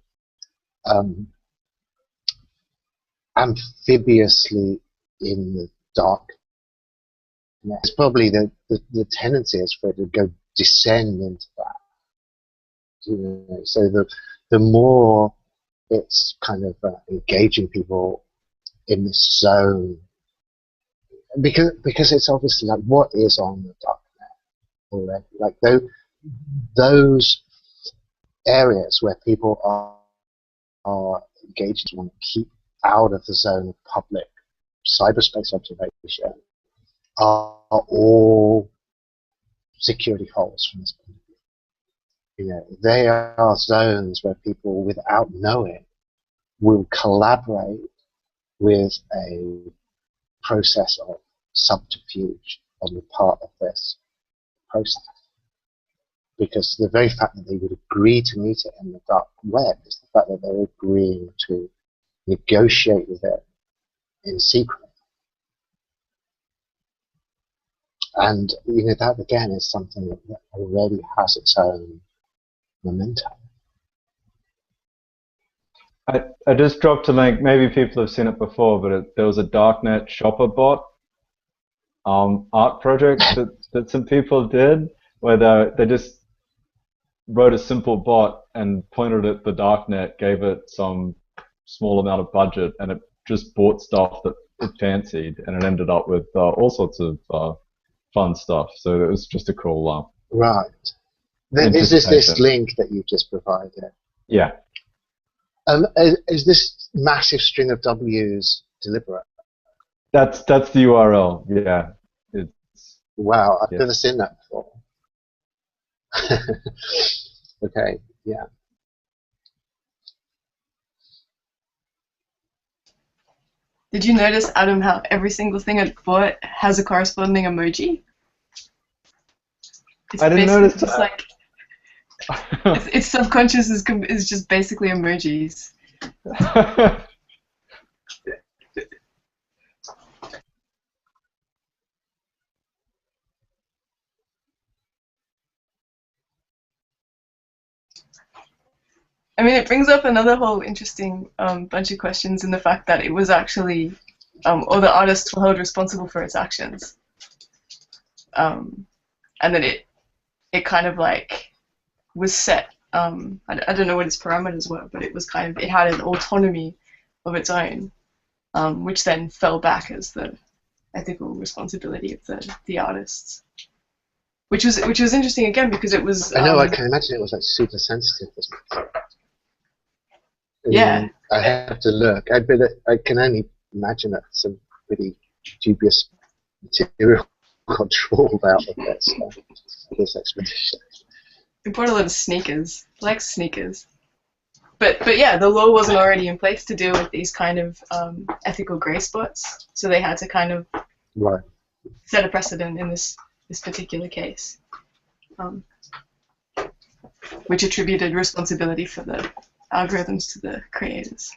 amphibiously in the dark. It's probably the tendency is for it to go descend into that. So the more it's kind of engaging people in this zone, because it's obviously like what is on the darknet already, like those areas where people are engaged want to keep out of the zone of public cyberspace observation are all security holes from this point of view. They are zones where people, without knowing, will collaborate with a process of subterfuge on the part of this process. Because the very fact that they would agree to meet it in the dark web is the fact that they're agreeing to negotiate with it in secret. And that again is something that already has its own momentum. I just dropped a link. Maybe people have seen it before, but there was a darknet shopper bot art project that some people did, where they just wrote a simple bot and pointed at the darknet, gave it some small amount of budget, and it just bought stuff that it fancied, and it ended up with all sorts of fun stuff. So it was just a cool right. Is this link that you just provided? Yeah. Is this massive string of W's deliberate? That's the URL. Yeah. Wow, I've never seen that before. Okay. Yeah. Did you notice, Adam, how every single thing it bought has a corresponding emoji? I didn't notice that. Like, its subconscious is just basically emojis. I mean, it brings up another whole interesting bunch of questions in the fact that it was actually, or the artists were held responsible for its actions. And that it kind of like was set, I don't know what its parameters were, but it had an autonomy of its own, which then fell back as the ethical responsibility of the artists. Which was interesting again because it was. I know. I can imagine it was like super sensitive. Yeah. I have to look. I can only imagine that some pretty dubious material got trawled out of this expedition. They bought a lot of sneakers, like sneakers. But yeah, the law wasn't already in place to deal with these kind of ethical grey spots, so they had to kind of set a precedent in this particular case, which attributed responsibility for the algorithms to the creators.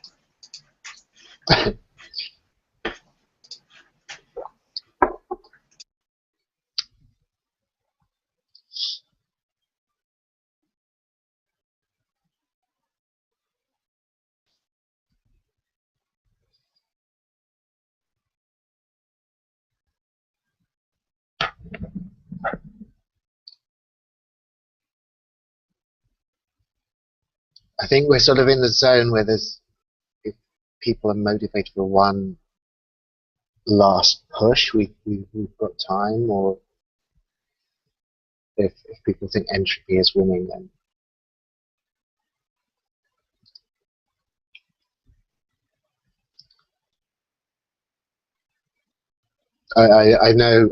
I think we're sort of in the zone where if people are motivated for one last push, we've got time, or if people think entropy is winning, then I know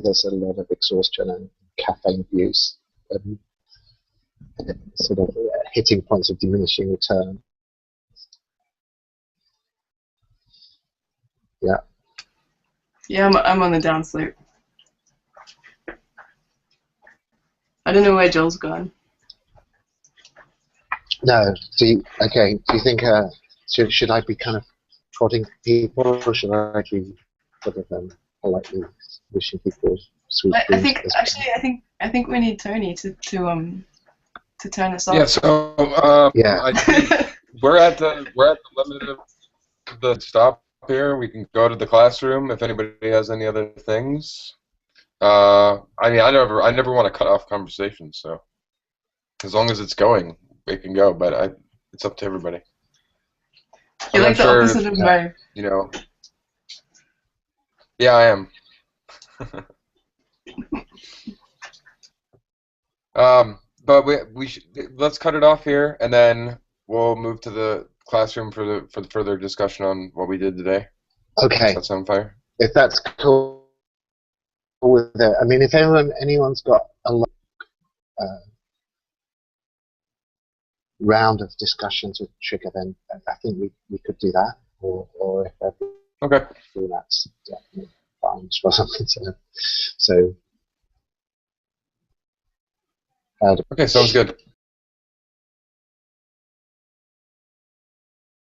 there's a lot of exhaustion and caffeine abuse, sort of hitting points of diminishing return. Yeah. Yeah, I'm on the downslope. I don't know where Joel's gone. No. Do you think should I be kind of prodding people, or should I be sort of politely wishing people sweet I dreams? think actually, I think we need Tony to turn us off. Yeah. So Yeah. I think we're at the limit of the stop here. We can go to the classroom if anybody has any other things. I mean, I never want to cut off conversations, so as long as it's going, it can go. But it's up to everybody. You're I'm like the sure, opposite of Mo. you know. Yeah, I am. But we should, let's cut it off here, and then we'll move to the classroom for the further discussion on what we did today. Okay. Does that sound fair? If that's cool with it. I mean, if anyone's got a round of discussions with Trigger, then I think we could do that. Or if Okay. that's definitely fine as far as I'm concerned. So. Okay, sounds good.